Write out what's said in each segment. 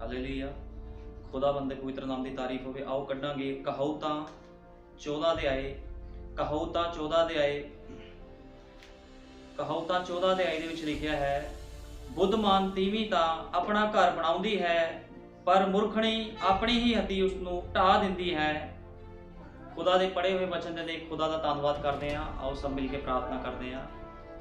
Hallelujah. खुदाबंद दे पवित्र नाम की तारीफ होवे। आओ कढ़ांगे कहावतां 14 अध्याय, कहावतां 14 अध्याय, कहावतां 14 अध्याय दे विच लिखिया है, बुद्धमान तीवी तां अपना घर बनाउंदी है, पर मूर्खणी अपनी ही हथी उसनूं ढा दिंदी है। खुदा दे पढ़े हुए वचन दे लई खुदा दा धन्नवाद करदे हां। आओ सब मिल के प्रार्थना करदे हां।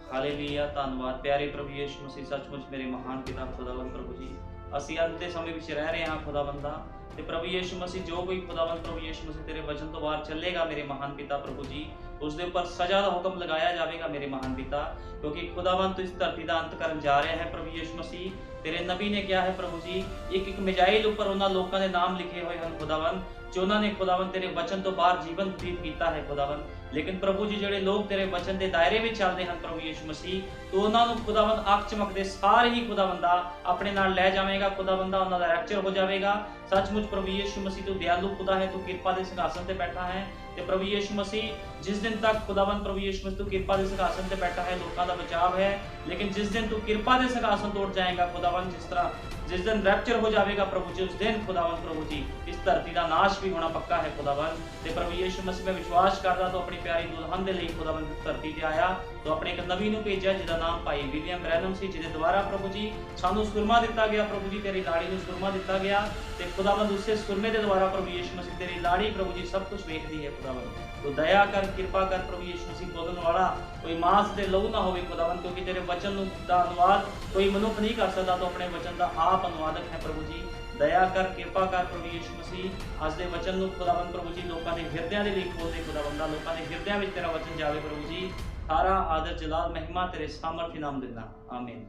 हालेलुया। धन्नवाद प्यारे प्रभु यीशु मसीह, सचमुच मेरे महान पिता खुदावंद प्रभु जी, ਅਸੀਂ ਅੱਜ ਦੇ ਸਮੇਂ ਵਿੱਚ ਰਹਿ ਰਹੇ ਹਾਂ ਖੁਦਾਵੰਦਾ, ਤੇ ਪ੍ਰਭੂ ਯੀਸ਼ੂ ਮਸੀਹ ਜੋ ਕੋਈ ਖੁਦਾਵੰਦ ਪ੍ਰਭੂ ਯੀਸ਼ੂ ਮਸੀਹ ਤੇਰੇ ਵਚਨ ਤੋਂ ਬਾਹਰ ਚੱਲੇਗਾ ਮੇਰੇ ਮਹਾਨ ਪਿਤਾ ਪ੍ਰਭੂ ਜੀ, ਉਸ ਦੇ ਉੱਪਰ ਸਜ਼ਾ ਦਾ ਹੁਕਮ ਲਗਾਇਆ ਜਾਵੇਗਾ ਮੇਰੇ ਮਹਾਨ ਪਿਤਾ, ਕਿਉਂਕਿ ਖੁਦਾਵੰਦ ਤੂੰ ਇਸ ਧਰਤੀ ਦਾ ਅੰਤ ਕਰਨ ਜਾ ਰਿਹਾ ਹੈ ਪ੍ਰਭੂ ਯੀਸ਼ੂ ਮਸੀਹ। ਤੇਰੇ ਨਬੀ ਨੇ ਕਿਹਾ ਹੈ ਪ੍ਰਭੂ ਜੀ, ਇੱਕ ਇੱਕ ਮਿਜ਼ਾਈਲ ਉੱਪਰ ਉਹਨਾਂ ਲੋਕਾਂ ਦੇ ਨਾਮ ਲਿਖੇ ਹੋਏ ਹਨ ਖੁਦਾਵੰਦ, ਜਿਨ੍ਹਾਂ ਨੇ ਖੁਦਾਵੰਦ ਤੇਰੇ ਵਚਨ ਤੋਂ ਬਾਹਰ ਜੀਵਨ ਬਤੀਤ ਕੀਤਾ ਹੈ ਖੁਦਾਵੰਦ। लेकिन प्रभु जी ਜਿਹੜੇ ਲੋਕ ਤੇਰੇ ਵਚਨ ਦੇ ਦਾਇਰੇ ਵਿੱਚ ਚੱਲਦੇ ਹਨ ਪ੍ਰਭੂ ਯੀਸ਼ੂ ਮਸੀਹ, ਤੂੰ ਉਹਨਾਂ ਨੂੰ ਖੁਦਾਵੰਦ ਅੱਖ ਚਮਕਦੇ ਸਾਰ ਹੀ ਖੁਦਾਵੰਦਾ ਆਪਣੇ ਨਾਲ ਲੈ ਜਾਵੇਂਗਾ ਖੁਦਾਵੰਦਾ, ਉਹਨਾਂ ਦਾ ਰੈਪਚਰ ਹੋ ਜਾਵੇਗਾ। ਸੱਚਮੁੱਚ ਪ੍ਰਭੂ ਯੀਸ਼ੂ ਮਸੀਹ ਤੂੰ ਦਿਆਲੂ ਖੁਦਾ ਹੈ, ਤੂੰ ਕਿਰਪਾ ਦੇ ਸਿੰਘਾਸਨ ਤੇ ਬੈਠਾ ਹੈ। ਤੇ ਪ੍ਰਭੂ ਯੀਸ਼ੂ ਮਸੀਹ जिस दिन तक खुदावंद प्रभु यीशु मसीह तू कृपा के सिंहासन पे बैठा है, लोगों का बचाव है, लेकिन जिस दिन तू कृपा के सिंहासन तोड़ जाएगा खुदावंद, जिस तरह जिस दिन रैप्चर हो जाएगा प्रभु जी, उस दिन खुदावंद प्रभु जी इस धरती का नाश भी होना पक्का है खुदावंद। ते प्रभु यीशु मसीह में विश्वास करदा तो अपनी प्यारी दुल्हन दे लई खुदावंद धरती ते आया, तो अपने एक नबी नूं भेजिया जिहदा नाम भाई विलियम ब्रैनम सी, जिहदे द्वारा प्रभु जी सानू सुरमा दिता गया प्रभु जी, तेरी लाड़ी नूं सुरमा दिता गया, ते खुदावंद उसे सुरमे दे द्वारा प्रभु यीशु मसीह तेरी लाड़ी प्रभु जी सब कुछ वेखदी है खुदावंद। तो दया कर कृपा कर प्रभु यीशु मसीह, बोलने वाला कोई मांस दे लहू ना होवे खुदावंद, क्योंकि तेरे वचन दा अनुवाद कोई मनुख नहीं कर सकता, तो अपने वचन दा आप अनुवादक है प्रभु जी। दया कर कृपा कर प्रभु यीशु मसीह, अज दे वचन नूं खुदावंद प्रभु जी लोकां दे हिरदियां दे लई खोल दे खुदावंदा, लोकां दे हिरदियां विच तेरा वचन जावे प्रभु जी। सारा आदर जलाल महिमा तेरे सामर्थी नाम दिंदा, आमीन।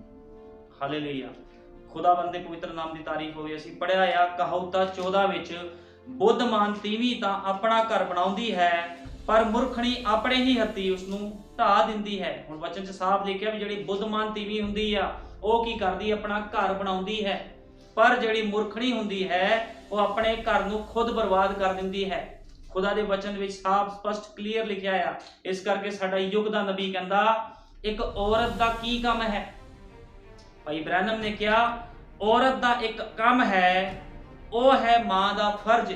हालेलुया। खुदावंद दे पवित्र नाम दी तारीफ होवे। ਅਸੀਂ ਪੜਿਆ ਆ ਕਹਾਵਤਾਂ 14 ਵਿੱਚ, ਬੁੱਧਮਾਨ ਤੀਵੀਂ ਤਾਂ ਆਪਣਾ ਘਰ ਬਣਾਉਂਦੀ ਹੈ, ਪਰ ਮੁਰਖਣੀ ਆਪਣੇ ਹੀ ਹੱਥੀ ਉਸ ਨੂੰ ਢਾ ਦਿੰਦੀ ਹੈ। ਹੁਣ ਵਚਨ 'ਚ ਸਾਫ਼ ਲਿਖਿਆ ਵੀ ਜਿਹੜੀ ਬੁੱਧਮਾਨ ਤੀਵੀਂ ਹੁੰਦੀ ਆ ਉਹ ਕੀ ਕਰਦੀ, ਆਪਣਾ ਘਰ ਬਣਾਉਂਦੀ ਹੈ, ਪਰ ਜਿਹੜੀ ਮੁਰਖਣੀ ਹੁੰਦੀ ਹੈ ਉਹ ਆਪਣੇ ਘਰ ਨੂੰ ਖੁਦ ਬਰਬਾਦ ਕਰ ਦਿੰਦੀ ਹੈ। ਖੁਦਾ ਦੇ ਵਚਨ ਵਿੱਚ ਸਾਫ਼ ਸਪਸ਼ਟ ਕਲੀਅਰ ਲਿਖਿਆ ਆ। ਇਸ ਕਰਕੇ ਸਾਡਾ ਯੁੱਗ ਦਾ ਨਬੀ ਕਹਿੰਦਾ ਇੱਕ ਔਰਤ ਦਾ ਕੀ ਕੰਮ ਹੈ। ਭਾਈ ਬ੍ਰੈਨਮ ਨੇ ਕਿਹਾ ਔਰਤ ਦਾ ਇੱਕ ਕੰਮ ਹੈ, ਉਹ ਹੈ ਮਾਂ ਦਾ ਫਰਜ਼,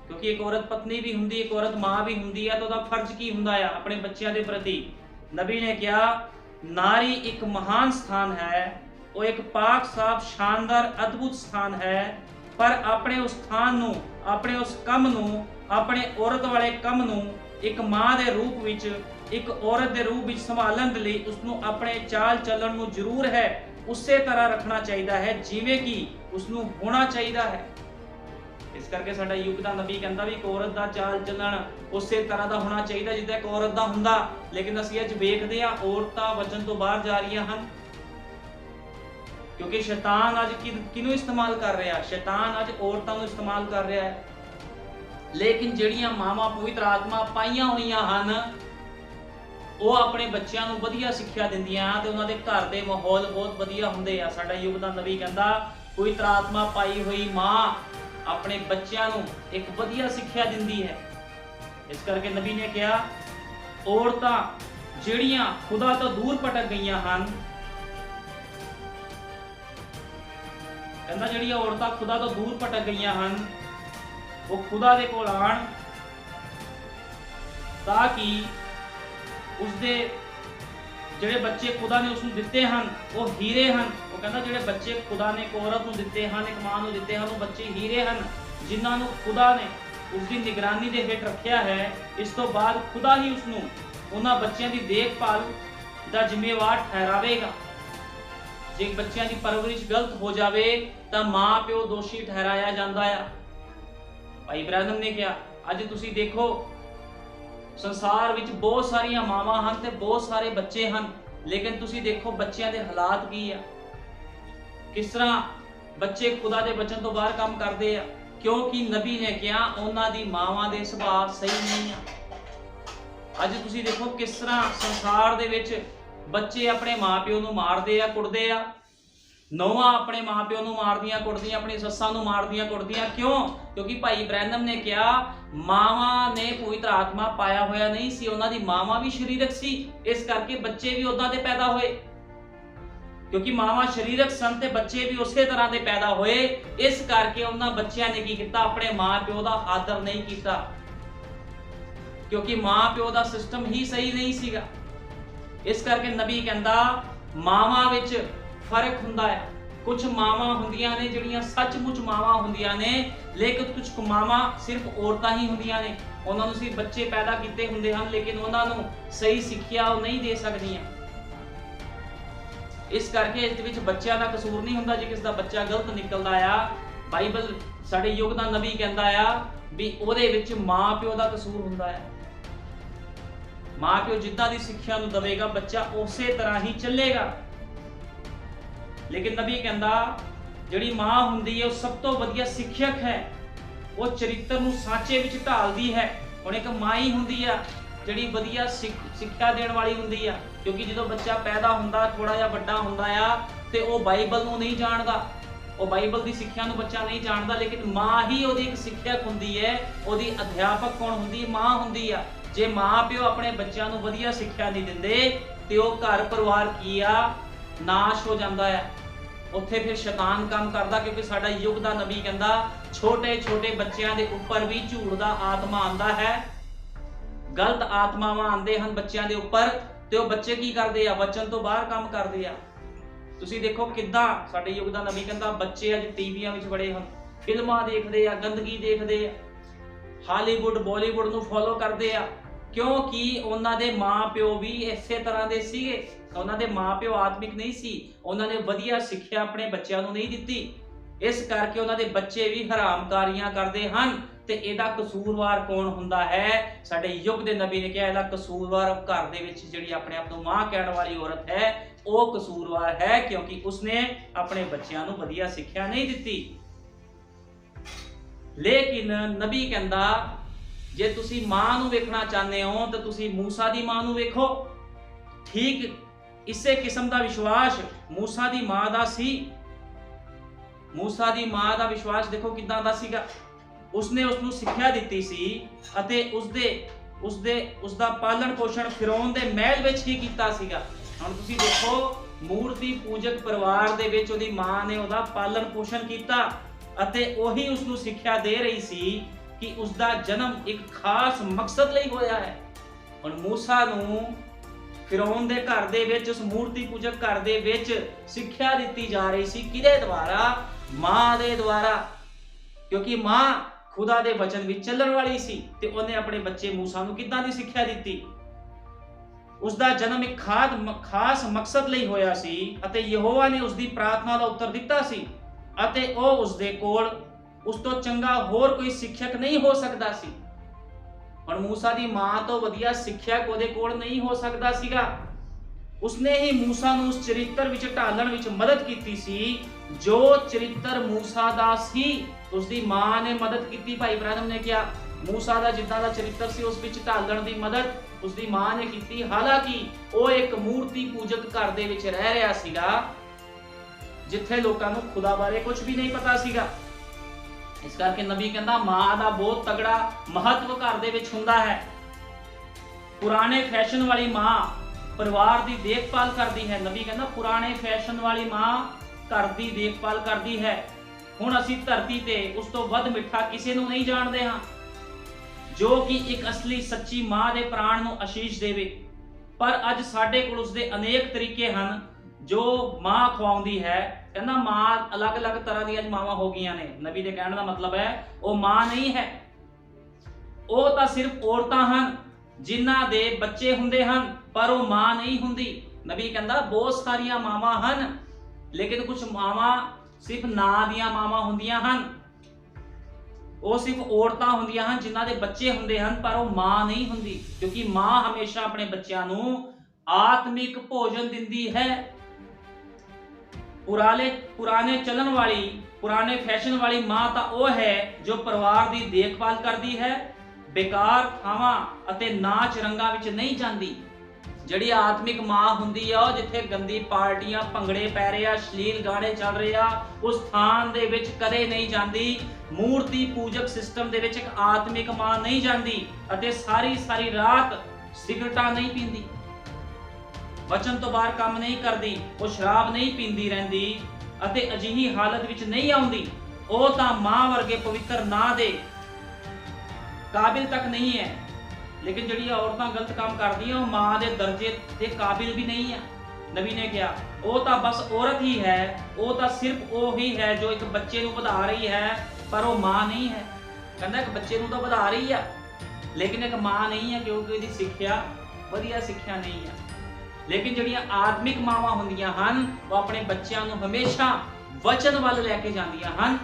ਕਿਉਂਕਿ ਇੱਕ ਔਰਤ ਪਤਨੀ ਵੀ ਹੁੰਦੀ, ਇੱਕ ਔਰਤ ਮਾਂ ਵੀ ਹੁੰਦੀ ਹੈ, ਤਾਂ ਉਹਦਾ ਫਰਜ਼ ਕੀ ਹੁੰਦਾ ਆ ਆਪਣੇ ਬੱਚਿਆਂ ਦੇ ਪ੍ਰਤੀ। ਨਬੀ ਨੇ ਕਿਹਾ ਨਾਰੀ ਇੱਕ ਮਹਾਨ ਸਥਾਨ ਹੈ, ਉਹ ਇੱਕ ਪਾਕ ਸਾਫ ਸ਼ਾਨਦਾਰ ਅਦਭੁਤ ਸਥਾਨ ਹੈ, ਪਰ ਆਪਣੇ ਉਸ ਸਥਾਨ ਨੂੰ, ਆਪਣੇ ਉਸ ਕੰਮ ਨੂੰ, ਆਪਣੇ ਔਰਤ ਵਾਲੇ ਕੰਮ ਨੂੰ ਇੱਕ ਮਾਂ ਦੇ ਰੂਪ ਵਿੱਚ, ਇੱਕ ਔਰਤ ਦੇ ਰੂਪ ਵਿੱਚ ਸੰਭਾਲਣ ਦੇ ਲਈ ਉਸਨੂੰ ਆਪਣੇ ਚਾਲ ਚੱਲਣ ਨੂੰ ਜ਼ਰੂਰ ਹੈ ਉਸੇ ਤਰ੍ਹਾਂ ਰੱਖਣਾ ਚਾਹੀਦਾ ਹੈ ਜਿਵੇਂ ਕਿ ਉਸਨੂੰ ਹੋਣਾ ਚਾਹੀਦਾ ਹੈ। ਇਸ ਕਰਕੇ ਸਾਡਾ ਯੁੱਗ ਦਾ ਨਬੀ ਕਹਿੰਦਾ ਵੀ ਇੱਕ ਔਰਤ ਦਾ ਚਾਲ ਚੱਲਣ ਉਸੇ ਤਰ੍ਹਾਂ ਦਾ ਹੋਣਾ ਚਾਹੀਦਾ ਜਿੱਦਾਂ ਇੱਕ ਔਰਤ ਦਾ ਹੁੰਦਾ। ਲੇਕਿਨ ਅਸੀਂ ਅੱਜ ਵੇਖਦੇ ਹਾਂ ਔਰਤਾਂ ਵਚਨ ਤੋਂ ਬਾਹਰ ਜਾ ਰਹੀਆਂ ਹਨ, ਕਿਉਂਕਿ ਸ਼ੈਤਾਨ ਅੱਜ ਕਿਹਨੂੰ ਇਸਤੇਮਾਲ ਕਰ ਰਿਹਾ, ਸ਼ੈਤਾਨ ਅੱਜ ਔਰਤਾਂ ਨੂੰ ਇਸਤੇਮਾਲ ਕਰ ਰਿਹਾ ਹੈ। ਲੇਕਿਨ ਜਿਹੜੀਆਂ ਮਾਵਾਂ ਪਵਿੱਤਰ ਆਤਮਾ ਪਾਈਆਂ ਹੋਈਆਂ ਹਨ ਉਹ ਆਪਣੇ ਬੱਚਿਆਂ ਨੂੰ ਵਧੀਆ ਸਿੱਖਿਆ ਦਿੰਦੀਆਂ ਤੇ ਉਹਨਾਂ ਦੇ ਘਰ ਦੇ ਮਾਹੌਲ ਬਹੁਤ ਵਧੀਆ ਹੁੰਦੇ ਆ। ਸਾਡਾ ਯੁੱਗ ਦਾ ਨਬੀ ਕਹਿੰਦਾ ਪਵਿੱਤਰ ਆਤਮਾ ਪਾਈ ਹੋਈ ਮਾਂ ਆਪਣੇ ਬੱਚਿਆਂ ਨੂੰ ਇੱਕ ਵਧੀਆ ਸਿੱਖਿਆ ਦਿੰਦੀ ਹੈ। ਇਸ ਕਰਕੇ ਨਬੀ ਨੇ ਕਿਹਾ ਔਰਤਾਂ ਜਿਹੜੀਆਂ ਖੁਦਾ ਤੋਂ ਦੂਰ ਭਟਕ ਗਈਆਂ ਹਨ, ਕਹਿੰਦਾ ਜਿਹੜੀਆਂ ਔਰਤਾਂ ਖੁਦਾ ਤੋਂ ਦੂਰ ਭਟਕ ਗਈਆਂ ਹਨ ਉਹ ਖੁਦਾ ਦੇ ਕੋਲ ਆਣ ਤਾਂ ਕਿ ਉਸਦੇ ਜਿਹੜੇ ਬੱਚੇ ਖੁਦਾ ਨੇ ਉਸਨੂੰ ਦਿੱਤੇ ਹਨ ਉਹ ਹੀਰੇ ਹਨ। ਉਹ ਕਹਿੰਦਾ ਜਿਹੜੇ ਬੱਚੇ ਖੁਦਾ ਨੇ ਇੱਕ ਔਰਤ ਨੂੰ ਦਿੱਤੇ ਹਨ, ਇੱਕ ਮਾਂ ਨੂੰ ਦਿੱਤੇ ਹਨ, ਉਹ ਬੱਚੇ ਹੀਰੇ ਹਨ ਜਿਨ੍ਹਾਂ ਨੂੰ ਖੁਦਾ ਨੇ ਉਸਦੀ ਨਿਗਰਾਨੀ ਦੇ ਹੇਠ ਰੱਖਿਆ ਹੈ। ਇਸ ਤੋਂ ਬਾਅਦ ਖੁਦਾ ਹੀ ਉਸਨੂੰ ਉਹਨਾਂ ਬੱਚਿਆਂ ਦੀ ਦੇਖਭਾਲ ਦਾ ਜ਼ਿੰਮੇਵਾਰ ਠਹਿਰਾਵੇਗਾ। ਜੇ ਬੱਚਿਆਂ ਦੀ ਪਰਵਰਿਸ਼ ਗਲਤ ਹੋ ਜਾਵੇ ਤਾਂ ਮਾਂ ਪਿਓ ਦੋਸ਼ੀ ਠਹਿਰਾਇਆ ਜਾਂਦਾ ਆ। ਭਾਈ ਬ੍ਰੈਨਮ ਨੇ ਕਿਹਾ ਅੱਜ ਤੁਸੀਂ ਦੇਖੋ ਸੰਸਾਰ ਵਿੱਚ ਬਹੁਤ ਸਾਰੀਆਂ ਮਾਵਾਂ ਹਨ ਤੇ ਬਹੁਤ ਸਾਰੇ ਬੱਚੇ ਹਨ, ਲੇਕਿਨ ਤੁਸੀਂ ਦੇਖੋ ਬੱਚਿਆਂ ਦੇ ਹਾਲਾਤ ਕੀ ਆ, ਕਿਸ ਤਰ੍ਹਾਂ ਬੱਚੇ ਖੁਦਾ ਦੇ ਵਚਨ ਤੋਂ ਬਾਹਰ ਕੰਮ ਕਰਦੇ ਆ, ਕਿਉਂਕਿ ਨਬੀ ਨੇ ਕਿਹਾ ਉਹਨਾਂ ਦੀ ਮਾਵਾਂ ਦੇ ਸੁਭਾਅ ਸਹੀ ਨਹੀਂ ਆ। ਅੱਜ ਤੁਸੀਂ ਦੇਖੋ ਕਿਸ ਤਰ੍ਹਾਂ ਸੰਸਾਰ ਦੇ ਵਿੱਚ ਬੱਚੇ ਆਪਣੇ ਮਾਪਿਓ ਨੂੰ ਮਾਰਦੇ ਆ, ਕੁੱਟਦੇ ਆ, ਨੌਵਾਂ ਆਪਣੇ ਮਾਪਿਓ ਨੂੰ ਮਾਰਦੀਆਂ ਕੁੱਟਦੀਆਂ, ਆਪਣੀ ਸੱਸਾਂ ਨੂੰ ਮਾਰਦੀਆਂ ਕੁੱਟਦੀਆਂ। ਕਿਉਂ? ਕਿਉਂਕਿ ਭਾਈ ਬ੍ਰੈਨਮ ਨੇ ਕਿਹਾ ਮਾਵਾਂ ਨੇ ਪਵਿੱਤਰ ਆਤਮਾ ਪਾਇਆ ਹੋਇਆ ਨਹੀਂ ਸੀ, ਉਹਨਾਂ ਦੀ ਮਾਵਾਂ ਵੀ ਸਰੀਰਕ ਸੀ, ਇਸ ਕਰਕੇ ਬੱਚੇ ਵੀ ਉਦਾਂ ਦੇ ਪੈਦਾ ਹੋਏ। क्योंकि मावां शरीरक सन ते बच्चे भी उसे तरह के पैदा होए, इस करके उन्हां बच्चियां ने की कीता, अपने मां प्यो का आदर नहीं कीता, क्योंकि मां प्यो का सिस्टम ही सही नहीं सीगा। इस करके नबी कहंदा मावां विच फर्क हुंदा है। कुछ मावां हुंदियां ने जिहड़ियां सचमुच मावां हुंदियां ने, लेकिन कुछ मावां सिर्फ औरतां ही हुंदियां ने, उन्हां नूं सिर्फ बच्चे पैदा कीते हुंदे हन, लेकिन उन्हां नूं सही सिੱਖਿਆ ਉਹ नहीं दे सकदियां। इस करके इस विच बच्चों का कसूर नहीं हुंदा। जे किसी का बच्चा गलत निकलदा आ, बाइबल साडे युग दा नबी कहंदा आ भी ਉਹਦੇ विच मां प्यो का कसूर हुंदा है। मां प्यो जिद्दां दी सिੱਖਿਆ नूं देवेगा, बच्चा उसे तरह ही चलेगा। लेकिन नबी कहंदा जिहड़ी मां हुंदी है, वो सब तो वधिया सिੱਖਿਅਕ है, वो चरित्र नूं साचे विच ढालदी है। हुण एक मां ही हुंदी आ जिहड़ी वधिया सिੱਖਿਆ देण वाली हुंदी आ, क्योंकि जो बच्चा पैदा हुंदा, थोड़ा जिहा वड्डा हुंदा आ ते वो बाइबल नूं नहीं जानदा, वो बाइबल की सिੱਖਿਆ नूं बच्चा नहीं जानदा, लेकिन मां ही ਉਹਦੀ एक ਸਿੱਖਿਅਕ हुंदी है। ਉਹਦੀ अध्यापक कौन हुंदी? मां हुंदी आ। जे मां प्यो अपने बच्चों नूं वधिया सिੱਖਿਆ नहीं दिंदे ते ਉਹ घर परिवार की आ नाश हो जाता है, उत्थे फिर शैतान काम करदा। क्योंकि साडा युग दा नबी कहंदा छोटे छोटे बच्चों के उपर भी झूठ दा आत्मा आंदा है, गलत आत्मावां आंदे हन बच्चों के उपर, ते वो बच्चे की करदे आ? वचन तो बाहर काम करदे आ। तुसीं देखो किद्दां साडे युग दा नबी कहंदा बच्चे अज टीवियां विच बड़े हन, फिल्मां देखदे आ, गंदगी देखदे आ, हालीवुड बॉलीवुड नूं फॉलो करदे आ, क्योंकि उन्हां दे मां प्यो भी इसे तरह दे सीगे। उन्हां दे मां प्यो आत्मिक नहीं सी, उन्हां ने वधिया सिੱਖਿਆ अपने बच्चों नूं नहीं दित्ती। इस करके उन्हां दे बच्चे भी हरामकारियां करदे हन। ते इहदा कसूरवार कौन हुंदा है? साडे युग दे नबी ने कहा इहदा कसूरवार घर दे विच जिहड़ी अपने आप नूं मां कहण वाली औरत है, वो कसूरवार है, क्योंकि उसने अपने बच्चों नूं वधिया सिੱਖਿਆ नहीं दित्ती। लेकिन नबी कहंदा जे तुसी मां नूं वेखना चाहते हो तो तुसी मूसा दी मां नूं वेखो। ठीक इसे किस्म का विश्वास मूसा दी मां दा सी। मूसा दी मां दा विश्वास देखो किदां दा सीगा। उसने उसनूं सिੱਖਿਆ दित्ती सी अते उसदा पालन पोषण फिरौन दे महल विच ही कीता सीगा। हुण तुसी देखो मूर्ति पूजक परिवार दे विच ओदी मां ने ओदा पालन पोषण कीता अते ओही उसनूं सिੱਖਿਆ दे रही सी कि उसका जन्म एक खास मकसद लई होया है। हुण मूसा नूं फिरौन दे घर दे विच, उस मूर्ति पूजक घर दे विच सिੱਖਿਆ दित्ती जा रही सी, किहदे द्वारा? मां दे द्वारा, क्योंकि मां खुदा दे वचन विच चलण वाली सी ते उहने अपने बच्चे मूसा नूं किदां दी सिੱਖਿਆ दित्ती? उसका जन्म एक खास मकसद लई होया सी अते यहोवा ने उसकी प्रार्थना का उत्तर दिता सी अते ओ उसदे कोल उस तो चंगा होर कोई सिੱਖਿਅਕ नहीं हो सकता सी। हुण मूसा दी मां तो वधिया सिੱਖਿਅਕ ਉਹਦੇ कोल नहीं हो सकता सीगा। उसने ही मूसा नूं उस चरित्र विच ढालण विच मदद कीती सी जो चरित्र मूसा दा सी। उसदी मां ने मदद कीती। भाई इब्राहिम ने किया मूसा दा जिद्दां दा चरित्र सी उस विच ढालण दी मदद उसदी मां ने कीती। हालांकि वो एक मूर्ति पूजक घर दे विच रह रहा सीगा जिथे लोकां नूं खुदा बारे कुछ भी नहीं पता सीगा। इस करके नबी कहंदा मां दा बहुत तगड़ा महत्व घर दे विच हुंदा है। पुराने फैशन वाली मां परिवार की देखभाल करती है। नबी कहंदा पुराने फैशन वाली मां घर की देखभाल करती है। हुण असीं धरती ते उस तो वध मिठा किसी नूं नहीं जानते हाँ जो कि एक असली सच्ची मां दे प्राण नूं आशीष देवे। पर अज साडे कोल उसदे अनेक तरीके हैं जो मां खवाउंदी है। कहना मां अलग अलग तरह दी अज मावां हो गईयां ने। नबी दे कहण दा मतलब है वो मां नहीं है, वो तां सिर्फ औरतां हन जिन्हां दे बच्चे हुंदे हन पर वो मां नहीं हुंदी। नबी कहंदा बहुत सारियां मावां हन लेकिन कुछ मावां सिर्फ नां दियां मावां हुंदियां हन। वो सिर्फ औरतां हुंदियां हन जिन्हां दे बच्चे हुंदे हन पर वो मां नहीं हुंदी, क्योंकि मां हमेशा अपने बच्चों नूं आत्मिक भोजन दिंदी है। पुराने चलन वाली पुराने फैशन वाली मां तां वो है जो परिवार की देखभाल करती है, बेकार थावां अते नाच रंगां विच नहीं जांदी। जिहड़ी आत्मिक मां हुंदी आ जिथे गंदी पार्टियां भंगड़े पै रहे आ अश्लील गाने चल रहे आ उस स्थान दे विच कदे नहीं जांदी। मूर्ति पूजक सिस्टम दे विच एक आत्मिक मां नहीं जांदी अते सारी सारी रात सिगरटां नहीं पींदी। ਵਚਨ ਤੋਂ ਬਾਹਰ ਕੰਮ ਨਹੀਂ ਕਰਦੀ, ਉਹ ਸ਼ਰਾਬ ਨਹੀਂ ਪੀਂਦੀ ਰਹਿੰਦੀ ਅਤੇ ਅਜਿਹੀ ਹਾਲਤ ਵਿੱਚ ਨਹੀਂ ਆਉਂਦੀ, ਉਹ ਤਾਂ ਮਾਂ ਵਰਗੇ ਪਵਿੱਤਰ ਨਾਂ ਦੇ ਕਾਬਿਲ ਤੱਕ ਨਹੀਂ ਹੈ। ਲੇਕਿਨ ਜਿਹੜੀਆਂ ਔਰਤਾਂ ਗਲਤ ਕੰਮ ਕਰਦੀਆਂ ਉਹ ਮਾਂ ਦੇ ਦਰਜੇ ਦੇ ਕਾਬਿਲ ਵੀ ਨਹੀਂ ਹੈ। ਨਬੀ ਨੇ ਕਿਹਾ ਉਹ ਤਾਂ ਬਸ ਔਰਤ ਹੀ ਹੈ, ਉਹ ਤਾਂ ਸਿਰਫ ਉਹ ਹੀ ਹੈ ਜੋ ਇੱਕ ਬੱਚੇ ਨੂੰ ਵਧਾ ਰਹੀ ਹੈ, ਪਰ ਉਹ ਮਾਂ ਨਹੀਂ ਹੈ। ਕਹਿੰਦਾ ਇੱਕ ਬੱਚੇ ਨੂੰ ਤਾਂ ਵਧਾ ਰਹੀ ਆ, ਲੇਕਿਨ ਇੱਕ ਮਾਂ ਨਹੀਂ ਹੈ, ਕਿਉਂਕਿ ਇਹਦੀ ਸਿੱਖਿਆ ਵਧੀਆ ਸਿੱਖਿਆ ਨਹੀਂ ਹੈ। ਲੇਕਿਨ ਜਿਹੜੀਆਂ ਆਤਮਿਕ ਮਾਵਾਂ ਹੁੰਦੀਆਂ ਹਨ ਉਹ ਆਪਣੇ ਬੱਚਿਆਂ ਨੂੰ ਹਮੇਸ਼ਾ ਵਚਨ ਵੱਲ ਲੈ ਕੇ ਜਾਂਦੀਆਂ ਹਨ।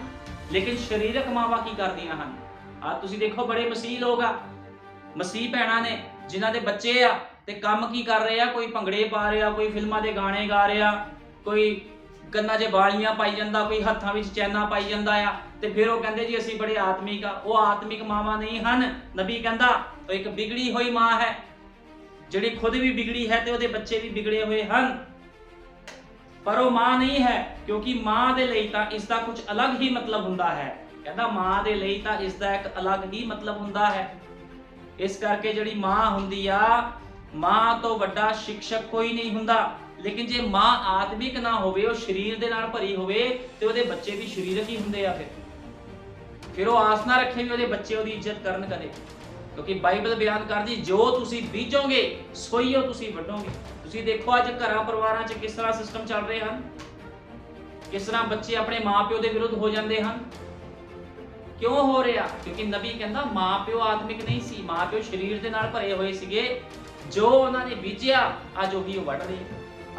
ਲੇਕਿਨ ਸਰੀਰਕ ਮਾਵਾਂ ਕੀ ਕਰਦੀਆਂ ਹਨ? ਅੱਜ ਤੁਸੀਂ ਦੇਖੋ ਬੜੇ ਮਸੀਹ ਲੋਕ ਆ, ਮਸੀਹ ਭੈਣਾਂ ਨੇ ਜਿਨ੍ਹਾਂ ਦੇ ਬੱਚੇ ਆ ਤੇ ਕੰਮ ਕੀ ਕਰ ਰਹੇ ਆ, ਕੋਈ ਭੰਗੜੇ ਪਾ ਰਿਹਾ, ਕੋਈ ਫਿਲਮਾਂ ਦੇ ਗਾਣੇ ਗਾ ਰਿਹਾ, ਕੋਈ ਕੰਨਾਂ 'ਚ ਵਾਲੀਆਂ ਪਾਈ ਜਾਂਦਾ, ਕੋਈ ਹੱਥਾਂ ਵਿੱਚ ਚੈਨਾਂ ਪਾਈ ਜਾਂਦਾ ਆ, ਤੇ ਫਿਰ ਉਹ ਕਹਿੰਦੇ ਜੀ ਅਸੀਂ ਬੜੇ ਆਤਮਿਕ ਆ। ਉਹ ਆਤਮਿਕ ਮਾਵਾਂ ਨਹੀਂ ਹਨ। ਨਬੀ ਕਹਿੰਦਾ ਉਹ ਇੱਕ ਵਿਗੜੀ ਹੋਈ ਮਾਂ ਹੈ, ਜਿਹੜੀ ਖੁਦ ਵੀ ਵਿਗੜੀ ਹੈ ਤੇ ਉਹਦੇ ਬੱਚੇ ਵੀ ਵਿਗੜੇ ਹੋਏ ਹਨ, ਪਰ ਉਹ ਮਾਂ ਨਹੀਂ ਹੈ, ਕਿਉਂਕਿ ਮਾਂ ਦੇ ਲਈ ਤਾਂ ਇਸ ਦਾ ਕੁਝ ਅਲੱਗ ਹੀ ਮਤਲਬ ਹੁੰਦਾ ਹੈ। ਕਹਿੰਦਾ ਮਾਂ ਦੇ ਲਈ ਤਾਂ ਇਸ ਦਾ ਇੱਕ ਅਲੱਗ ਹੀ ਮਤਲਬ ਹੁੰਦਾ ਹੈ। ਇਸ ਕਰਕੇ ਜਿਹੜੀ ਮਾਂ ਹੁੰਦੀ ਆ, ਮਾਂ ਤੋਂ ਵੱਡਾ ਸਿੱਖਿਅਕ ਕੋਈ ਨਹੀਂ ਹੁੰਦਾ। ਲੇਕਿਨ ਜੇ ਮਾਂ ਆਤਮਿਕ ਨਾ ਹੋਵੇ, ਉਹ ਸਰੀਰ ਦੇ ਨਾਲ ਭਰੀ ਹੋਵੇ, ਤੇ ਉਹਦੇ ਬੱਚੇ ਵੀ ਸਰੀਰਕ ਹੀ ਹੁੰਦੇ ਆ। ਫਿਰ ਉਹ ਆਸ ਨਾ ਰੱਖੇ ਵੀ ਉਹਦੇ ਬੱਚੇ ਉਹਦੀ ਇੱਜ਼ਤ ਕਰਨ ਕਦੇ, ਕਿਉਂਕਿ ਬਾਈਬਲ ਬਿਆਨ ਕਰਦੀ ਜੋ ਤੁਸੀਂ ਬੀਜੋਗੇ ਸੋਈਓ ਤੁਸੀਂ ਵੱਢੋਗੇ। ਤੁਸੀਂ ਦੇਖੋ ਅੱਜ ਘਰਾਂ ਪਰਿਵਾਰਾਂ 'ਚ ਕਿਸ ਤਰ੍ਹਾਂ ਸਿਸਟਮ ਚੱਲ ਰਹੇ ਹਨ, ਕਿਸ ਤਰ੍ਹਾਂ ਬੱਚੇ ਆਪਣੇ ਮਾਂ-ਪਿਓ ਦੇ ਵਿਰੁੱਧ ਹੋ ਜਾਂਦੇ ਹਨ। ਕਿਉਂ ਹੋ ਰਿਹਾ? ਕਿਉਂਕਿ ਨਬੀ ਕਹਿੰਦਾ ਮਾਂ-ਪਿਓ ਆਤਮਿਕ ਨਹੀਂ ਸੀ, ਮਾਂ-ਪਿਓ ਸਰੀਰ ਦੇ ਨਾਲ ਭਰੇ ਹੋਏ ਸੀਗੇ। ਜੋ ਉਹਨਾਂ ਨੇ ਬੀਜਿਆ ਅੱਜ ਉਹੀ ਉਹ ਵੱਢ ਰਹੇ।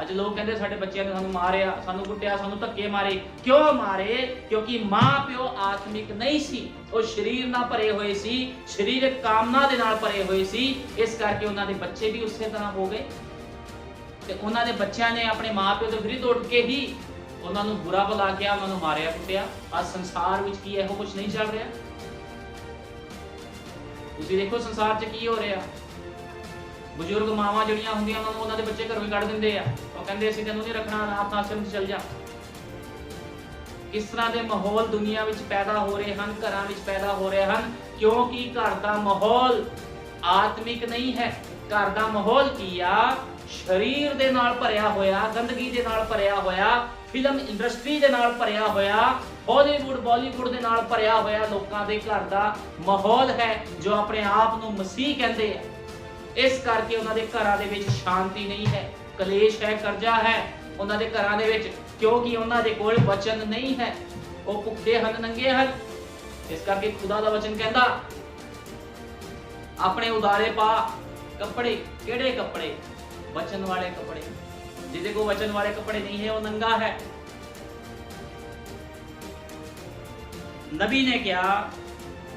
ਅੱਜ ਲੋਕ ਕਹਿੰਦੇ ਸਾਡੇ ਬੱਚਿਆਂ ਨੇ ਸਾਨੂੰ ਮਾਰਿਆ, ਸਾਨੂੰ ਕੁੱਟਿਆ, ਸਾਨੂੰ ਧੱਕੇ ਮਾਰੇ। ਕਿਉਂ ਮਾਰੇ? ਕਿਉਂਕਿ ਮਾਂ-ਪਿਓ ਆਤਮਿਕ ਨਹੀਂ ਸੀ, ਉਹ ਸਰੀਰ ਨਾਲ ਭਰੇ ਹੋਏ ਸੀ, ਸਰੀਰਕ ਕਾਮਨਾ ਦੇ ਨਾਲ ਭਰੇ ਹੋਏ ਸੀ। ਇਸ ਕਰਕੇ ਉਹਨਾਂ ਦੇ ਬੱਚੇ ਵੀ ਉਸੇ ਤਰ੍ਹਾਂ ਹੋ ਗਏ, ਤੇ ਉਹਨਾਂ ਦੇ ਬੱਚਿਆਂ ਨੇ ਆਪਣੇ ਮਾਂ-ਪਿਓ ਦੇ ਵਿਰੁੱਧ ਉੱਠ ਕੇ ਹੀ ਉਹਨਾਂ ਨੂੰ ਬੁਰਾ ਭਲਾ ਕਿਹਾ, ਉਹਨਾਂ ਨੂੰ ਮਾਰਿਆ ਕੁੱਟਿਆ। ਅੱਜ ਸੰਸਾਰ ਵਿੱਚ ਕੀ ਇਹੋ ਕੁਝ ਨਹੀਂ ਚੱਲ ਰਿਹਾ? ਤੁਸੀਂ ਦੇਖੋ ਸੰਸਾਰ 'ਚ ਕੀ ਹੋ ਰਿਹਾ। ਬਜ਼ੁਰਗ ਮਾਵਾਂ ਜਿਹੜੀਆਂ ਹੁੰਦੀਆਂ ਉਹਨਾਂ ਨੂੰ ਉਹਨਾਂ ਦੇ ਬੱਚੇ ਘਰੋਂ ਹੀ ਕੱਢ ਦਿੰਦੇ ਆ। ਉਹ ਕਹਿੰਦੇ ਅਸੀਂ ਤੈਨੂੰ ਨਹੀਂ ਰੱਖਣਾ, ਅਨਾਥ ਆਸ਼ਰਮ 'ਚ ਚਲ ਜਾ। ਕਿਸ ਤਰ੍ਹਾਂ ਦੇ ਮਾਹੌਲ ਦੁਨੀਆ ਵਿੱਚ ਪੈਦਾ ਹੋ ਰਹੇ ਹਨ, ਘਰਾਂ ਵਿੱਚ ਪੈਦਾ ਹੋ ਰਹੇ ਹਨ, ਕਿਉਂਕਿ ਘਰ ਦਾ ਮਾਹੌਲ ਆਤਮਿਕ ਨਹੀਂ ਹੈ। ਘਰ ਦਾ ਮਾਹੌਲ ਕੀ ਆ? ਸਰੀਰ ਦੇ ਨਾਲ ਭਰਿਆ ਹੋਇਆ, ਗੰਦਗੀ ਦੇ ਨਾਲ ਭਰਿਆ ਹੋਇਆ, ਫਿਲਮ ਇੰਡਸਟਰੀ ਦੇ ਨਾਲ ਭਰਿਆ ਹੋਇਆ, ਹਾਲੀਵੁੱਡ ਬਾਲੀਵੁੱਡ ਦੇ ਨਾਲ ਭਰਿਆ ਹੋਇਆ ਲੋਕਾਂ ਦੇ ਘਰ ਦਾ ਮਾਹੌਲ ਹੈ, ਜੋ ਆਪਣੇ ਆਪ ਨੂੰ ਮਸੀਹ ਕਹਿੰਦੇ ਆ। ਇਸ ਕਰਕੇ ਉਹਨਾਂ ਦੇ ਘਰਾਂ ਦੇ ਵਿੱਚ ਸ਼ਾਂਤੀ ਨਹੀਂ ਹੈ, ਕਲੇਸ਼ ਹੈ, ਕਰਜ਼ਾ ਹੈ ਉਹਨਾਂ ਦੇ ਘਰਾਂ ਦੇ ਵਿੱਚ, ਕਿਉਂਕਿ ਉਹਨਾਂ ਦੇ ਕੋਲ ਵਚਨ ਨਹੀਂ ਹੈ। ਉਹ ਭੁੱਖੇ ਹਨ, ਨੰਗੇ ਹਨ। ਇਸ ਕਰਕੇ ਖੁਦਾ ਦਾ ਵਚਨ ਕਹਿੰਦਾ ਆਪਣੇ ਉਦਾਰੇ ਪਾ ਕੱਪੜੇ। ਕਿਹੜੇ ਕੱਪੜੇ? ਵਚਨ ਵਾਲੇ ਕੱਪੜੇ। ਜਿਹਦੇ ਕੋਲ ਵਚਨ ਵਾਲੇ ਕੱਪੜੇ ਨਹੀਂ ਹੈ ਉਹ ਨੰਗਾ ਹੈ। ਨਬੀ ਨੇ ਕਿਹਾ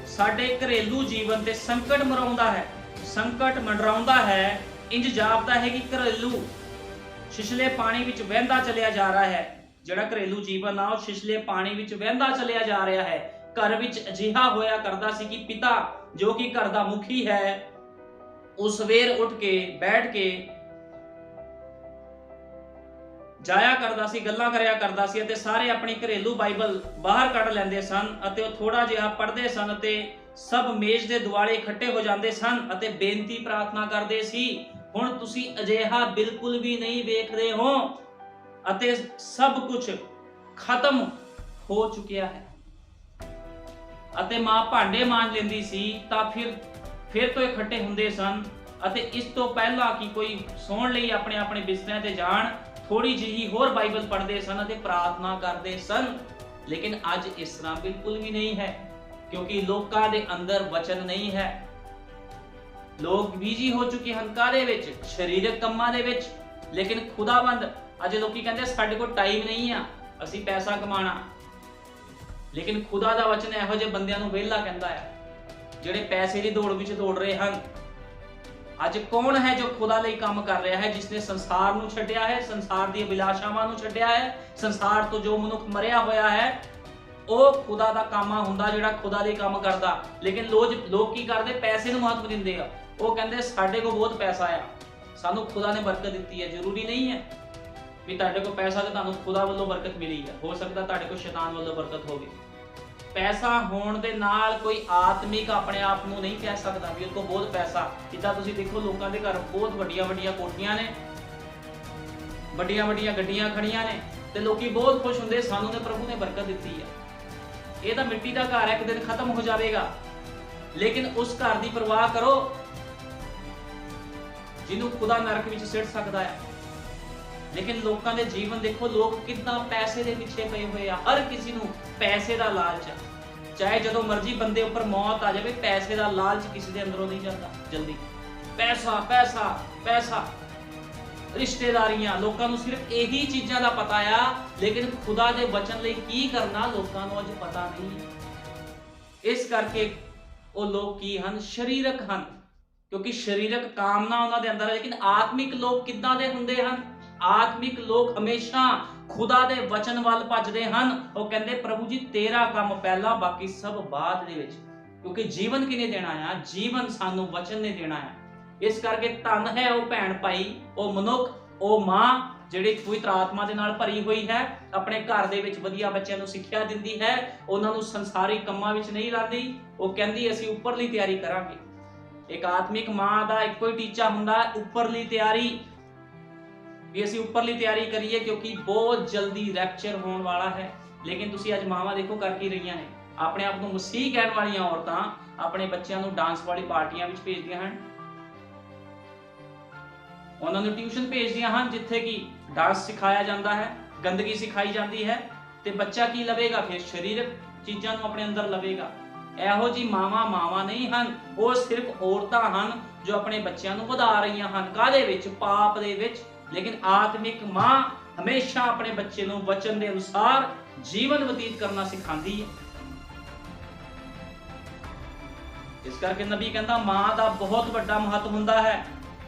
ਸਾਡੇ ਘਰੇਲੂ ਜੀਵਨ ਤੇ ਸੰਕਟ ਮਰਾਉਂਦਾ ਹੈ, ਸੰਕਟ ਮੰਡਰਾਉਂਦਾ ਹੈ। ਇੰਜ ਜਾਪਦਾ ਹੈ ਕਿ ਘਰੇਲੂ ਸ਼ਿਸ਼ਲੇ ਪਾਣੀ ਵਿੱਚ ਵਹਿੰਦਾ ਚਲਿਆ ਜਾ ਰਿਹਾ ਹੈ। ਜਿਹੜਾ ਘਰੇਲੂ ਜੀਵਨ ਆ ਉਹ ਸ਼ਿਸ਼ਲੇ ਪਾਣੀ ਵਿੱਚ ਵਹਿੰਦਾ ਚਲਿਆ ਜਾ ਰਿਹਾ ਹੈ। ਘਰ ਵਿੱਚ ਅਜਿਹਾ ਹੋਇਆ ਕਰਦਾ ਸੀ ਕਿ ਪਿਤਾ ਜੋ ਕਿ ਘਰ ਦਾ ਮੁਖੀ ਹੈ, ਉਹ ਸਵੇਰ ਉੱਠ ਕੇ ਬੈਠ ਕੇ ਜਾਇਆ ਕਰਦਾ ਸੀ, ਗੱਲਾਂ ਕਰਿਆ ਕਰਦਾ ਸੀ, ਅਤੇ ਸਾਰੇ ਆਪਣੀ ਘਰੇਲੂ ਬਾਈਬਲ ਬਾਹਰ ਕੱਢ ਲੈਂਦੇ ਸਨ ਅਤੇ ਉਹ ਥੋੜਾ ਜਿਹਾ ਪੜ੍ਹਦੇ ਸਨ ਅਤੇ ਸਭ ਮੇਜ਼ ਦੇ ਦੁਆਲੇ ਇਕੱਠੇ ਹੋ ਜਾਂਦੇ ਸਨ ਅਤੇ ਬੇਨਤੀ ਪ੍ਰਾਰਥਨਾ ਕਰਦੇ ਸੀ। ਹੁਣ ਤੁਸੀਂ ਅਜਿਹਾ ਬਿਲਕੁਲ ਵੀ ਨਹੀਂ ਵੇਖਦੇ ਹੋ ਅਤੇ ਸਭ ਕੁਝ ਖਤਮ ਹੋ ਚੁੱਕਿਆ ਹੈ। ਅਤੇ ਮਾਂ ਭਾਂਡੇ ਮਾਂਜ ਲੈਂਦੀ ਸੀ ਤਾਂ ਫਿਰ ਤੋਂ ਇਕੱਠੇ ਹੁੰਦੇ ਸਨ ਅਤੇ ਇਸ ਤੋਂ ਪਹਿਲਾਂ ਕਿ ਕੋਈ ਸੌਣ ਲਈ ਆਪਣੇ ਆਪਣੇ ਬਿਸਤਰਿਆਂ ਤੇ ਜਾਣ, ਥੋੜੀ ਜਿਹੀ ਹੋਰ ਬਾਈਬਲ ਪੜ੍ਹਦੇ ਸਨ ਅਤੇ ਪ੍ਰਾਰਥਨਾ ਕਰਦੇ ਸਨ। ਲੇਕਿਨ ਅੱਜ ਇਸ ਤਰ੍ਹਾਂ ਬਿਲਕੁਲ ਵੀ ਨਹੀਂ ਹੈ, ਕਿਉਂਕਿ ਲੋਕਾਂ ਦੇ ਅੰਦਰ ਵਚਨ ਨਹੀਂ ਹੈ। ਲੋਕ ਬੀਜੀ ਹੋ ਚੁੱਕੇ ਹਨ ਕਾਹਦੇ ਵਿੱਚ? ਸਰੀਰਕ ਕੰਮਾਂ ਦੇ ਵਿੱਚ। ਲੇਕਿਨ ਖੁਦਾਵੰਦ ਅੱਜ ਲੋਕੀ ਕਹਿੰਦੇ ਸਾਡੇ ਕੋਲ ਟਾਈਮ ਨਹੀਂ ਆ, ਅਸੀਂ ਪੈਸਾ ਕਮਾਣਾ। ਲੇਕਿਨ ਖੁਦਾ ਦਾ ਵਚਨ ਇਹੋ ਜਿਹੇ ਬੰਦਿਆਂ ਨੂੰ ਵਿਹਲਾ ਕਹਿੰਦਾ ਹੈ ਜਿਹੜੇ ਪੈਸੇ ਦੀ ਦੌੜ ਵਿੱਚ ਦੌੜ ਰਹੇ ਹਨ। ਅੱਜ ਕੌਣ ਹੈ ਜੋ ਖੁਦਾ ਲਈ ਕੰਮ ਕਰ ਰਿਹਾ ਹੈ, ਜਿਸਨੇ ਸੰਸਾਰ ਨੂੰ ਛੱਡਿਆ ਹੈ, ਸੰਸਾਰ ਦੀ ਅਭਿਲਾਸ਼ਾਵਾਂ ਨੂੰ ਛੱਡਿਆ ਹੈ, ਸੰਸਾਰ ਤੋਂ ਜੋ ਮਨੁੱਖ ਮਰਿਆ ਹੋਇਆ ਹੈ, ਉਹ ਖੁਦਾ ਦਾ ਕਾਮਾ ਹੁੰਦਾ ਜਿਹੜਾ ਖੁਦਾ ਲਈ ਕੰਮ ਕਰਦਾ। ਲੇਕਿਨ ਲੋਕ ਕੀ ਕਰਦੇ? ਪੈਸੇ ਨੂੰ ਮਹੱਤਵ ਦਿੰਦੇ ਆ। ਉਹ ਕਹਿੰਦੇ ਸਾਡੇ ਕੋਲ ਬਹੁਤ ਪੈਸਾ ਆ, ਸਾਨੂੰ ਖੁਦਾ ਨੇ ਬਰਕਤ ਦਿੱਤੀ ਹੈ। ਜ਼ਰੂਰੀ ਨਹੀਂ ਹੈ ਵੀ ਤੁਹਾਡੇ ਕੋਲ ਪੈਸਾ ਤੇ ਤੁਹਾਨੂੰ ਖੁਦਾ ਵੱਲੋਂ ਬਰਕਤ ਮਿਲੀ ਹੈ। ਹੋ ਸਕਦਾ ਤੁਹਾਡੇ ਕੋਲ ਸ਼ੈਤਾਨ ਵੱਲੋਂ ਬਰਕਤ ਹੋਵੇ। ਪੈਸਾ ਹੋਣ ਦੇ ਨਾਲ ਕੋਈ ਆਤਮਿਕ ਆਪਣੇ ਆਪ ਨੂੰ ਨਹੀਂ ਕਹਿ ਸਕਦਾ ਵੀ ਉਹਦੇ ਕੋਲ ਬਹੁਤ ਪੈਸਾ। ਜਿੱਦਾਂ ਤੁਸੀਂ ਦੇਖੋ ਲੋਕਾਂ ਦੇ ਘਰ ਬਹੁਤ ਵੱਡੀਆਂ ਵੱਡੀਆਂ ਕੋਠੀਆਂ ਨੇ, ਵੱਡੀਆਂ ਵੱਡੀਆਂ ਗੱਡੀਆਂ ਖੜੀਆਂ ਨੇ ਤੇ ਲੋਕੀ ਬਹੁਤ ਖੁਸ਼ ਹੁੰਦੇ, ਸਾਨੂੰ ਨੇ ਪ੍ਰਭੂ ਨੇ ਬਰਕਤ ਦਿੱਤੀ ਹੈ। ਇਹ ਤਾਂ ਮਿੱਟੀ ਦਾ ਘਰ ਹੈ, ਇੱਕ ਦਿਨ ਖਤਮ ਹੋ ਜਾਵੇਗਾ। ਲੇਕਿਨ ਉਸ ਘਰ ਦੀ ਪਰਵਾਹ ਕਰੋ ਜਿਹਨੂੰ ਖੁਦਾ ਨਰਕ ਵਿੱਚ ਸਿੱਟ ਸਕਦਾ ਹੈ। ਲੇਕਿਨ ਲੋਕਾਂ ਦੇ ਜੀਵਨ ਦੇਖੋ, ਲੋਕ ਕਿੰਨਾ ਪੈਸੇ ਦੇ ਪਿੱਛੇ ਪਏ ਹੋਏ ਆ। ਹਰ ਕਿਸੇ ਨੂੰ ਪੈਸੇ ਦਾ ਲਾਲਚ ਹੈ। ਚਾਹੇ ਜਦੋਂ ਮਰਜ਼ੀ ਬੰਦੇ ਉੱਪਰ ਮੌਤ ਆ ਜਾਵੇ, ਪੈਸੇ ਦਾ ਲਾਲਚ ਕਿਸੇ ਦੇ ਅੰਦਰੋਂ ਨਹੀਂ ਜਾਂਦਾ ਜਲਦੀ। ਪੈਸਾ ਪੈਸਾ ਪੈਸਾ, ਰਿਸ਼ਤੇਦਾਰੀਆਂ, ਲੋਕਾਂ ਨੂੰ ਸਿਰਫ ਇਹੀ ਚੀਜ਼ਾਂ ਦਾ ਪਤਾ ਆ, ਲੇਕਿਨ ਖੁਦਾ ਦੇ ਵਚਨ ਲਈ ਕੀ ਕਰਨਾ ਲੋਕਾਂ ਨੂੰ ਅੱਜ ਪਤਾ ਨਹੀਂ। ਇਸ ਕਰਕੇ ਉਹ ਲੋਕ ਕੀ ਹਨ? ਸਰੀਰਕ ਹਨ, ਕਿਉਂਕਿ ਸਰੀਰਕ ਕਾਮਨਾ ਉਹਨਾਂ ਦੇ ਅੰਦਰ ਹੈ। ਲੇਕਿਨ ਆਤਮਿਕ ਲੋਕ ਕਿੱਦਾਂ ਦੇ ਹੁੰਦੇ ਹਨ? ਆਤਮਿਕ ਲੋਕ ਹਮੇਸ਼ਾ ਖੁਦਾ ਦੇ ਵਚਨ ਵੱਲ ਭੱਜਦੇ ਹਨ। ਉਹ ਕਹਿੰਦੇ ਪ੍ਰਭੂ ਜੀ ਤੇਰਾ ਕੰਮ ਪਹਿਲਾਂ, ਬਾਕੀ ਸਭ ਬਾਅਦ ਦੇ ਵਿੱਚ। ਕਿਉਂਕਿ ਜੀਵਨ ਕਿਹਨੇ ਦੇਣਾ ਆ? ਜੀਵਨ ਸਾਨੂੰ ਵਚਨ ਨੇ ਦੇਣਾ ਆ। ਇਸ ਕਰਕੇ ਧੰਨ ਹੈ ਉਹ ਭੈਣ ਭਾਈ, ਉਹ ਮਨੁੱਖ, ਉਹ ਮਾਂ ਜਿਹੜੀ ਪਵਿੱਤਰ ਆਤਮਾ ਦੇ ਨਾਲ ਭਰੀ ਹੋਈ ਹੈ, ਆਪਣੇ ਘਰ ਦੇ ਵਿੱਚ ਵਧੀਆ ਬੱਚਿਆਂ ਨੂੰ ਸਿੱਖਿਆ ਦਿੰਦੀ ਹੈ, ਉਹਨਾਂ ਨੂੰ ਸੰਸਾਰੀ ਕੰਮਾਂ ਵਿੱਚ ਨਹੀਂ ਲਾਉਂਦੀ। ਉਹ ਕਹਿੰਦੀ ਅਸੀਂ ਉੱਪਰਲੀ ਤਿਆਰੀ ਕਰਾਂਗੇ। ਇੱਕ ਆਤਮਿਕ ਮਾਂ ਦਾ ਇੱਕੋ ਹੀ ਟੀਚਾ ਹੁੰਦਾ, ਉੱਪਰਲੀ ਤਿਆਰੀ, ਵੀ ਅਸੀਂ ਉੱਪਰਲੀ ਤਿਆਰੀ ਕਰੀਏ, ਕਿਉਂਕਿ ਬਹੁਤ ਜਲਦੀ ਰੈਪਚਰ ਹੋਣ ਵਾਲਾ ਹੈ। ਲੇਕਿਨ ਤੁਸੀਂ ਅੱਜ ਮਾਵਾਂ ਦੇਖੋ ਕਰ ਕੀ ਰਹੀਆਂ ਨੇ? ਆਪਣੇ ਆਪ ਨੂੰ ਮਸੀਹ ਕਹਿਣ ਵਾਲੀਆਂ ਔਰਤਾਂ ਆਪਣੇ ਬੱਚਿਆਂ ਨੂੰ ਡਾਂਸ ਵਾਲੀ ਪਾਰਟੀਆਂ ਵਿੱਚ ਭੇਜਦੀਆਂ ਹਨ, ਉਹਨਾਂ ਨੂੰ ਟਿਊਸ਼ਨ ਭੇਜਦੀਆਂ ਹਨ ਜਿੱਥੇ ਕਿ ਡਾਂਸ ਸਿਖਾਇਆ ਜਾਂਦਾ ਹੈ, ਗੰਦਗੀ ਸਿਖਾਈ ਜਾਂਦੀ ਹੈ, ਤੇ ਬੱਚਾ ਕੀ ਲਵੇਗਾ? ਫਿਰ ਸਰੀਰਕ ਚੀਜ਼ਾਂ ਨੂੰ ਆਪਣੇ ਅੰਦਰ ਲਵੇਗਾ। ਇਹੋ ਜੀ ਮਾਵਾਂ ਨਹੀਂ ਹਨ, ਉਹ ਸਿਰਫ ਔਰਤਾਂ ਹਨ ਜੋ ਆਪਣੇ ਬੱਚਿਆਂ ਨੂੰ ਵਧਾ ਰਹੀਆਂ ਹਨ। ਕਾਹਦੇ ਵਿੱਚ? ਪਾਪ ਦੇ ਵਿੱਚ। ਲੇਕਿਨ ਆਤਮਿਕ ਮਾਂ ਹਮੇਸ਼ਾ ਆਪਣੇ ਬੱਚੇ ਨੂੰ ਵਚਨ ਦੇ ਅਨੁਸਾਰ ਜੀਵਨ ਬਤੀਤ ਕਰਨਾ ਸਿਖਾਉਂਦੀ ਹੈ। ਇਸ ਕਰਕੇ ਨਬੀ ਕਹਿੰਦਾ ਮਾਂ ਦਾ ਬਹੁਤ ਵੱਡਾ ਮਹੱਤਵ ਹੁੰਦਾ ਹੈ।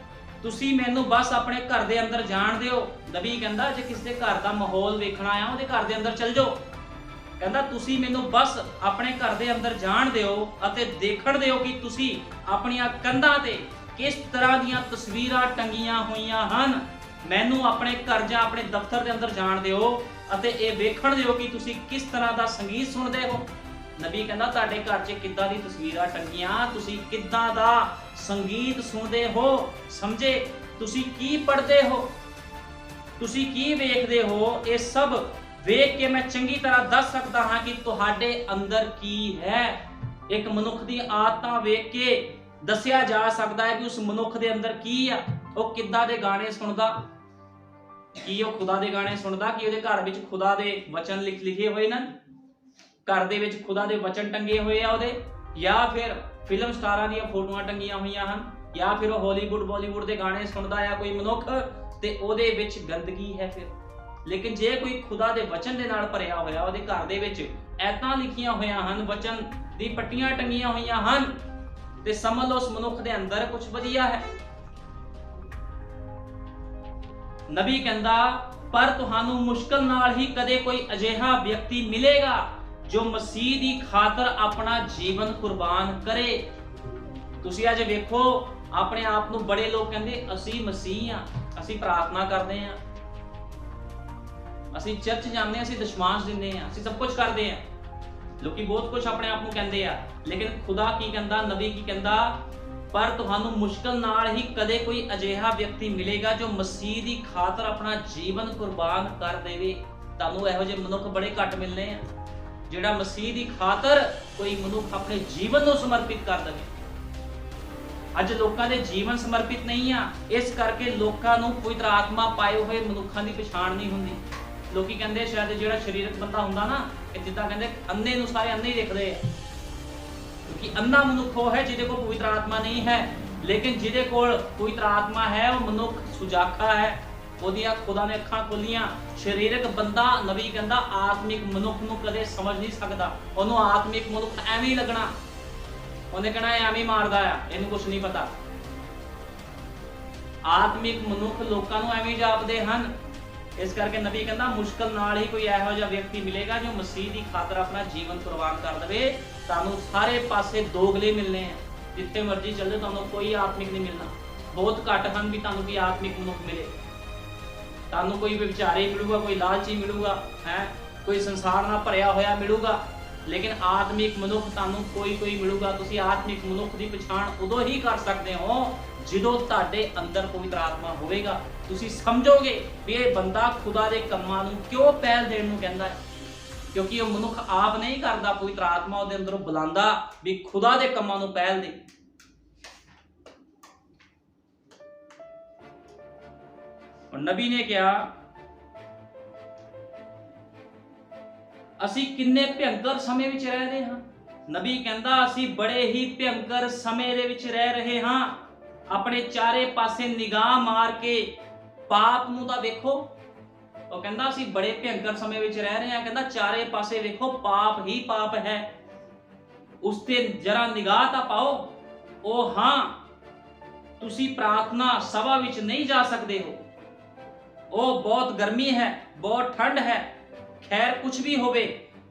ਤੁਸੀਂ ਮੈਨੂੰ ਬਸ ਆਪਣੇ ਘਰ ਦੇ ਅੰਦਰ ਜਾਣ ਦਿਓ। ਨਬੀ ਕਹਿੰਦਾ ਜੇ ਕਿਸੇ ਦੇ ਘਰ ਦਾ ਮਾਹੌਲ ਵੇਖਣਾ ਆ, ਉਹਦੇ ਘਰ ਦੇ ਅੰਦਰ ਚਲ ਜਾਓ। ਕਹਿੰਦਾ ਤੁਸੀਂ ਮੈਨੂੰ ਬਸ ਆਪਣੇ ਘਰ ਦੇ ਅੰਦਰ ਜਾਣ ਦਿਓ ਅਤੇ ਦੇਖਣ ਦਿਓ ਕਿ ਤੁਸੀਂ ਆਪਣੀਆਂ ਕੰਧਾਂ ਤੇ ਕਿਸ ਤਰ੍ਹਾਂ ਦੀਆਂ ਤਸਵੀਰਾਂ ਟੰਗੀਆਂ ਹੋਈਆਂ ਹਨ। ਮੈਨੂੰ ਆਪਣੇ ਘਰ ਜਾਂ ਆਪਣੇ ਦਫ਼ਤਰ ਦੇ ਅੰਦਰ ਜਾਣ ਦਿਓ ਅਤੇ ਇਹ ਵੇਖਣ ਦਿਓ ਕਿ ਤੁਸੀਂ ਕਿਸ ਤਰ੍ਹਾਂ ਦਾ ਸੰਗੀਤ ਸੁਣਦੇ ਹੋ। ਨਬੀ ਕਹਿੰਦਾ ਤੁਹਾਡੇ ਘਰ 'ਚ ਕਿੱਦਾਂ ਦੀ ਤਸਵੀਰਾਂ ਟੰਗੀਆਂ, ਤੁਸੀਂ ਕਿੱਦਾਂ ਦਾ ਸੰਗੀਤ ਸੁਣਦੇ ਹੋ, ਸਮਝੇ? ਤੁਸੀਂ ਕੀ ਪੜ੍ਹਦੇ ਹੋ, ਤੁਸੀਂ ਕੀ ਵੇਖਦੇ ਹੋ, ਇਹ ਸਭ ਵੇਖ ਕੇ ਮੈਂ ਚੰਗੀ ਤਰ੍ਹਾਂ ਦੱਸ ਸਕਦਾ ਹਾਂ ਕਿ ਤੁਹਾਡੇ ਅੰਦਰ ਕੀ ਹੈ। ਇੱਕ ਮਨੁੱਖ ਦੀ ਆਦਤਾਂ ਵੇਖ ਕੇ ਦੱਸਿਆ ਜਾ ਸਕਦਾ ਹੈ ਕਿ ਉਸ ਮਨੁੱਖ ਦੇ ਅੰਦਰ ਕੀ ਆ। ਉਹ ਕਿੱਦਾਂ ਦੇ ਗਾਣੇ ਸੁਣਦਾ, ਕੀ ਉਹ ਖੁਦਾ ਦੇ ਗਾਣੇ ਸੁਣਦਾ, ਕਿ ਉਹਦੇ ਘਰ ਵਿੱਚ ਖੁਦਾ ਦੇ ਵਚਨ ਲਿਖੇ ਹੋਏ ਨੇ, ਘਰ ਦੇ ਵਿੱਚ ਖੁਦਾ ਦੇ ਵਚਨ ਟੰਗੇ ਹੋਏ ਆ ਉਹਦੇ, ਜਾਂ ਫਿਰ ਫਿਲਮ ਸਟਾਰਾਂ ਦੀਆਂ ਫੋਟੋਆਂ ਟੰਗੀਆਂ ਹੋਈਆਂ ਹਨ, ਜਾਂ ਫਿਰ ਉਹ ਹਾਲੀਵੁੱਡ ਬਾਲੀਵੁੱਡ ਦੇ ਗਾਣੇ ਸੁਣਦਾ ਆ ਕੋਈ ਮਨੁੱਖ ਤੇ ਉਹਦੇ ਵਿੱਚ ਗੰਦਗੀ ਹੈ ਫਿਰ। ਲੇਕਿਨ ਜੇ ਕੋਈ ਖੁਦਾ ਦੇ ਵਚਨ ਦੇ ਨਾਲ ਭਰਿਆ ਹੋਇਆ, ਉਹਦੇ ਘਰ ਦੇ ਵਿੱਚ ਐਤਾਂ ਲਿਖੀਆਂ ਹੋਈਆਂ ਹਨ, ਵਚਨ ਦੀ ਪੱਟੀਆਂ ਟੰਗੀਆਂ ਹੋਈਆਂ ਹਨ, ਤੇ ਸਮਝ ਲਓ ਉਸ ਮਨੁੱਖ ਦੇ ਅੰਦਰ ਕੁਝ ਵਧੀਆ ਹੈ। ਨਬੀ ਕਹਿੰਦਾ ਪਰ ਤੁਹਾਨੂੰ ਮੁਸ਼ਕਲ ਨਾਲ ਹੀ ਕਦੇ ਕੋਈ ਅਜਿਹਾ ਵਿਅਕਤੀ ਮਿਲੇਗਾ ਜੋ ਮਸੀਹ ਦੀ ਖਾਤਰ ਆਪਣਾ ਜੀਵਨ ਕੁਰਬਾਨ ਕਰੇ। ਤੁਸੀਂ ਅੱਜ ਵੇਖੋ ਆਪਣੇ ਆਪ ਨੂੰ ਬੜੇ ਲੋਕ ਕਹਿੰਦੇ ਅਸੀਂ ਮਸੀਹ ਆ, ਅਸੀਂ ਪ੍ਰਾਰਥਨਾ ਕਰਦੇ ਆ, ਅਸੀਂ ਚਰਚ ਜਾਂਦੇ ਆ, ਅਸੀਂ ਦਸ਼ਮਾਂਸ਼ ਦਿੰਦੇ ਆ, ਅਸੀਂ ਸਭ ਕੁਝ ਕਰਦੇ ਆ। ਲੋਕੀ ਬਹੁਤ ਕੁਝ ਆਪਣੇ ਆਪ ਨੂੰ ਕਹਿੰਦੇ ਆ, ਲੇਕਿਨ ਖੁਦਾ ਕੀ ਕਹਿੰਦਾ, ਨਬੀ ਕੀ ਕਹਿੰਦਾ? ਪਰ ਤੁਹਾਨੂੰ ਮੁਸ਼ਕਲ ਨਾਲ ਹੀ ਕਦੇ ਕੋਈ ਅਜਿਹਾ ਵਿਅਕਤੀ ਮਿਲੇਗਾ ਜੋ ਮਸੀਹ ਦੀ ਖਾਤਰ ਆਪਣਾ ਜੀਵਨ ਕੁਰਬਾਨ ਕਰ ਦੇਵੇ। ਤੁਹਾਨੂੰ ਇਹੋ ਜਿਹੇ ਮਨੁੱਖ ਬੜੇ ਘੱਟ ਮਿਲਨੇ ਆ ਜਿਹੜਾ ਮਸੀਹ ਦੀ ਖਾਤਰ ਕੋਈ ਮਨੁੱਖ ਆਪਣੇ ਜੀਵਨ ਨੂੰ ਸਮਰਪਿਤ ਕਰ ਦੇਵੇ। ਅੱਜ ਲੋਕਾਂ ਦੇ ਜੀਵਨ ਸਮਰਪਿਤ ਨਹੀਂ ਆ, ਇਸ ਕਰਕੇ ਲੋਕਾਂ ਨੂੰ ਪਵਿੱਤਰ ਆਤਮਾ ਪਾਏ ਹੋਏ ਮਨੁੱਖਾਂ ਦੀ ਪਛਾਣ ਨਹੀਂ ਹੁੰਦੀ। ਲੋਕੀ ਕਹਿੰਦੇ ਸ਼ਾਇਦ ਜਿਹੜਾ ਸਰੀਰਕ ਬੰਦਾ ਹੁੰਦਾ ਨਾ, ਇਹ ਜਿੱਦਾਂ ਕਹਿੰਦੇ ਅੰਨੇ ਨੂੰ ਸਾਰੇ ਅੰਨੇ ਹੀ ਦੇਖਦੇ ਆ, ਕਿਉਂਕਿ ਅੰਨਾ ਮਨੁੱਖ ਉਹ ਹੈ ਜਿਹਦੇ ਕੋਲ ਪਵਿੱਤਰ ਆਤਮਾ ਨਹੀਂ ਹੈ। ਲੇਕਿਨ ਜਿਹਦੇ ਕੋਲ ਪਵਿੱਤਰ ਆਤਮਾ ਹੈ ਉਹ ਮਨੁੱਖ ਸੁਜਾਖਾ ਹੈ, ਉਹਦੀਆਂ ਖੁਦਾ ਨੇ ਅੱਖਾਂ ਖੋਲੀਆਂ। ਸਰੀਰਕ ਬੰਦਾ, ਨਬੀ ਕਹਿੰਦਾ ਆਤਮਿਕ ਮਨੁੱਖ ਨੂੰ ਕਦੇ ਸਮਝ ਨਹੀਂ ਸਕਦਾ। ਉਹਨੂੰ ਆਤਮਿਕ ਮਨੁੱਖ ਐਵੇਂ ਹੀ ਲੱਗਣਾ, ਉਹਨੇ ਕਹਿਣਾ ਇਹ ਐਵੇਂ ਮਾਰਦਾ ਆ, ਇਹਨੂੰ ਕੁਝ ਨਹੀਂ ਪਤਾ। ਆਤਮਿਕ ਮਨੁੱਖ ਲੋਕਾਂ ਨੂੰ ਐਵੇਂ ਜਾਪਦੇ ਹਨ। ਇਸ ਕਰਕੇ ਨਬੀ ਕਹਿੰਦਾ ਮੁਸ਼ਕਲ ਨਾਲ ਹੀ ਕੋਈ ਇਹੋ ਜਿਹਾ ਵਿਅਕਤੀ ਮਿਲੇਗਾ ਜੋ ਮਸੀਹ ਦੀ ਖਾਤਰ ਆਪਣਾ ਜੀਵਨ ਕੁਰਬਾਨ ਕਰ ਦੇਵੇ। ਤੁਹਾਨੂੰ ਸਾਰੇ ਪਾਸੇ ਦੋਗਲੇ ਮਿਲਨੇ ਆ, ਜਿੱਥੇ ਮਰਜ਼ੀ ਚੱਲ ਜਾਓ ਤੁਹਾਨੂੰ ਕੋਈ ਆਤਮਿਕ ਨਹੀਂ ਮਿਲਣਾ। ਬਹੁਤ ਘੱਟ ਹਨ ਵੀ ਤੁਹਾਨੂੰ ਕੋਈ ਆਤਮਿਕ ਮਨੁੱਖ ਮਿਲੇ। ਤੁਹਾਨੂੰ ਕੋਈ ਵਿਚਾਰੇ ਮਿਲੂਗਾ, ਕੋਈ ਲਾਲਚੀ ਮਿਲੂਗਾ, ਹੈ ਕੋਈ ਸੰਸਾਰ ਨਾਲ ਭਰਿਆ ਹੋਇਆ ਮਿਲੂਗਾ, ਲੇਕਿਨ ਆਤਮਿਕ ਮਨੁੱਖ ਤੁਹਾਨੂੰ ਕੋਈ ਮਿਲੂਗਾ। ਤੁਸੀਂ ਆਤਮਿਕ ਮਨੁੱਖ ਦੀ ਪਛਾਣ ਉਦੋਂ ਹੀ ਕਰ ਸਕਦੇ ਹੋ ਜਦੋਂ ਤੁਹਾਡੇ ਅੰਦਰ ਪਵਿੱਤਰ ਆਤਮਾ ਹੋਵੇਗਾ। ਤੁਸੀਂ ਸਮਝੋਗੇ ਵੀ ਇਹ ਬੰਦਾ ਖੁਦਾ ਦੇ ਕੰਮਾਂ ਨੂੰ ਕਿਉਂ ਪਹਿਲ ਦੇਣ ਨੂੰ ਕਹਿੰਦਾ ਹੈ, ਕਿਉਂਕਿ ਉਹ ਮਨੁੱਖ ਆਪ ਨਹੀਂ ਕਰਦਾ, ਪਵਿੱਤਰ ਆਤਮਾ ਉਹਦੇ ਅੰਦਰੋਂ ਬੁਲਾਉਂਦਾ ਵੀ ਖੁਦਾ ਦੇ ਕੰਮਾਂ ਨੂੰ ਪਹਿਲ ਦੇ। और नबी ने कहा ਅਸੀਂ ਕਿੰਨੇ ਭਿਅੰਕਰ ਸਮੇਂ ਵਿੱਚ ਰਹਿ ਰਹੇ ਹਾਂ। ਨਬੀ ਕਹਿੰਦਾ ਅਸੀਂ ਬੜੇ ਹੀ ਭਿਅੰਕਰ ਸਮੇਂ ਦੇ ਵਿੱਚ ਰਹਿ ਰਹੇ ਹਾਂ। ਆਪਣੇ ਚਾਰੇ ਪਾਸੇ ਨਿਗਾਹ ਮਾਰ ਕੇ ਪਾਪ ਨੂੰ ਤਾਂ ਵੇਖੋ। ਉਹ ਕਹਿੰਦਾ ਅਸੀਂ ਬੜੇ ਭਿਅੰਕਰ ਸਮੇਂ ਵਿੱਚ ਰਹਿ ਰਹੇ ਹਾਂ। ਕਹਿੰਦਾ ਚਾਰੇ ਪਾਸੇ ਵੇਖੋ ਪਾਪ ਹੀ ਪਾਪ ਹੈ, ਉਸ ਤੇ ਜਰਾ ਨਿਗਾਹ ਤਾਂ ਪਾਓ। ਉਹ ਹਾਂ, ਤੁਸੀਂ ਪ੍ਰਾਰਥਨਾ ਸਭਾ ਵਿੱਚ ਨਹੀਂ ਜਾ ਸਕਦੇ ਹੋ, ਉਹ ਬਹੁਤ ਗਰਮੀ ਹੈ, ਬਹੁਤ ਠੰਡ ਹੈ। खैर कुछ भी होवे,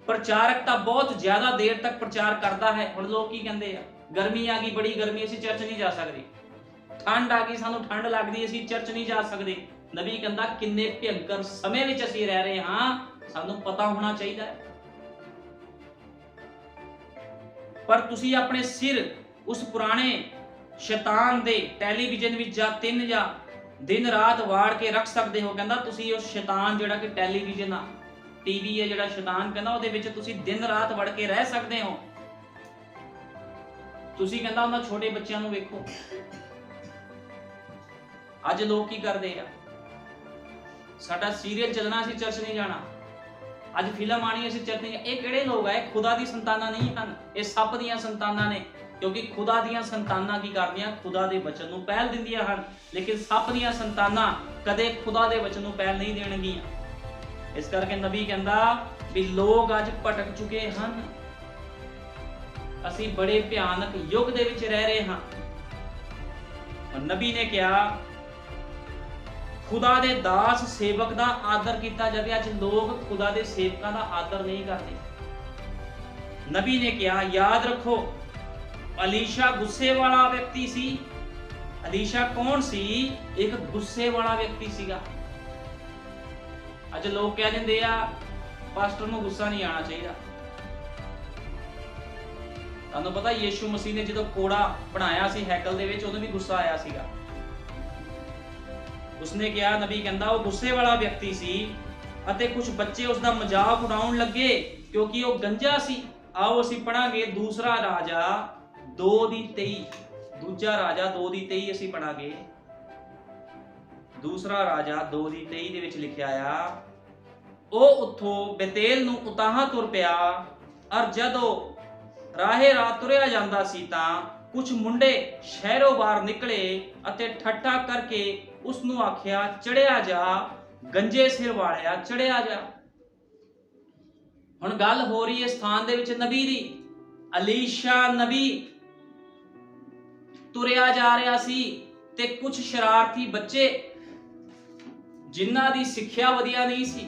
प्रचारक तो बहुत ज्यादा देर तक प्रचार करता है। हुण लोग की कहंदे आ, गर्मी आ गई, बड़ी गर्मी, असीं चर्च नहीं जा सकदे। ठंड आ गई, सानू ठंड लगदी, असीं चर्च नहीं जा सकदे। नबी कहंदा किन्ने भयंकर समय विच असीं रह रहे हां, सानू पता होना चाहिए। पर तुसीं अपने सिर उस पुराने शैतान दे टैलीविजन विच जा तीन जा दिन रात वाड़ के रख सकते हो। कहंदा तुसीं उस शैतान जिहड़ा कि टैलीविजन आ, टीवी है जिहड़ा शैतान, कहंदा ਉਹਦੇ ਵਿੱਚ ਤੁਸੀਂ ਦਿਨ ਰਾਤ ਵੜ ਕੇ ਰਹਿ ਸਕਦੇ ਹੋ। ਤੁਸੀਂ ਕਹਿੰਦਾ ਉਹਨਾਂ ਛੋਟੇ ਬੱਚਿਆਂ ਨੂੰ ਵੇਖੋ, ਅੱਜ ਲੋਕ ਕੀ ਕਰਦੇ ਆ, ਸਾਡਾ ਸੀਰੀਅਲ ਚੱਲਣਾ ਅਸੀਂ ਚਰਚ ਨਹੀਂ ਜਾਣਾ, ਅੱਜ ਫਿਲਮ ਆਣੀ ਅਸੀਂ ਚਰਚ ਨਹੀਂ। ਇਹ ਕਿਹੜੇ ਲੋਕ ਆ? ਇਹ ਖੁਦਾ ਦੀ ਸੰਤਾਨਾਂ ਨਹੀਂ ਹਨ, ਇਹ ਸੱਪ ਦੀਆਂ ਸੰਤਾਨਾਂ ਨੇ। ਕਿਉਂਕਿ ਖੁਦਾ ਦੀਆਂ ਸੰਤਾਨਾਂ ਕੀ ਕਰਦੀਆਂ? ਖੁਦਾ ਦੇ ਵਚਨ ਨੂੰ ਪਹਿਲ ਦਿੰਦੀਆਂ ਹਨ। ਲੇਕਿਨ ਸੱਪ ਦੀਆਂ ਸੰਤਾਨਾਂ ਕਦੇ ਖੁਦਾ ਦੇ ਵਚਨ ਨੂੰ ਪਹਿਲ ਨਹੀਂ ਦੇਣਗੀਆਂ। इस करके नबी कहंदा भी लोग अज भटक चुके हैं, असी बड़े भयानक युग दे विच रह रहे हां। और नबी ने कहा खुदा दे दास सेवक दा आदर किया जाए। अज लोग खुदा दे सेवकां दा आदर नहीं करते। नबी ने कहा याद रखो अलीशा गुस्से वाला व्यक्ति सी। अलीशा कौन सी? एक गुस्से वाला व्यक्ति सीगा। ਅੱਜ ਲੋਕ ਕਹਿ ਦਿੰਦੇ ਆ ਪਾਸਟਰ ਨੂੰ ਗੁੱਸਾ ਨਹੀਂ ਆਣਾ ਚਾਹੀਦਾ। ਤੁਹਾਨੂੰ ਪਤਾ ਯੀਸ਼ੂ ਮਸੀਹ ਨੇ ਜਦੋਂ ਕੋੜਾ ਬਣਾਇਆ ਸੀ ਹੈਕਲ ਦੇ ਵਿੱਚ, ਉਦੋਂ ਵੀ ਗੁੱਸਾ ਆਇਆ ਸੀਗਾ। ਉਸਨੇ ਕਿਹਾ, ਨਬੀ ਕਹਿੰਦਾ ਉਹ ਗੁੱਸੇ ਵਾਲਾ ਵਿਅਕਤੀ ਸੀ ਅਤੇ ਕੁਝ ਬੱਚੇ ਉਸ ਦਾ ਮਜ਼ਾਕ ਉਡਾਉਣ ਲੱਗੇ ਕਿਉਂਕਿ ਉਹ ਗੰਜਾ ਸੀ। ਆਓ ਅਸੀਂ ਪੜਾਂਗੇ ਦੂਸਰਾ ਰਾਜਾ 2:23। ਦੂਜਾ ਰਾਜਾ 2:23 ਅਸੀਂ ਪੜਾਂਗੇ। दूसरा राजा 2:23 ਦੇ ਵਿੱਚ ਲਿਖਿਆ ਆ, ਉਹ ਉੱਥੋਂ ਬੇਤੇਲ ਨੂੰ ਉਤਾਹਾਂ ਤੁਰ ਪਿਆ। ਔਰ ਜਦੋਂ ਰਾਹੇ ਰਾਤ ਤੁਰਿਆ ਜਾਂਦਾ ਸੀ ਤਾਂ ਕੁਝ ਮੁੰਡੇ ਸ਼ਹਿਰੋਂ ਬਾਹਰ ਨਿਕਲੇ ਅਤੇ ਠੱਠਾ ਕਰਕੇ ਉਸ ਨੂੰ ਆਖਿਆ ਚੜਿਆ ਜਾ, ਗੰਜੇ ਸਿਰ ਵਾਲਿਆ ਚੜਿਆ ਜਾ। ਹੁਣ ਗੱਲ ਹੋ ਰਹੀ ਹੈ ਸਥਾਨ ਦੇ ਵਿੱਚ ਨਬੀ ਦੀ। ਅਲੀਸ਼ਾ ਨਬੀ ਤੁਰਿਆ ਜਾ ਰਿਹਾ ਸੀ ਤੇ ਕੁਝ ਸ਼ਰਾਰਤੀ ਬੱਚੇ ਜਿਨ੍ਹਾਂ ਦੀ ਸਿੱਖਿਆ ਵਧੀਆ ਨਹੀਂ ਸੀ,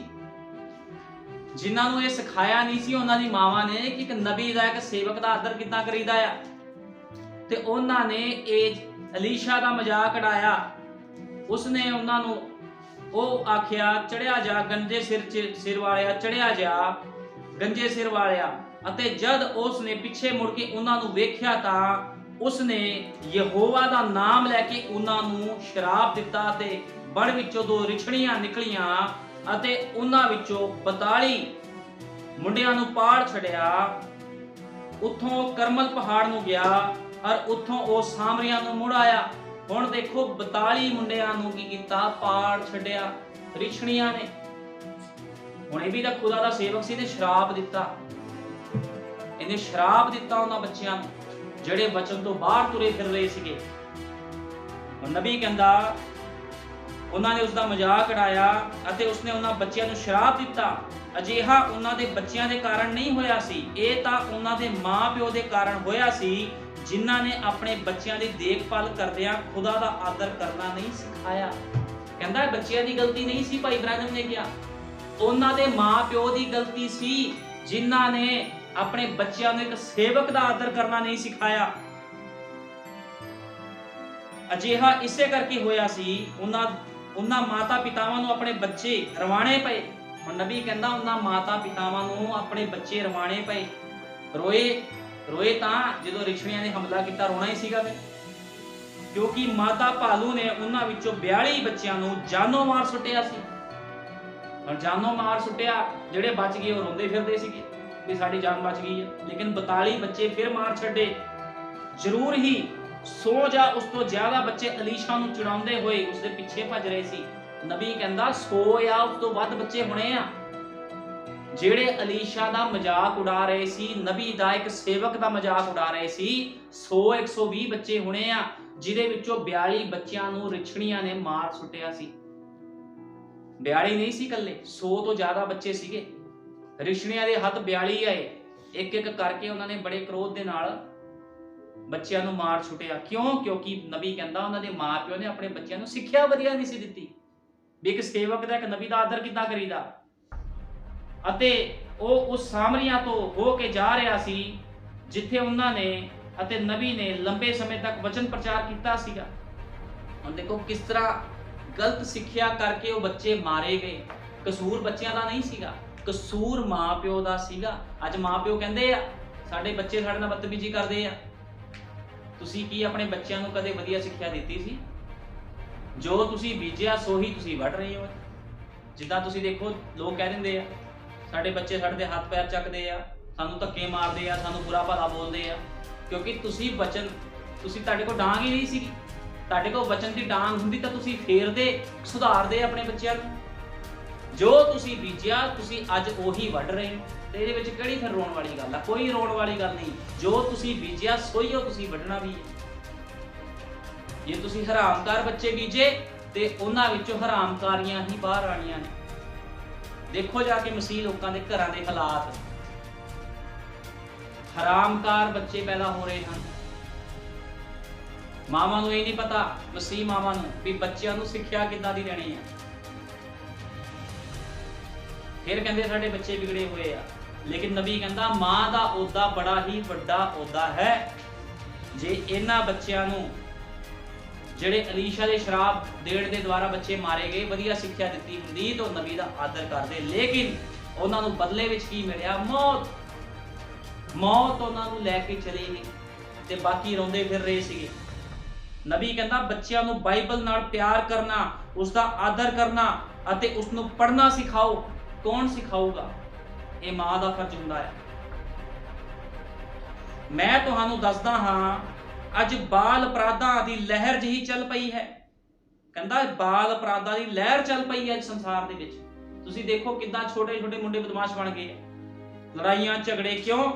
ਜਿਨ੍ਹਾਂ ਨੂੰ ਇਹ ਸਿਖਾਇਆ ਨਹੀਂ ਸੀ ਉਹਨਾਂ ਦੀ ਮਾਵਾਂ ਨੇ ਕਿ ਇੱਕ ਨਬੀ ਦਾ, ਇੱਕ ਸੇਵਕ ਦਾ ਆਦਰ ਕਿੱਦਾਂ ਕਰੀਦਾ ਆ, ਤੇ ਉਹਨਾਂ ਨੇ ਇਹ ਅਲੀਸ਼ਾ ਦਾ ਮਜ਼ਾਕ ਉਡਾਇਆ। ਉਸਨੇ ਉਹਨਾਂ ਨੂੰ ਉਹ ਆਖਿਆ ਚੜਿਆ ਜਾ, ਗੰਜੇ ਸਿਰ ਵਾਲਿਆ ਚੜਿਆ ਜਾ, ਗੰਜੇ ਸਿਰ ਵਾਲਿਆ। ਅਤੇ ਜਦ ਉਸਨੇ ਪਿੱਛੇ ਮੁੜ ਕੇ ਉਹਨਾਂ ਨੂੰ ਵੇਖਿਆ ਤਾਂ ਉਸਨੇ ਯਹੋਵਾ ਦਾ ਨਾਮ ਲੈ ਕੇ ਉਹਨਾਂ ਨੂੰ ਸ਼ਰਾਪ ਦਿੱਤਾ ਤੇ ਬੜ ਵਿੱਚੋਂ 2 ਰਿਛੜੀਆਂ ਨਿਕਲੀਆਂ ਅਤੇ ਉਹਨਾਂ ਵਿੱਚੋਂ 42 ਮੁੰਡਿਆਂ ਨੂੰ ਪਾੜ ਛੱਡਿਆ। ਉੱਥੋਂ ਕਰਮਲ ਪਹਾੜ ਨੂੰ ਗਿਆ ਔਰ ਉੱਥੋਂ ਉਹ ਸਾਮਰੀਆਂ ਨੂੰ ਮੁੜ ਆਇਆ। ਹੁਣ ਦੇਖੋ 42 ਮੁੰਡਿਆਂ ਨੂੰ ਕੀ ਕੀਤਾ? ਪਾੜ ਛੱਡਿਆ ਰਿਛੜੀਆਂ ਨੇ। ਹੁਣ ਇਹ ਵੀ ਤਾਂ ਖੁਦਾ ਦਾ ਸੇਵਕ ਸੀ ਤੇ ਸ਼ਰਾਪ ਦਿੱਤਾ। ਇਹਨੇ ਸ਼ਰਾਪ ਦਿੱਤਾ ਉਹਨਾਂ ਬੱਚਿਆਂ ਨੂੰ ਜਿਹੜੇ ਵਚਨ ਤੋਂ ਬਾਹਰ ਤੁਰੇ ਫਿਰ ਰਹੇ ਸੀਗੇ। ਹੁਣ ਨਬੀ ਕਹਿੰਦਾ ਉਹਨਾਂ ਨੇ ਉਸ ਦਾ ਮਜ਼ਾਕ ਉਡਾਇਆ ਅਤੇ ਉਸਨੇ ਉਹਨਾਂ ਬੱਚਿਆਂ ਨੂੰ ਸ਼ਰਾਪ ਦਿੱਤਾ। ਅਜਿਹਾ ਉਹਨਾਂ ਦੇ ਬੱਚਿਆਂ ਦੇ ਕਾਰਨ ਨਹੀਂ ਹੋਇਆ ਸੀ, ਇਹ ਤਾਂ ਉਹਨਾਂ ਦੇ ਮਾਂ-ਪਿਓ ਦੇ ਕਾਰਨ ਹੋਇਆ ਸੀ ਜਿਨ੍ਹਾਂ ਨੇ ਆਪਣੇ ਬੱਚਿਆਂ ਦੀ ਦੇਖਭਾਲ ਕਰਦਿਆਂ ਖੁਦਾ ਦਾ ਆਦਰ ਕਰਨਾ ਨਹੀਂ ਸਿਖਾਇਆ। ਕਹਿੰਦਾ ਬੱਚਿਆਂ ਦੀ ਗਲਤੀ ਨਹੀਂ ਸੀ, ਭਾਈ ਬ੍ਰਾਹਮ ਨੇ ਕਿਹਾ ਉਹਨਾਂ ਦੇ ਮਾਂ-ਪਿਓ ਦੀ ਗਲਤੀ ਸੀ ਜਿਨ੍ਹਾਂ ਨੇ ਆਪਣੇ ਬੱਚਿਆਂ ਨੂੰ ਇੱਕ ਸੇਵਕ ਦਾ ਆਦਰ ਕਰਨਾ ਨਹੀਂ ਸਿਖਾਇਆ। ਅਜਿਹਾ ਇਸੇ ਕਰਕੇ ਹੋਇਆ ਸੀ ਉਹਨਾਂ ਮਾਤਾ ਪਿਤਾਵਾਂ ਨੂੰ ਆਪਣੇ ਬੱਚੇ ਰਵਾਣੇ ਪਏ। ਹੁਣ ਨਬੀ ਕਹਿੰਦਾ ਉਹਨਾਂ ਮਾਤਾ ਪਿਤਾਵਾਂ ਨੂੰ ਆਪਣੇ ਬੱਚੇ ਰਵਾਣੇ ਪਏ। ਰੋਏ ਤਾਂ ਜਦੋਂ ਰਿਛੜੀਆਂ ਨੇ ਹਮਲਾ ਕੀਤਾ, ਰੋਣਾ ਹੀ ਸੀਗਾ। ਫਿਰ ਕਿਉਂਕਿ ਮਾਤਾ ਭਾਲੂ ਨੇ ਉਹਨਾਂ ਵਿੱਚੋਂ 42 ਬੱਚਿਆਂ ਨੂੰ ਜਾਨੋਂ ਮਾਰ ਸੁੱਟਿਆ ਸੀ। ਹੁਣ ਜਾਨੋਂ ਮਾਰ ਸੁੱਟਿਆ, ਜਿਹੜੇ ਬਚ ਗਏ ਉਹ ਰੋਂਦੇ ਫਿਰਦੇ ਸੀਗੇ ਵੀ ਸਾਡੀ ਜਾਨ ਬਚ ਗਈ ਹੈ, ਲੇਕਿਨ 42 ਬੱਚੇ ਫਿਰ ਮਾਰ ਛੱਡੇ। ਜ਼ਰੂਰ ਹੀ 100 ਜਾਂ ਉਸ ਤੋਂ ਜ਼ਿਆਦਾ ਬੱਚੇ ਅਲੀਸ਼ਾ ਨੂੰ ਚੁਣਾਉਂਦੇ ਹੋਏ ਉਸਦੇ ਪਿੱਛੇ ਭੱਜ ਰਹੇ ਸੀ। ਨਬੀ ਕਹਿੰਦਾ 100 ਜਾਂ ਉਸ ਤੋਂ ਵੱਧ ਬੱਚੇ ਹੋਣੇ ਆ ਜਿਹੜੇ ਅਲੀਸ਼ਾ ਦਾ ਮਜ਼ਾਕ ਉਡਾ ਰਹੇ ਸੀ, ਨਬੀ ਦਾ ਇੱਕ ਸੇਵਕ ਦਾ ਮਜ਼ਾਕ ਉਡਾ ਰਹੇ ਸੀ। 100 120 ਬੱਚੇ ਹੋਣੇ ਆ ਜਿਹਦੇ ਵਿੱਚੋਂ 42 ਬੱਚਿਆਂ ਨੂੰ ਰਿਛਣੀਆਂ ਨੇ ਮਾਰ ਸੁੱਟਿਆ ਸੀ। 42 ਨਹੀਂ ਸੀ ਇਕੱਲੇ, 100 ਤੋਂ ਜ਼ਿਆਦਾ ਬੱਚੇ ਸੀਗੇ। ਰਿਛਣੀਆਂ ਦੇ ਹੱਥ 42 ਆਏ, ਇੱਕ ਇੱਕ ਕਰਕੇ ਉਹਨਾਂ ਨੇ ਬੜੇ ਕ੍ਰੋਧ ਦੇ ਨਾਲ ਬੱਚਿਆਂ ਨੂੰ ਮਾਰ ਛੁੱਟਿਆ। ਕਿਉਂ? ਕਿਉਂਕਿ ਨਬੀ ਕਹਿੰਦਾ ਉਹਨਾਂ ਦੇ ਮਾਪਿਓ ਨੇ ਆਪਣੇ ਬੱਚਿਆਂ ਨੂੰ ਸਿੱਖਿਆ ਵਧੀਆ ਨਹੀਂ ਸੀ ਦਿੱਤੀ ਵੀ ਇੱਕ ਸੇਵਕ ਦਾ, ਇੱਕ ਨਬੀ ਦਾ ਆਦਰ ਕਿੱਦਾਂ ਕਰੀਦਾ। ਅਤੇ ਉਹ ਉਸ ਸਾਮਰੀਆਂ ਤੋਂ ਹੋ ਕੇ ਜਾ ਰਿਹਾ ਸੀ ਜਿੱਥੇ ਉਹਨਾਂ ਨੇ ਅਤੇ ਨਬੀ ਨੇ ਲੰਬੇ ਸਮੇਂ ਤੱਕ ਵਚਨ ਪ੍ਰਚਾਰ ਕੀਤਾ ਸੀਗਾ। ਹੁਣ ਦੇਖੋ ਕਿਸ ਤਰ੍ਹਾਂ ਗਲਤ ਸਿੱਖਿਆ ਕਰਕੇ ਉਹ ਬੱਚੇ ਮਾਰੇ ਗਏ। ਕਸੂਰ ਬੱਚਿਆਂ ਦਾ ਨਹੀਂ ਸੀਗਾ, ਕਸੂਰ ਮਾਪਿਓ ਦਾ ਸੀਗਾ। ਅੱਜ ਮਾਪਿਓ ਕਹਿੰਦੇ ਆ ਸਾਡੇ ਬੱਚੇ ਸਾਡੇ ਨਾਲ ਬਦਤਮੀਜ਼ੀ ਕਰਦੇ ਆ। ਤੁਸੀਂ ਕੀ ਆਪਣੇ ਬੱਚਿਆਂ ਨੂੰ ਕਦੇ ਵਧੀਆ ਸਿੱਖਿਆ ਦਿੱਤੀ ਸੀ? ਜੋ ਤੁਸੀਂ ਬੀਜਿਆ ਸੋ ਹੀ ਤੁਸੀਂ ਵੱਢ ਰਹੇ ਹੋ। ਜਿੱਦਾਂ ਤੁਸੀਂ ਦੇਖੋ ਲੋਕ ਕਹਿ ਦਿੰਦੇ ਆ ਸਾਡੇ ਬੱਚੇ ਸਾਡੇ ਦੇ ਹੱਥ ਪੈਰ ਚੱਕਦੇ ਆ, ਸਾਨੂੰ ਧੱਕੇ ਮਾਰਦੇ ਆ, ਸਾਨੂੰ ਬੁਰਾ ਭਲਾ ਬੋਲਦੇ ਆ, ਕਿਉਂਕਿ ਤੁਸੀਂ ਤੁਹਾਡੇ ਕੋਲ ਡਾਂਗ ਹੀ ਨਹੀਂ ਸੀਗੀ। ਤੁਹਾਡੇ ਕੋਲ ਵਚਨ ਦੀ ਡਾਂਗ ਹੁੰਦੀ ਤਾਂ ਤੁਸੀਂ ਫੇਰਦੇ, ਸੁਧਾਰਦੇ ਆਪਣੇ ਬੱਚਿਆਂ ਨੂੰ। ਜੋ ਤੁਸੀਂ ਬੀਜਿਆ ਤੁਸੀਂ ਅੱਜ ਉਹੀ ਵੱਢ ਰਹੇ ਹੋ, ਤੇ ਇਹਦੇ ਵਿੱਚ ਕਿਹੜੀ ਫਿਰ ਰੋਣ ਵਾਲੀ ਗੱਲ ਆ? ਕੋਈ ਰੋਣ ਵਾਲੀ ਗੱਲ ਨਹੀਂ। ਜੋ ਤੁਸੀਂ ਬੀਜਿਆ ਸੋਈ ਉਹ ਤੁਸੀਂ ਵੱਢਣਾ ਵੀ ਹੈ। ਜੇ ਤੁਸੀਂ ਹਰਾਮਕਾਰ ਬੱਚੇ ਬੀਜੇ ਤੇ ਉਹਨਾਂ ਵਿੱਚੋਂ ਹਰਾਮਕਾਰੀਆਂ ਹੀ ਬਾਹਰ ਆਣੀਆਂ ਨੇ। ਦੇਖੋ ਜਾ ਕੇ ਮਸੀਹ ਲੋਕਾਂ ਦੇ ਘਰਾਂ ਦੇ ਹਾਲਾਤ, ਹਰਾਮਕਾਰ ਬੱਚੇ ਪੈਦਾ ਹੋ ਰਹੇ ਹਨ। ਮਾਵਾਂ ਨੂੰ ਇਹ ਨਹੀਂ ਪਤਾ, ਮਸੀਹ ਮਾਵਾਂ ਨੂੰ, ਵੀ ਬੱਚਿਆਂ ਨੂੰ ਸਿੱਖਿਆ ਕਿੱਦਾਂ ਦੀ ਦੇਣੀ ਹੈ। ਫਿਰ ਕਹਿੰਦੇ ਸਾਡੇ ਬੱਚੇ ਵਿਗੜੇ ਹੋਏ ਆ, ਲੇਕਿਨ ਨਬੀ ਕਹਿੰਦਾ ਮਾਂ ਦਾ ਅਹੁਦਾ ਬੜਾ ਹੀ ਵੱਡਾ ਅਹੁਦਾ ਹੈ। ਜੇ ਇਹਨਾਂ ਬੱਚਿਆਂ ਨੂੰ ਜਿਹੜੇ ਅਲੀਸ਼ਾ ਦੇ ਸ਼ਰਾਬ ਦੇਣ ਦੇ ਦੁਆਰਾ ਬੱਚੇ ਮਾਰੇ ਗਏ ਵਧੀਆ ਸਿੱਖਿਆ ਦਿੱਤੀ ਹੁੰਦੀ ਤਾਂ ਨਬੀ ਦਾ ਆਦਰ ਕਰਦੇ, ਲੇਕਿਨ ਉਹਨਾਂ ਨੂੰ ਬਦਲੇ ਵਿੱਚ ਕੀ ਮਿਲਿਆ? ਮੌਤ ਉਹਨਾਂ ਨੂੰ ਲੈ ਕੇ ਚਲੇ ਗਈ ਤੇ ਬਾਕੀ ਰੋਂਦੇ ਫਿਰ ਰਹੇ ਸੀਗੇ। ਨਬੀ ਕਹਿੰਦਾ ਬੱਚਿਆਂ ਨੂੰ ਬਾਈਬਲ ਨਾਲ ਪਿਆਰ ਕਰਨਾ, ਉਸ ਦਾ ਆਦਰ ਕਰਨਾ ਅਤੇ ਉਸ ਨੂੰ ਪੜ੍ਹਨਾ ਸਿਖਾਓ। ਕੌਣ ਸਿਖਾਊਗਾ? ਇਹ ਮਾਂ ਦਾ ਫਰਜ਼ ਹੁੰਦਾ ਹੈ। ਮੈਂ ਤੁਹਾਨੂੰ ਦੱਸਦਾ ਹਾਂ ਅੱਜ ਬਾਲ ਅਪਰਾਧਾਂ ਦੀ ਲਹਿਰ ਜਿਹੀ ਚੱਲ ਪਈ ਹੈ। ਕਹਿੰਦਾ ਬਾਲ ਅਪਰਾਧਾਂ ਦੀ ਲਹਿਰ ਚੱਲ ਪਈ ਹੈ ਸੰਸਾਰ ਦੇ ਵਿੱਚ। ਤੁਸੀਂ ਦੇਖੋ ਕਿੱਦਾਂ ਛੋਟੇ ਛੋਟੇ ਮੁੰਡੇ ਬਦਮਾਸ਼ ਬਣ ਗਏ, ਲੜਾਈਆਂ ਝਗੜੇ। ਕਿਉਂ?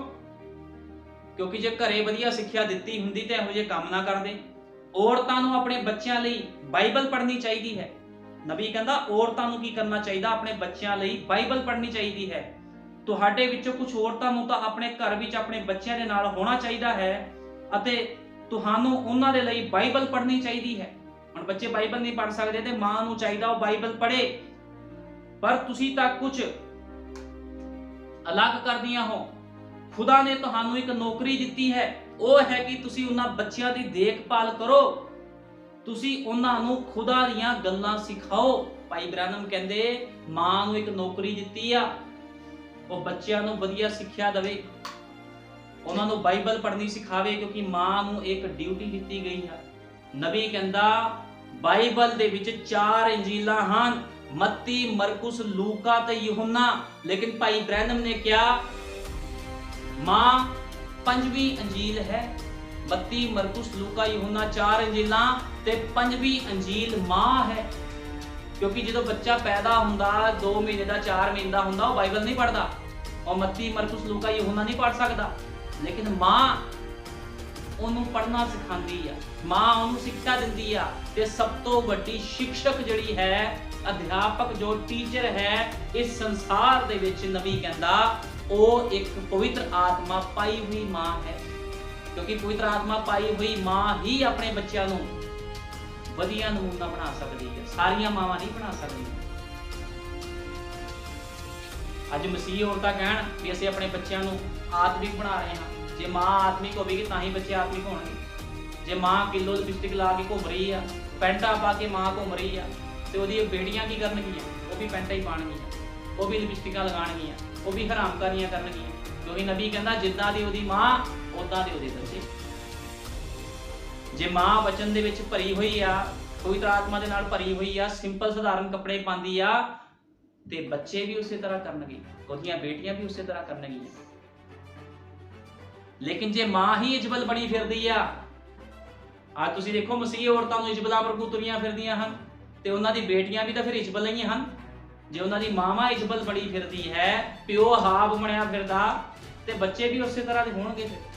ਕਿਉਂਕਿ ਜੇ ਘਰੇ ਵਧੀਆ ਸਿੱਖਿਆ ਦਿੱਤੀ ਹੁੰਦੀ ਤਾਂ ਇਹੋ ਜਿਹੇ ਕੰਮ ਨਾ ਕਰਦੇ। ਔਰਤਾਂ ਨੂੰ ਆਪਣੇ ਬੱਚਿਆਂ ਲਈ ਬਾਈਬਲ ਪੜ੍ਹਨੀ ਚਾਹੀਦੀ ਹੈ। ਨਬੀ ਕਹਿੰਦਾ ਔਰਤਾਂ ਨੂੰ ਕੀ ਕਰਨਾ ਚਾਹੀਦਾ? ਆਪਣੇ ਬੱਚਿਆਂ ਲਈ ਬਾਈਬਲ ਪੜ੍ਹਨੀ ਚਾਹੀਦੀ ਹੈ। ਤੁਹਾਡੇ ਵਿੱਚੋਂ ਕੁਝ ਔਰਤਾਂ ਨੂੰ ਤਾਂ ਆਪਣੇ ਘਰ ਵਿੱਚ ਆਪਣੇ ਬੱਚਿਆਂ ਦੇ ਨਾਲ ਹੋਣਾ ਚਾਹੀਦਾ ਹੈ ਅਤੇ ਤੁਹਾਨੂੰ ਉਹਨਾਂ ਦੇ ਲਈ ਬਾਈਬਲ ਪੜ੍ਹਨੀ ਚਾਹੀਦੀ ਹੈ। ਹੁਣ ਬੱਚੇ ਬਾਈਬਲ ਨਹੀਂ ਪੜ੍ਹ ਸਕਦੇ ਤੇ ਮਾਂ ਨੂੰ ਚਾਹੀਦਾ ਉਹ ਬਾਈਬਲ ਪੜ੍ਹੇ। ਪਰ ਤੁਸੀਂ ਤਾਂ ਕੁਝ ਅਲੱਗ ਕਰਦੀਆਂ ਹੋ। ਖੁਦਾ ਨੇ ਤੁਹਾਨੂੰ ਇੱਕ ਨੌਕਰੀ ਦਿੱਤੀ ਹੈ, ਉਹ ਹੈ ਕਿ ਤੁਸੀਂ ਉਹਨਾਂ ਬੱਚਿਆਂ ਦੀ ਦੇਖਭਾਲ ਕਰੋ, ਤੁਸੀਂ ਉਹਨਾਂ ਨੂੰ ਖੁਦਾ ਦੀਆਂ ਗੱਲਾਂ ਸਿਖਾਓ। ਭਾਈ ਬ੍ਰਾਨਮ ਕਹਿੰਦੇ ਮਾਂ ਨੂੰ ਇੱਕ ਨੌਕਰੀ ਦਿੱਤੀ ਆ, ਉਹ ਬੱਚਿਆਂ ਨੂੰ ਵਧੀਆ ਸਿੱਖਿਆ ਦੇਵੇ, ਉਹਨਾਂ ਨੂੰ ਬਾਈਬਲ ਪੜ੍ਹਨੀ ਸਿਖਾਵੇ, ਕਿਉਂਕਿ ਮਾਂ ਨੂੰ ਇੱਕ ਡਿਊਟੀ ਦਿੱਤੀ ਗਈ ਹੈ। ਨਬੀ ਕਹਿੰਦਾ ਬਾਈਬਲ ਦੇ ਵਿੱਚ 4 ਇੰਜੀਲਾਂ ਹਨ, ਮੱਤੀ, ਮਰਕੁਸ, ਲੂਕਾ ਤੇ ਯਹੂਨਾ। ਲੇਕਿਨ ਭਾਈ ਬ੍ਰਾਨਮ ਨੇ ਕਿਹਾ ਮਾਂ 5ਵੀਂ ਅੰਜੀਲ ਹੈ। ਮੱਤੀ, ਮਰਕੁਸ, ਲੂਕਾ, ਯਹੂਨਾ 4 ਇੰਜੀਲਾਂ ਤੇ 5ਵੀਂ ਅੰਜੀਲ ਮਾਂ ਹੈ। ਕਿਉਂਕਿ ਜਦੋਂ ਬੱਚਾ ਪੈਦਾ ਹੁੰਦਾ 2 ਮਹੀਨੇ ਦਾ 4 ਮਹੀਨੇ ਦਾ ਹੁੰਦਾ ਉਹ ਬਾਈਬਲ ਨਹੀਂ ਪੜ੍ਹਦਾ, ਉਹ ਮੱਤੀ, ਮਰਕੁਸ, ਲੂਕਾ, ਯਹੂਨਾ ਨਹੀਂ ਪੜ੍ਹ ਸਕਦਾ। ਲੇਕਿਨ ਮਾਂ ਉਹਨੂੰ ਪੜ੍ਹਨਾ ਸਿਖਾਉਂਦੀ ਆ, ਮਾਂ ਉਹਨੂੰ ਸਿੱਖਿਆ ਦਿੰਦੀ ਆ। ਤੇ ਸਭ ਤੋਂ ਵੱਡੀ ਸ਼ਿਕਸ਼ਕ ਜਿਹੜੀ ਹੈ, ਅਧਿਆਪਕ ਜੋ ਟੀਚਰ ਹੈ ਇਸ ਸੰਸਾਰ ਦੇ ਵਿੱਚ, ਨਬੀ ਕਹਿੰਦਾ ਉਹ ਇੱਕ ਪਵਿੱਤਰ ਆਤਮਾ ਪਾਈ ਹੋਈ ਮਾਂ ਹੈ। ਕਿਉਂਕਿ ਪਵਿੱਤਰ ਆਤਮਾ ਪਾਈ ਹੋਈ ਮਾਂ ਹੀ ਆਪਣੇ ਬੱਚਿਆਂ ਨੂੰ ਵਧੀਆ ਨਮੂਨਾ ਬਣਾ ਸਕਦੀ ਹੈ, ਸਾਰੀਆਂ ਮਾਵਾਂ ਨਹੀਂ ਬਣਾ ਸਕਦੀਆਂ। ਅੱਜ ਮਸੀਹ ਔਰਤਾਂ ਕਹਿਣ ਵੀ ਅਸੀਂ ਆਪਣੇ ਬੱਚਿਆਂ ਨੂੰ ਆਤਮਿਕ ਬਣਾ ਰਹੇ ਹਾਂ। ਜੇ ਮਾਂ ਆਤਮਿਕ ਹੋਵੇਗੀ ਤਾਂ ਹੀ ਬੱਚੇ ਆਤਮਿਕ ਹੋਣਗੇ। ਜੇ ਮਾਂ ਕਿਲੋ ਲਿਪਸਟਿਕ ਲਾ ਕੇ ਘੁੰਮ ਰਹੀ ਆ, ਪੈਂਟਾਂ ਪਾ ਕੇ ਮਾਂ ਘੁੰਮ ਰਹੀ ਆ, ਤੇ ਉਹਦੀ ਬੇੜੀਆਂ ਕੀ ਕਰਨਗੀਆਂ? ਉਹ ਵੀ ਪੈਂਟਾਂ ਹੀ ਪਾਣਗੀਆਂ, ਉਹ ਵੀ ਲਿਪਸਟਿਕਾਂ ਲਗਾਣਗੀਆਂ, ਉਹ ਵੀ ਹਰਾਮਕਾਰੀਆਂ ਕਰਨਗੀਆਂ। ਕਿਉਂਕਿ ਨਬੀ ਕਹਿੰਦਾ ਜਿੱਦਾਂ ਦੀ ਉਹਦੀ ਮਾਂ ਉਦਾਂ ਦੇ ਉਹਦੇ ਬੱਚੇ। ਜੇ ਮਾਂ ਵਚਨ ਦੇ ਵਿੱਚ ਭਰੀ ਹੋਈ ਆ, ਪਵਿੱਤਰ ਆਤਮਾ ਦੇ ਨਾਲ ਭਰੀ ਹੋਈ ਆ, ਸਿੰਪਲ ਸਧਾਰਨ ਕੱਪੜੇ ਪਾਉਂਦੀ ਆ, ਤੇ ਬੱਚੇ ਵੀ ਉਸੇ ਤਰ੍ਹਾਂ ਕਰਨਗੇ, ਉਹਦੀਆਂ ਬੇਟੀਆਂ ਵੀ ਉਸੇ ਤਰ੍ਹਾਂ ਕਰਨਗੀਆਂ। ਲੇਕਿਨ ਜੇ ਮਾਂ ਹੀ ਇਜਬਲ ਬਣੀ ਫਿਰਦੀ ਆ, ਅੱਜ ਤੁਸੀਂ ਦੇਖੋ ਮਸੀਹ ਔਰਤਾਂ ਨੂੰ ਇਜਬਲਾਂ ਵਾਂਗੂ ਤੁਰੀਆਂ ਫਿਰਦੀਆਂ ਹਨ, ਤੇ ਉਹਨਾਂ ਦੀ ਬੇਟੀਆਂ ਵੀ ਤਾਂ ਫਿਰ ਇਜਬਲ ਹੀ ਹਨ। ਜੇ ਉਹਨਾਂ ਦੀ ਮਾਂ ਇਜਬਲ ਬਣੀ ਫਿਰਦੀ ਹੈ, ਪਿਓ ਹਾਬ ਬਣਿਆ ਫਿਰਦਾ, ਤੇ ਬੱਚੇ ਵੀ ਉਸੇ ਤਰ੍ਹਾਂ ਦੇ ਹੋਣਗੇ ਫਿਰ।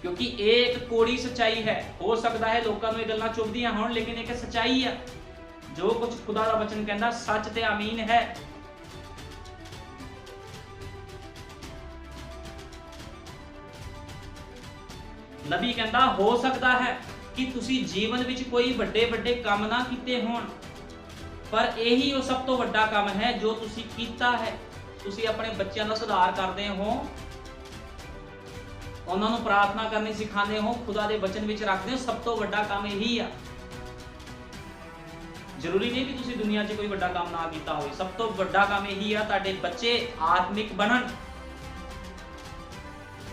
ਕਿਉਂਕਿ ਇਹ ਇੱਕ ਕੋੜੀ ਸੱਚਾਈ ਹੈ। ਹੋ ਸਕਦਾ ਹੈ ਲੋਕਾਂ ਨੂੰ ਇਹ ਗੱਲਾਂ ਚੁਭਦੀਆਂ ਹੋਣ, ਲੇਕਿਨ ਇੱਕ ਸੱਚਾਈ ਆ। ਜੋ ਕੁਝ ਖੁਦਾ ਦਾ ਵਚਨ ਕਹਿੰਦਾ ਸੱਚ ਤੇ ਆਮੀਨ ਹੈ। ਨਬੀ ਕਹਿੰਦਾ ਹੋ ਸਕਦਾ ਹੈ ਕਿ ਤੁਸੀਂ ਜੀਵਨ ਵਿੱਚ ਕੋਈ ਵੱਡੇ ਵੱਡੇ ਕੰਮ ਨਾ ਕੀਤੇ ਹੋਣ, ਪਰ ਇਹੀ ਉਹ ਸਭ ਤੋਂ ਵੱਡਾ ਕੰਮ ਹੈ ਜੋ ਤੁਸੀਂ ਕੀਤਾ ਹੈ। ਤੁਸੀਂ ਆਪਣੇ ਬੱਚਿਆਂ ਦਾ ਸੁਧਾਰ ਕਰਦੇ ਹੋ, ਉਹਨਾਂ ਨੂੰ ਪ੍ਰਾਰਥਨਾ ਕਰਨੀ ਸਿਖਾਉਂਦੇ ਹੋ, ਖੁਦਾ ਦੇ ਵਚਨ ਵਿੱਚ ਰੱਖਦੇ ਹੋ। ਸਭ ਤੋਂ ਵੱਡਾ ਕੰਮ ਇਹੀ ਆ। ਜ਼ਰੂਰੀ ਨਹੀਂ ਕਿ ਤੁਸੀਂ ਦੁਨੀਆ 'ਚ ਕੋਈ ਵੱਡਾ ਕੰਮ ਨਾ ਕੀਤਾ ਹੋਵੇ। ਸਭ ਤੋਂ ਵੱਡਾ ਕੰਮ ਇਹੀ ਆ, ਤੁਹਾਡੇ ਬੱਚੇ ਆਤਮਿਕ ਬਣਨ।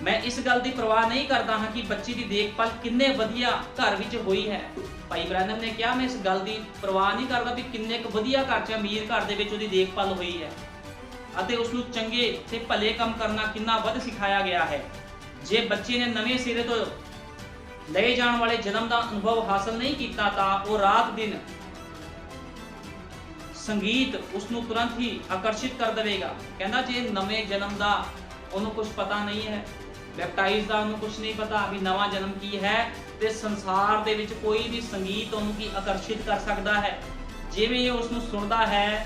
ਮੈਂ ਇਸ ਗੱਲ ਦੀ ਪਰਵਾਹ ਨਹੀਂ ਕਰਦਾ ਹਾਂ ਕਿ ਬੱਚੀ ਦੀ ਦੇਖਭਾਲ ਕਿੰਨੇ ਵਧੀਆ ਘਰ ਵਿੱਚ ਹੋਈ ਹੈ। ਭਾਈ ਬ੍ਰੈਨਮ ਨੇ ਕਿਹਾ, ਮੈਂ ਇਸ ਗੱਲ ਦੀ ਪਰਵਾਹ ਨਹੀਂ ਕਰਦਾ ਵੀ ਕਿੰਨੇ ਕੁ ਵਧੀਆ ਘਰ 'ਚ, ਅਮੀਰ ਘਰ ਦੇ ਵਿੱਚ ਉਹਦੀ ਦੇਖਭਾਲ ਹੋਈ ਹੈ ਅਤੇ ਉਸ ਨੂੰ ਚੰਗੇ ਤੇ ਭਲੇ ਕੰਮ ਕਰਨਾ ਕਿੰਨਾ ਵੱਧ ਸਿਖਾਇਆ ਗਿਆ ਹੈ। ਜੇ ਬੱਚੇ ਨੇ ਨਵੇਂ ਸਿਰੇ ਤੋਂ ਲਏ ਜਾਣ ਵਾਲੇ ਜਨਮ ਦਾ ਅਨੁਭਵ ਹਾਸਲ ਨਹੀਂ ਕੀਤਾ ਤਾਂ ਉਹ ਰਾਤ ਦਿਨ ਸੰਗੀਤ ਉਸ ਨੂੰ ਤੁਰੰਤ ਹੀ ਆਕਰਸ਼ਿਤ ਕਰ ਦੇਵੇਗਾ। ਕਹਿੰਦਾ ਜੇ ਨਵੇਂ ਜਨਮ ਦਾ ਉਹਨੂੰ ਕੁਝ ਪਤਾ ਨਹੀਂ ਹੈ, ਬੈਪਟਾਈਜ਼ ਦਾ ਉਹਨੂੰ ਕੁਝ ਨਹੀਂ ਪਤਾ ਵੀ ਨਵਾਂ ਜਨਮ ਕੀ ਹੈ, ਤੇ ਸੰਸਾਰ ਦੇ ਵਿੱਚ ਕੋਈ ਵੀ ਸੰਗੀਤ ਉਹਨੂੰ ਕੀ ਆਕਰਸ਼ਿਤ ਕਰ ਸਕਦਾ ਹੈ। ਜਿਵੇਂ ਇਹ ਉਸ ਨੂੰ ਸੁਣਦਾ ਹੈ,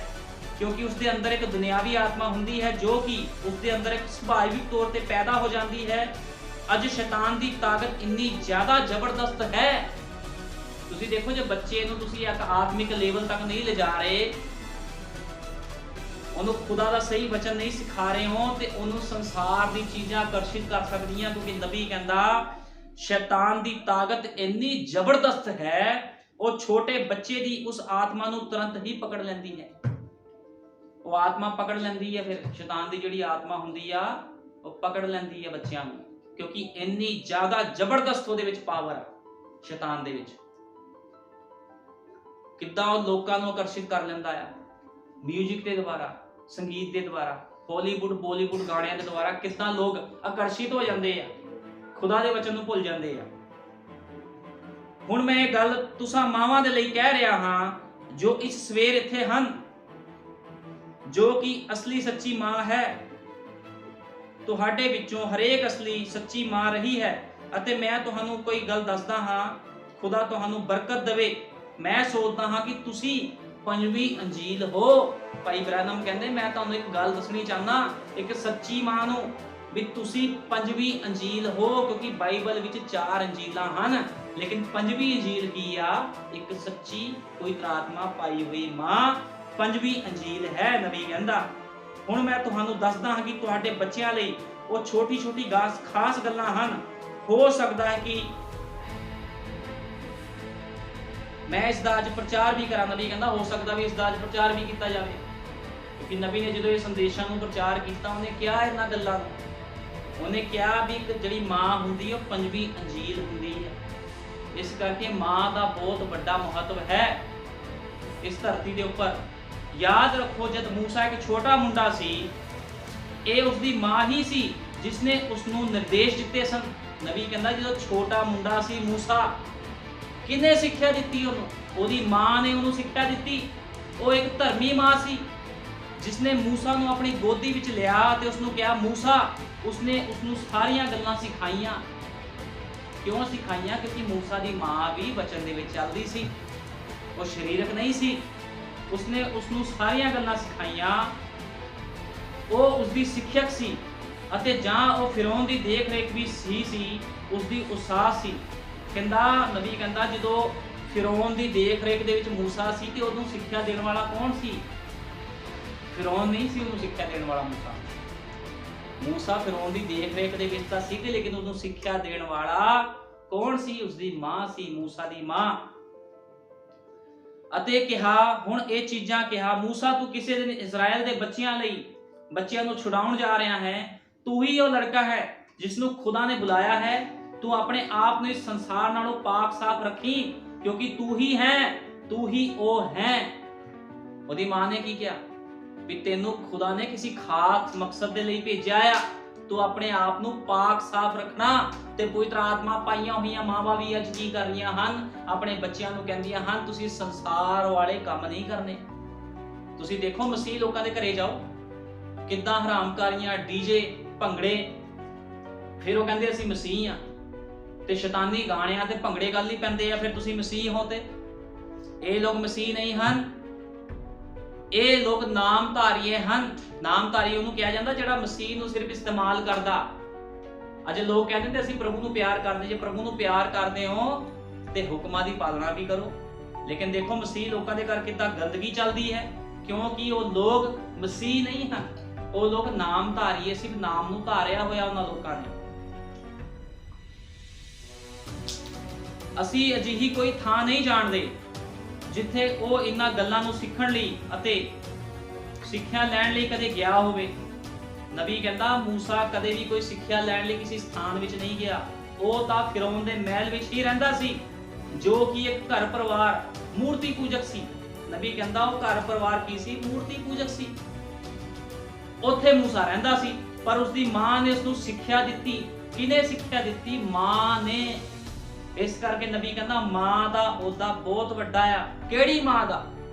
ਕਿਉਂਕਿ ਉਸ ਦੇ ਅੰਦਰ ਇੱਕ ਦੁਨਿਆਵੀ ਆਤਮਾ ਹੁੰਦੀ ਹੈ ਜੋ ਕਿ ਉਸ ਦੇ ਅੰਦਰ ਇੱਕ ਸੁਭਾਵਿਕ ਤੌਰ ਤੇ ਪੈਦਾ ਹੋ ਜਾਂਦੀ ਹੈ। ਅੱਜ ਸ਼ੈਤਾਨ ਦੀ ਤਾਕਤ ਇੰਨੀ ਜ਼ਿਆਦਾ ਜ਼ਬਰਦਸਤ ਹੈ। ਤੁਸੀਂ ਦੇਖੋ, ਜੇ ਬੱਚੇ ਨੂੰ ਤੁਸੀਂ ਇੱਕ ਆਤਮਿਕ ਲੈਵਲ ਤੱਕ ਨਹੀਂ ਲਿਜਾ ਰਹੇ, ਉਹਨੂੰ ਖੁਦਾ ਦਾ ਸਹੀ ਵਚਨ ਨਹੀਂ ਸਿਖਾ ਰਹੇ ਹੋ, ਤੇ ਉਹਨੂੰ ਸੰਸਾਰ ਦੀ ਚੀਜ਼ਾਂ ਆਕਰਸ਼ਿਤ ਕਰ ਸਕਦੀਆਂ। ਕਿਉਂਕਿ ਨਬੀ ਕਹਿੰਦਾ ਸ਼ੈਤਾਨ ਦੀ ਤਾਕਤ ਇੰਨੀ ਜ਼ਬਰਦਸਤ ਹੈ, ਉਹ ਛੋਟੇ ਬੱਚੇ ਦੀ ਉਸ ਆਤਮਾ ਨੂੰ ਤੁਰੰਤ ਹੀ ਪਕੜ ਲੈਂਦੀ ਹੈ। ਉਹ ਆਤਮਾ ਪਕੜ ਲੈਂਦੀ ਹੈ, ਫਿਰ ਸ਼ੈਤਾਨ ਦੀ ਜਿਹੜੀ ਆਤਮਾ ਹੁੰਦੀ ਆ ਉਹ ਪਕੜ ਲੈਂਦੀ ਹੈ ਬੱਚਿਆਂ ਨੂੰ, ਕਿਉਂਕਿ ਇੰਨੀ ਜ਼ਿਆਦਾ ਜ਼ਬਰਦਸਤ ਉਹਦੇ ਵਿੱਚ ਪਾਵਰ ਹੈ ਸ਼ੈਤਾਨ ਦੇ ਵਿੱਚ। ਕਿੱਦਾਂ ਉਹ ਲੋਕਾਂ ਨੂੰ ਆਕਰਸ਼ਿਤ ਕਰ ਲੈਂਦਾ ਆ ਮਿਊਜ਼ਿਕ ਦੇ ਦੁਆਰਾ, ਸੰਗੀਤ ਦੇ ਦੁਆਰਾ, ਹਾਲੀਵੁੱਡ ਬਾਲੀਵੁੱਡ ਗਾਣਿਆਂ ਦੇ ਦੁਆਰਾ। ਕਿੱਦਾਂ ਲੋਕ ਆਕਰਸ਼ਿਤ ਹੋ ਜਾਂਦੇ ਆ, ਖੁਦਾ ਦੇ ਵਚਨ ਨੂੰ ਭੁੱਲ ਜਾਂਦੇ ਆ। ਹੁਣ ਮੈਂ ਇਹ ਗੱਲ ਤੁਸਾਂ ਮਾਵਾਂ ਦੇ ਲਈ ਕਹਿ ਰਿਹਾ ਹਾਂ ਜੋ ਇਸ ਸਵੇਰ ਇੱਥੇ ਹਨ, ਜੋ ਕਿ ਅਸਲੀ ਸੱਚੀ ਮਾਂ ਹੈ। ਤੁਹਾਡੇ ਵਿੱਚੋਂ ਹਰੇਕ ਅਸਲੀ ਸੱਚੀ ਮਾਂ ਰਹੀ ਹੈ, ਅਤੇ ਮੈਂ ਤੁਹਾਨੂੰ ਕੋਈ ਗੱਲ ਦੱਸਦਾ ਹਾਂ, ਖੁਦਾ ਤੁਹਾਨੂੰ ਬਰਕਤ ਦੇਵੇ। ਮੈਂ ਸੋਚਦਾ ਹਾਂ ਕਿ ਤੁਸੀਂ 5ਵੀਂ ਅੰਜੀਲ ਹੋ। ਭਾਈ ਬ੍ਰੈਨਮ ਕਹਿੰਦੇ ਮੈਂ ਤੁਹਾਨੂੰ ਇੱਕ ਗੱਲ ਦੱਸਣੀ ਚਾਹੁੰਦਾ, ਇੱਕ ਸੱਚੀ ਮਾਂ ਨੂੰ, ਵੀ ਤੁਸੀਂ 5ਵੀਂ ਅੰਜੀਲ ਹੋ। ਕਿਉਂਕਿ ਬਾਈਬਲ ਵਿੱਚ 4 ਅੰਜੀਲਾਂ ਹਨ, ਲੇਕਿਨ 5ਵੀਂ ਅੰਜੀਲ ਕੀ ਆ? ਇੱਕ ਸੱਚੀ ਪਵਿੱਤਰ ਆਤਮਾ ਪਾਈ ਹੋਈ ਮਾਂ 5ਵੀਂ ਅੰਜੀਲ ਹੈ, ਨਬੀ ਕਹਿੰਦਾ। ਹੁਣ ਮੈਂ ਤੁਹਾਨੂੰ ਦੱਸਦਾ ਹਾਂ ਕਿ ਤੁਹਾਡੇ ਬੱਚਿਆਂ ਲਈ ਉਹ ਛੋਟੀ ਛੋਟੀ ਖਾਸ ਗੱਲਾਂ ਹਨ। ਹੋ ਸਕਦਾ ਹੈ ਕਿ ਮੈਂ ਇਸ ਦਾ ਅੱਜ ਪ੍ਰਚਾਰ ਵੀ ਕਰਾਂ। ਨਬੀ ਕਹਿੰਦਾ ਹੋ ਸਕਦਾ ਵੀ ਇਸ ਦਾ ਅੱਜ ਪ੍ਰਚਾਰ ਵੀ ਕੀਤਾ ਜਾਵੇ, ਕਿਉਂਕਿ ਨਬੀ ਨੇ ਜਦੋਂ ਇਹ ਸੰਦੇਸ਼ਾਂ ਨੂੰ ਪ੍ਰਚਾਰ ਕੀਤਾ, ਉਹਨੇ ਕਿਹਾ ਇਹਨਾਂ ਗੱਲਾਂ ਨੂੰ, ਉਹਨੇ ਕਿਹਾ ਵੀ ਇੱਕ ਜਿਹੜੀ ਮਾਂ ਹੁੰਦੀ ਹੈ ਉਹ 5ਵੀਂ ਅੰਜੀਲ ਹੁੰਦੀ ਹੈ। ਇਸ ਕਰਕੇ ਮਾਂ ਦਾ ਬਹੁਤ ਵੱਡਾ ਮਹੱਤਵ ਹੈ ਇਸ ਧਰਤੀ ਦੇ ਉੱਪਰ। ਯਾਦ ਰੱਖੋ, ਜਦ ਮੂਸਾ ਇੱਕ ਛੋਟਾ ਮੁੰਡਾ ਸੀ, ਇਹ ਉਸਦੀ ਮਾਂ ਹੀ ਸੀ ਜਿਸ ਨੇ ਉਸ ਨੂੰ ਨਿਰਦੇਸ਼ ਦਿੱਤੇ ਸਨ। ਨਬੀ ਕਹਿੰਦਾ ਜਦੋਂ ਛੋਟਾ ਮੁੰਡਾ ਸੀ ਮੂਸਾ, ਕਿਹਨੇ ਸਿੱਖਿਆ ਦਿੱਤੀ ਉਹਨੂੰ? ਉਹਦੀ ਮਾਂ ਨੇ ਉਹਨੂੰ ਸਿੱਖਿਆ ਦਿੱਤੀ। ਉਹ ਇੱਕ ਧਰਮੀ ਮਾਂ ਸੀ ਜਿਸ ਨੇ ਮੂਸਾ ਨੂੰ ਆਪਣੀ ਗੋਦੀ ਵਿੱਚ ਲਿਆ ਤੇ ਉਸ ਨੂੰ ਕਿਹਾ ਮੂਸਾ। ਉਸਨੇ ਉਸ ਨੂੰ ਸਾਰੀਆਂ ਗੱਲਾਂ ਸਿਖਾਈਆਂ। ਕਿਉਂ ਸਿਖਾਈਆਂ? ਕਿਉਂਕਿ ਮੂਸਾ ਦੀ ਮਾਂ ਵੀ ਵਚਨ ਦੇ ਵਿੱਚ ਚੱਲਦੀ ਸੀ, ਉਹ ਸਰੀਰਕ ਨਹੀਂ ਸੀ। ਉਸਨੇ ਉਸ ਨੂੰ ਸਾਰੀਆਂ ਗੱਲਾਂ ਸਿਖਾਈਆਂ। ਉਹ ਉਸਦੀ ਸਿੱਖਿਅਕ ਸੀ, ਅਤੇ ਜਾਂ ਉਹ ਫਿਰੌਨ ਦੀ ਦੇਖ ਰੇਖ ਵੀ ਸੀ, ਉਸਦੀ ਉਸਾਸ ਸੀ। ਕਹਿੰਦਾ ਨਬੀ ਕਹਿੰਦਾ ਜਦੋਂ ਫਿਰੌਨ ਦੀ ਦੇਖ ਰੇਖ ਦੇ ਵਿੱਚ ਮੂਸਾ ਸੀ, ਤੇ ਉਹਨੂੰ ਸਿੱਖਿਆ ਦੇਣ ਵਾਲਾ ਕੌਣ ਸੀ? ਫਿਰੌਨ ਨਹੀਂ ਸੀ ਉਹਨੂੰ ਸਿੱਖਿਆ ਦੇਣ ਵਾਲਾ। ਮੂਸਾ ਫਿਰੌਨ ਦੀ ਦੇਖ ਰੇਖ ਦੇ ਵਿੱਚ ਤਾਂ ਸੀ, ਤੇ ਲੇਕਿਨ ਉਹਨੂੰ ਸਿੱਖਿਆ ਦੇਣ ਵਾਲਾ ਕੌਣ ਸੀ? ਉਸਦੀ ਮਾਂ ਸੀ, ਮੂਸਾ ਦੀ ਮਾਂ। ਅਤੇ ਕਿਹਾ, ਹੁਣ ਇਹ ਚੀਜ਼ਾਂ ਕਿਹਾ, ਮੂਸਾ ਤੂੰ ਕਿਸੇ ਦਿਨ ਇਜ਼ਰਾਈਲ ਦੇ ਬੱਚਿਆਂ ਨੂੰ ਛੁਡਾਉਣ ਜਾ ਰਿਹਾ ਹੈ। ਤੂੰ ਹੀ ਉਹ ਲੜਕਾ ਹੈ जिसनों खुदा ने बुलाया है, तू अपने आप ਨੂੰ ਇਸ ਸੰਸਾਰ ਨਾਲੋਂ ਪਾਕ ਸਾਫ ਰੱਖੀ, ਕਿਉਂਕਿ ਤੂੰ ਹੀ ਉਹ ਹੈ। ਉਹਦੀ ਮਾਂ ਨੇ ਕੀ ਕਿਹਾ ਵੀ ਤੈਨੂੰ ਖੁਦਾ ਨੇ ਕਿਸੇ ਖਾਸ ਮਕਸਦ ਦੇ ਲਈ ਭੇਜਿਆ ਆ, ਤੂੰ ਆਪਣੇ ਆਪ ਨੂੰ ਪਾਕ ਸਾਫ ਰੱਖਣਾ। ਤੇ ਪਵਿੱਤਰ ਆਤਮਾ ਪਾਈਆਂ ਹੋਈਆਂ ਮਾਵਾਂ ਵੀ ਅੱਜ ਕੀ ਕਰ ਰਹੀਆਂ ਹਨ, ਆਪਣੇ ਬੱਚਿਆਂ ਨੂੰ ਕਹਿੰਦੀਆਂ ਹਨ ਤੁਸੀਂ ਸੰਸਾਰ ਵਾਲੇ ਕੰਮ ਨਹੀਂ ਕਰਨੇ। ਤੁਸੀਂ ਦੇਖੋ ਮਸੀਹ ਲੋਕਾਂ ਦੇ ਘਰੇ ਜਾਓ, ਕਿੱਦਾਂ ਹਰਾਮਕਾਰੀਆਂ, ਡੀਜੇ, ਭੰਗੜੇ, ਫਿਰ ਉਹ ਕਹਿੰਦੇ ਅਸੀਂ ਮਸੀਹ ਆ, ਤੇ ਸ਼ੈਤਾਨੀ ਗਾਣਿਆਂ ਤੇ ਭੰਗੜੇ ਗੱਲ ਹੀ ਪੈਂਦੇ ਆ, ਫਿਰ ਤੁਸੀਂ ਮਸੀਹ ਹੋ। ਤੇ ਇਹ ਲੋਕ ਮਸੀਹ ਨਹੀਂ ਹਨ, ਇਹ ਲੋਕ ਨਾਮਧਾਰੀਏ ਹਨ। ਨਾਮਧਾਰੀ ਉਹਨੂੰ ਕਿਹਾ ਜਾਂਦਾ ਜਿਹੜਾ ਮਸੀਹ ਨੂੰ ਸਿਰਫ ਇਸਤੇਮਾਲ ਕਰਦਾ। ਅੱਜ ਲੋਕ ਕਹਿੰਦੇ ਨੇ ਅਸੀਂ ਪ੍ਰਭੂ ਨੂੰ ਪਿਆਰ ਕਰਦੇ, ਜੇ ਪ੍ਰਭੂ ਨੂੰ ਪਿਆਰ ਕਰਦੇ ਹੋ ਤੇ ਹੁਕਮਾਂ ਦੀ ਪਾਲਣਾ ਵੀ ਕਰੋ। ਲੇਕਿਨ ਦੇਖੋ ਮਸੀਹ ਲੋਕਾਂ ਦੇ ਘਰ ਕਿੱਦਾਂ ਗੰਦਗੀ ਚੱਲਦੀ ਹੈ, ਕਿਉਂਕਿ ਉਹ ਲੋਕ ਮਸੀਹ ਨਹੀਂ ਹਨ, ਉਹ ਲੋਕ ਨਾਮਧਾਰੀਏ, ਸਿਰਫ ਨਾਮ ਨੂੰ ਧਾਰਿਆ ਹੋਇਆ ਉਹਨਾਂ ਲੋਕਾਂ ਨੇ। ਅਸੀਂ ਅਜਿਹੀ ਕੋਈ ਥਾਂ ਨਹੀਂ ਜਾਣਦੇ ਜਿੱਥੇ ਉਹ ਇਹਨਾਂ ਗੱਲਾਂ ਨੂੰ ਸਿੱਖਣ ਲਈ ਅਤੇ ਸਿੱਖਿਆ ਲੈਣ ਲਈ ਕਦੇ ਗਿਆ ਹੋਵੇ। ਨਬੀ ਕਹਿੰਦਾ ਮੂਸਾ ਕਦੇ ਵੀ ਕੋਈ ਸਿੱਖਿਆ ਲੈਣ ਲਈ ਕਿਸੇ ਸਥਾਨ ਵਿੱਚ ਨਹੀਂ ਗਿਆ, ਉਹ ਤਾਂ ਫਿਰੌਨ ਦੇ ਮਹਿਲ ਵਿੱਚ ਹੀ ਰਹਿੰਦਾ ਸੀ, ਜੋ ਕਿ ਇੱਕ ਘਰ ਪਰਿਵਾਰ ਮੂਰਤੀ ਪੂਜਕ ਸੀ। ਨਬੀ ਕਹਿੰਦਾ ਉਹ ਘਰ ਪਰਿਵਾਰ ਕੀ ਸੀ? ਮੂਰਤੀ ਪੂਜਕ ਸੀ। ਉੱਥੇ ਮੂਸਾ ਰਹਿੰਦਾ ਸੀ, ਪਰ ਉਸਦੀ ਮਾਂ ਨੇ ਉਸਨੂੰ ਸਿੱਖਿਆ ਦਿੱਤੀ। ਕਿਹਨੇ ਸਿੱਖਿਆ ਦਿੱਤੀ? ਮਾਂ ਨੇ। ਇਸ ਕਰਕੇ ਨਬੀ ਕਹਿੰਦਾ ਮਾਂ ਦਾ ਉਹਦਾ ਬਹੁਤ ਵੱਡਾ ਆ। ਕਿਹੜੀ ਮਾਂ ਦਾ?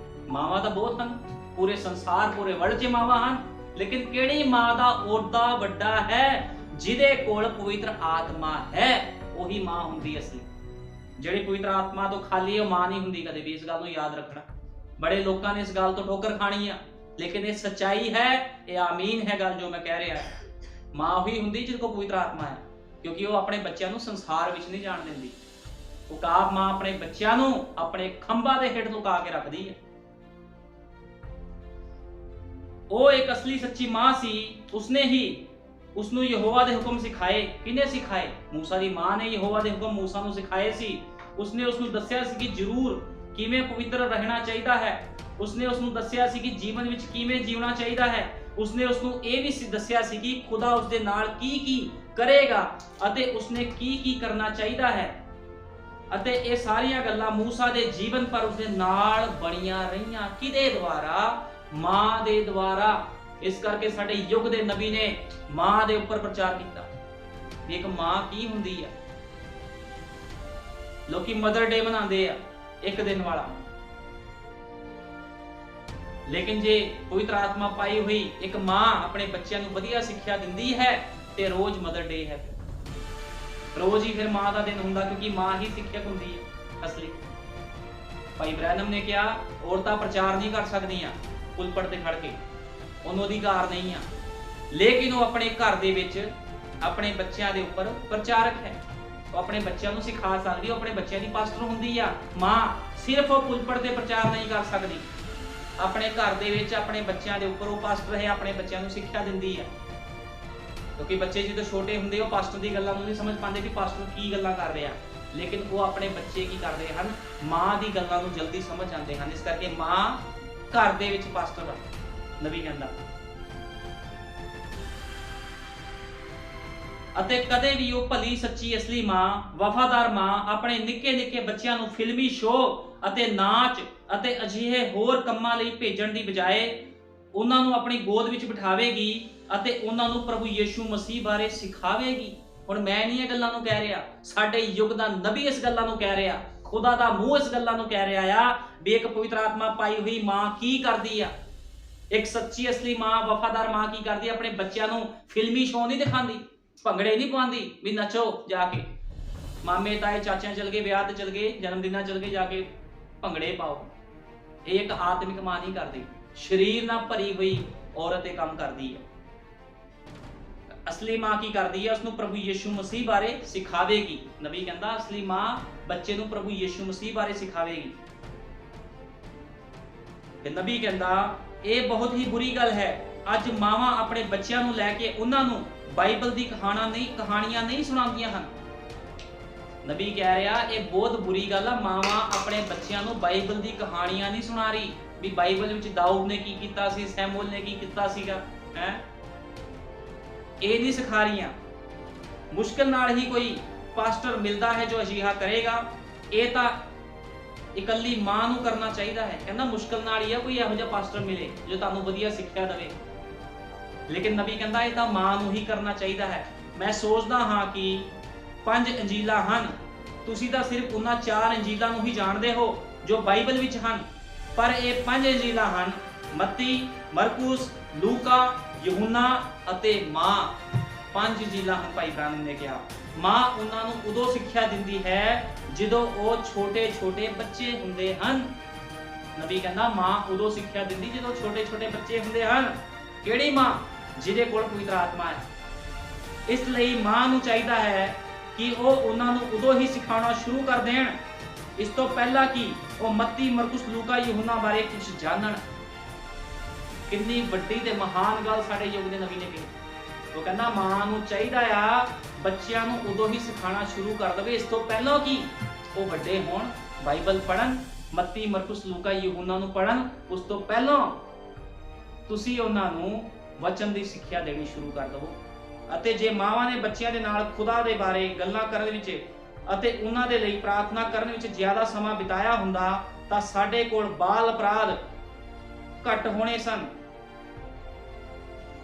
ਮਾਵਾਂ ਤਾਂ ਬਹੁਤ ਹਨ, ਪੂਰੇ ਸੰਸਾਰ, ਪੂਰੇ ਵਰਲਡ 'ਚ ਮਾਵਾਂ ਹਨ, ਲੇਕਿਨ ਕਿਹੜੀ ਮਾਂ ਦਾ ਉਹਦਾ ਵੱਡਾ ਹੈ? ਜਿਹਦੇ ਕੋਲ ਪਵਿੱਤਰ ਆਤਮਾ ਹੈ, ਉਹੀ ਮਾਂ ਹੁੰਦੀ ਅਸਲੀ। ਜਿਹੜੀ ਪਵਿੱਤਰ ਆਤਮਾ ਤੋਂ ਖਾਲੀ ਉਹ ਮਾਂ ਨਹੀਂ ਹੁੰਦੀ ਕਦੇ ਵੀ। ਇਸ ਗੱਲ ਨੂੰ ਯਾਦ ਰੱਖਣਾ। ਬੜੇ ਲੋਕਾਂ ਨੇ ਇਸ ਗੱਲ ਤੋਂ ਠੋਕਰ ਖਾਣੀ ਆ, ਲੇਕਿਨ ਇਹ ਸੱਚਾਈ ਹੈ, ਇਹ ਆਮੀਨ ਹੈ ਗੱਲ ਜੋ ਮੈਂ ਕਹਿ ਰਿਹਾ। ਮਾਂ ਉਹੀ ਹੁੰਦੀ ਜਿਹਦੇ ਕੋਲ ਪਵਿੱਤਰ ਆਤਮਾ ਹੈ, ਕਿਉਂਕਿ ਉਹ ਆਪਣੇ ਬੱਚਿਆਂ ਨੂੰ ਸੰਸਾਰ ਵਿੱਚ ਨਹੀਂ ਜਾਣ ਦਿੰਦੀ। ਉਕਾਬ ਮਾਂ ਆਪਣੇ ਬੱਚਿਆਂ ਨੂੰ ਆਪਣੇ ਖੰਭਾਂ ਦੇ ਹੇਠ ਲੁਕਾ ਕੇ ਰੱਖਦੀ ਹੈ। ਉਹ ਇੱਕ ਅਸਲੀ ਸੱਚੀ ਮਾਂ ਸੀ। ਉਸਨੇ ਹੀ ਉਸਨੂੰ ਯਹੋਵਾ ਦੇ ਹੁਕਮ ਸਿਖਾਏ। ਕਿਹਨੇ ਸਿਖਾਏ? ਮੂਸਾ ਦੀ ਮਾਂ ਨੇ ਯਹੋਵਾ ਦੇ ਹੁਕਮ ਮੂਸਾ ਨੂੰ ਸਿਖਾਏ ਸੀ। ਉਸਨੇ ਉਸਨੂੰ ਦੱਸਿਆ ਸੀ ਕਿ ਜ਼ਰੂਰ ਕਿਵੇਂ ਪਵਿੱਤਰ ਰਹਿਣਾ ਚਾਹੀਦਾ ਹੈ। ਉਸਨੇ ਉਸਨੂੰ ਦੱਸਿਆ ਸੀ ਕਿ ਜੀਵਨ ਵਿੱਚ ਕਿਵੇਂ ਜੀਉਣਾ ਚਾਹੀਦਾ ਹੈ। ਉਸਨੇ ਉਸਨੂੰ ਇਹ ਵੀ ਦੱਸਿਆ ਸੀ ਕਿ ਖੁਦਾ ਉਸਦੇ ਨਾਲ ਕੀ ਕੀ ਕਰੇਗਾ ਅਤੇ ਉਸਨੇ ਕੀ ਕੀ ਕਰਨਾ ਚਾਹੀਦਾ ਹੈ। ਅਤੇ ਇਹ ਸਾਰੀਆਂ ਗੱਲਾਂ ਮੂਸਾ ਦੇ ਜੀਵਨ ਪਰ ਉਸਦੇ ਨਾਲ ਬਣੀਆਂ ਰਹੀਆਂ। ਕਿਹਦੇ ਦੁਆਰਾ? ਮਾਂ ਦੇ ਦੁਆਰਾ। ਇਸ ਕਰਕੇ ਸਾਡੇ ਯੁੱਗ ਦੇ ਨਬੀ ਨੇ ਮਾਂ ਦੇ ਉੱਪਰ ਪ੍ਰਚਾਰ ਕੀਤਾ ਵੀ ਇੱਕ ਮਾਂ ਕੀ ਹੁੰਦੀ ਆ। ਲੋਕੀ ਮਦਰ ਡੇ ਮਨਾਉਂਦੇ ਆ ਇੱਕ ਦਿਨ ਵਾਲਾ, ਲੇਕਿਨ ਜੇ ਪਵਿੱਤਰ ਆਤਮਾ ਪਾਈ ਹੋਈ ਇੱਕ ਮਾਂ ਆਪਣੇ ਬੱਚਿਆਂ ਨੂੰ ਵਧੀਆ ਸਿੱਖਿਆ ਦਿੰਦੀ ਹੈ ਤੇ ਰੋਜ਼ ਮਦਰ ਡੇ ਹੈ। ਰੋਜ਼ ਹੀ ਫਿਰ ਮਾਂ ਦਾ ਦਿਨ ਹੁੰਦਾ, ਕਿਉਂਕਿ ਮਾਂ ਹੀ ਸਿੱਖਿਅਕ ਹੁੰਦੀ ਹੈ ਅਸਲੀ। ਭਾਈ ਬ੍ਰੈਨਮ ਨੇ ਕਿਹਾ ਔਰਤਾਂ ਪ੍ਰਚਾਰ ਨਹੀਂ ਕਰ ਸਕਦੀਆਂ ਪੁਲਪਟ ਤੇ ਖੜ ਕੇ, ਉਹਨੂੰ ਅਧਿਕਾਰ ਨਹੀਂ ਆ, ਲੇਕਿਨ ਉਹ ਆਪਣੇ ਘਰ ਦੇ ਵਿੱਚ ਆਪਣੇ ਬੱਚਿਆਂ ਦੇ ਉੱਪਰ ਪ੍ਰਚਾਰਕ ਹੈ। ਉਹ ਆਪਣੇ ਬੱਚਿਆਂ ਨੂੰ ਸਿਖਾ ਸਕਦੀ, ਉਹ ਆਪਣੇ ਬੱਚਿਆਂ ਦੀ ਪਾਸਟਰ ਹੁੰਦੀ ਆ ਮਾਂ। ਸਿਰਫ ਉਹ ਪੁਲਪਟ ਤੇ ਪ੍ਰਚਾਰ ਨਹੀਂ ਕਰ ਸਕਦੀ, ਆਪਣੇ ਘਰ ਦੇ ਵਿੱਚ ਆਪਣੇ ਬੱਚਿਆਂ ਦੇ ਉੱਪਰ ਉਹ ਪਾਸਟਰ ਹੈ, ਆਪਣੇ ਬੱਚਿਆਂ ਨੂੰ ਸਿੱਖਿਆ ਦਿੰਦੀ ਆ। ਕਿਉਂਕਿ ਬੱਚੇ ਜਦੋਂ ਛੋਟੇ ਹੁੰਦੇ ਉਹ ਪਾਸਟਰ ਦੀ ਗੱਲਾਂ ਨੂੰ ਨਹੀਂ ਸਮਝ ਪਾਉਂਦੇ ਕਿ ਪਾਸਟਰ ਕੀ ਗੱਲਾਂ ਕਰ ਰਿਹਾ, ਲੇਕਿਨ ਉਹ ਆਪਣੇ ਬੱਚੇ ਕੀ ਕਰਦੇ ਹਨ? ਮਾਂ ਦੀ ਗੱਲਾਂ ਨੂੰ ਜਲਦੀ ਸਮਝ ਆਉਂਦੇ ਹਨ। ਇਸ ਕਰਕੇ ਮਾਂ ਘਰ ਦੇ ਵਿੱਚ ਪਾਸਟਰ ਆ, ਨਬੀ ਕਹਿੰਦਾ। ਅਤੇ ਕਦੇ ਵੀ ਉਹ ਭਲੀ ਸੱਚੀ ਅਸਲੀ ਮਾਂ, ਵਫਾਦਾਰ ਮਾਂ ਆਪਣੇ ਨਿੱਕੇ ਨਿੱਕੇ ਬੱਚਿਆਂ ਨੂੰ ਫਿਲਮੀ ਸ਼ੋਅ ਅਤੇ ਨਾਚ ਅਤੇ ਅਜਿਹੇ ਹੋਰ ਕੰਮਾਂ ਲਈ ਭੇਜਣ ਦੀ ਬਜਾਏ ਉਹਨਾਂ ਨੂੰ ਆਪਣੀ ਗੋਦ ਵਿੱਚ ਬਿਠਾਵੇਗੀ ਅਤੇ ਉਹਨਾਂ ਨੂੰ ਪ੍ਰਭੂ ਯੀਸ਼ੂ ਮਸੀਹ ਬਾਰੇ ਸਿਖਾਵੇਗੀ। ਹੁਣ ਮੈਂ ਨਹੀਂ ਇਹ ਗੱਲਾਂ ਨੂੰ ਕਹਿ ਰਿਹਾ, ਸਾਡੇ ਯੁੱਗ ਦਾ ਨਬੀ ਇਸ ਗੱਲਾਂ ਨੂੰ ਕਹਿ ਰਿਹਾ, ਖੁਦਾ ਦਾ ਮੂੰਹ ਇਸ ਗੱਲਾਂ ਨੂੰ ਕਹਿ ਰਿਹਾ ਆ ਵੀ ਇੱਕ ਪਵਿੱਤਰ ਆਤਮਾ ਪਾਈ ਹੋਈ ਮਾਂ ਕੀ ਕਰਦੀ ਆ। ਇੱਕ ਸੱਚੀ ਅਸਲੀ ਮਾਂ, ਵਫਾਦਾਰ ਮਾਂ ਕੀ ਕਰਦੀ ਆ? ਆਪਣੇ ਬੱਚਿਆਂ ਨੂੰ ਫਿਲਮੀ ਸ਼ੋਅ ਨਹੀਂ ਦਿਖਾਉਂਦੀ, ਭੰਗੜੇ ਨਹੀਂ ਪਾਉਂਦੀ ਵੀ ਨੱਚੋ ਜਾ ਕੇ, ਮਾਮੇ ਤਾਏ ਚਾਚਿਆਂ ਚਲ ਗਏ, ਵਿਆਹ ਤੇ ਚਲ ਗਏ, ਜਨਮ ਦਿਨਾਂ ਚਲ ਗਏ, ਜਾ ਕੇ ਭੰਗੜੇ ਪਾਓ। ਇਹ ਇੱਕ ਆਤਮਿਕ ਮਾਂ ਨਹੀਂ ਕਰਦੀ। ਸਰੀਰ ਨਾਲ ਭਰੀ ਹੋਈ ਔਰਤ ਇਹ ਕੰਮ ਕਰਦੀ ਹੈ। ਅਸਲੀ ਮਾਂ ਕੀ ਕਰਦੀ ਹੈ? ਉਸਨੂੰ ਪ੍ਰਭੂ ਯੀਸ਼ੂ ਮਸੀਹ ਬਾਰੇ ਸਿਖਾਵੇਗੀ। ਨਬੀ ਕਹਿੰਦਾ ਅਸਲੀ ਮਾਂ ਬੱਚੇ ਨੂੰ ਪ੍ਰਭੂ ਯੀਸ਼ੂ ਮਸੀਹ ਬਾਰੇ ਸਿਖਾਵੇਗੀ। ਤੇ ਨਬੀ ਕਹਿੰਦਾ ਇਹ ਬਹੁਤ ਹੀ ਬੁਰੀ ਗੱਲ ਹੈ। ਅੱਜ ਮਾਵਾਂ ਆਪਣੇ ਬੱਚਿਆਂ ਨੂੰ ਲੈ ਕੇ ਉਹਨਾਂ ਨੂੰ ਬਾਈਬਲ ਦੀ ਕਹਾਣੀਆਂ ਨਹੀਂ ਸੁਣਾਉਂਦੀਆਂ ਹਨ। ਨਬੀ ਕਹਿ ਰਿਹਾ ਇਹ ਬਹੁਤ ਬੁਰੀ ਗੱਲ ਆ। ਮਾਵਾਂ ਆਪਣੇ ਬੱਚਿਆਂ ਨੂੰ ਬਾਈਬਲ ਦੀ ਕਹਾਣੀਆਂ ਨਹੀਂ ਸੁਣਾ ਰਹੀ ਵੀ ਬਾਈਬਲ ਵਿੱਚ ਦਾਊਦ ਨੇ ਕੀ ਕੀਤਾ ਸੀ, ਸੈਮੂਅਲ ਨੇ ਕੀ ਕੀਤਾ ਸੀਗਾ, ਇਹ ਨਹੀਂ ਸਿਖਾ ਰਹੀਆਂ। ਮੁਸ਼ਕਿਲ ਨਾਲ ਹੀ ਕੋਈ ਪਾਸਟਰ ਮਿਲਦਾ ਹੈ ਜੋ ਅਜਿਹਾ ਕਰੇਗਾ। ਇਹ ਤਾਂ ਇਕੱਲੀ ਮਾਂ ਨੂੰ ਕਰਨਾ ਚਾਹੀਦਾ ਹੈ। ਕਹਿੰਦਾ ਮੁਸ਼ਕਿਲ ਨਾਲ ਹੀ ਆ ਕੋਈ ਇਹੋ ਜਿਹਾ ਪਾਸਟਰ ਮਿਲੇ ਜੋ ਤੁਹਾਨੂੰ ਵਧੀਆ ਸਿੱਖਿਆ ਦੇਵੇ, ਲੇਕਿਨ ਨਬੀ ਕਹਿੰਦਾ ਇਹ ਤਾਂ ਮਾਂ ਨੂੰ ਹੀ ਕਰਨਾ ਚਾਹੀਦਾ ਹੈ। ਮੈਂ ਸੋਚਦਾ ਹਾਂ ਕਿ 5 ਅੰਜੀਲਾਂ ਹਨ, ਤੁਸੀਂ ਤਾਂ ਸਿਰਫ ਉਹਨਾਂ 4 ਅੰਜੀਲਾਂ ਨੂੰ ਹੀ ਜਾਣਦੇ ਹੋ ਜੋ ਬਾਈਬਲ ਵਿੱਚ ਹਨ, ਪਰ ਇਹ 5 ਅੰਜੀਲਾਂ ਹਨ, ਮੱਤੀ, ਮਰਕੁਸ, ਲੂਕਾ, ਯਹੂਨਾ ਅਤੇ ਮਾਂ। 5 ਅੰਜੀਲਾਂ ਹਨ। ਭਾਈ ਬ੍ਰਾਹਮ ਨੇ ਕਿਹਾ ਮਾਂ ਉਹਨਾਂ ਨੂੰ ਉਦੋਂ ਸਿੱਖਿਆ ਦਿੰਦੀ ਹੈ ਜਦੋਂ ਉਹ ਛੋਟੇ ਛੋਟੇ ਬੱਚੇ ਹੁੰਦੇ ਹਨ। ਨਬੀ ਕਹਿੰਦਾ ਮਾਂ ਉਦੋਂ ਸਿੱਖਿਆ ਦਿੰਦੀ ਜਦੋਂ ਛੋਟੇ ਛੋਟੇ ਬੱਚੇ ਹੁੰਦੇ ਹਨ। ਕਿਹੜੀ ਮਾਂ? ਜਿਹਦੇ ਕੋਲ ਪਵਿੱਤਰ ਆਤਮਾ ਹੈ। ਇਸ ਲਈ ਮਾਂ ਨੂੰ ਚਾਹੀਦਾ ਹੈ ਕਿ ਉਹ ਉਹਨਾਂ ਨੂੰ ਉਦੋਂ ਹੀ ਸਿਖਾਉਣਾ ਸ਼ੁਰੂ ਕਰ ਦੇਣ, ਇਸ ਤੋਂ ਪਹਿਲਾਂ ਕਿ ਉਹ ਮੱਤੀ, ਮਰਕੁਸ, ਲੂਕਾ, ਯਹੂਨਾ ਬਾਰੇ ਕੁਝ ਜਾਣਨ। ਕਿੰਨੀ ਵੱਡੀ ਤੇ ਮਹਾਨ ਗੱਲ ਸਾਡੇ ਯੁੱਗ ਦੇ ਨਬੀ ਨੇ ਕਹੀ। ਉਹ ਕਹਿੰਦਾ ਮਾਂ ਨੂੰ ਚਾਹੀਦਾ ਆ ਬੱਚਿਆਂ ਨੂੰ ਉਦੋਂ ਹੀ ਸਿਖਾਉਣਾ ਸ਼ੁਰੂ ਕਰ ਦੇਵੇ, ਇਸ ਤੋਂ ਪਹਿਲਾਂ ਕਿ ਉਹ ਵੱਡੇ ਹੋਣ, ਬਾਈਬਲ ਪੜ੍ਹਨ, ਮੱਤੀ, ਮਰਕੁਸ, ਲੂਕਾ, ਯਹੂਨਾ ਨੂੰ ਪੜ੍ਹਨ। ਉਸ ਤੋਂ ਪਹਿਲਾਂ ਤੁਸੀਂ ਉਹਨਾਂ ਨੂੰ ਵਚਨ ਦੀ ਸਿੱਖਿਆ ਦੇਣੀ ਸ਼ੁਰੂ ਕਰ ਦਿਓ। ਅਤੇ ਜੇ ਮਾਵਾਂ ਨੇ ਬੱਚਿਆਂ ਦੇ ਨਾਲ ਖੁਦਾ ਦੇ ਬਾਰੇ ਗੱਲਾਂ ਕਰਨ ਵਿੱਚ ਅਤੇ ਉਹਨਾਂ ਦੇ ਲਈ ਪ੍ਰਾਰਥਨਾ ਕਰਨ ਵਿੱਚ ਜ਼ਿਆਦਾ ਸਮਾਂ ਬਿਤਾਇਆ ਹੁੰਦਾ ਤਾਂ ਸਾਡੇ ਕੋਲ ਬਾਲ ਅਪਰਾਧ ਘੱਟ ਹੋਣੇ ਸਨ।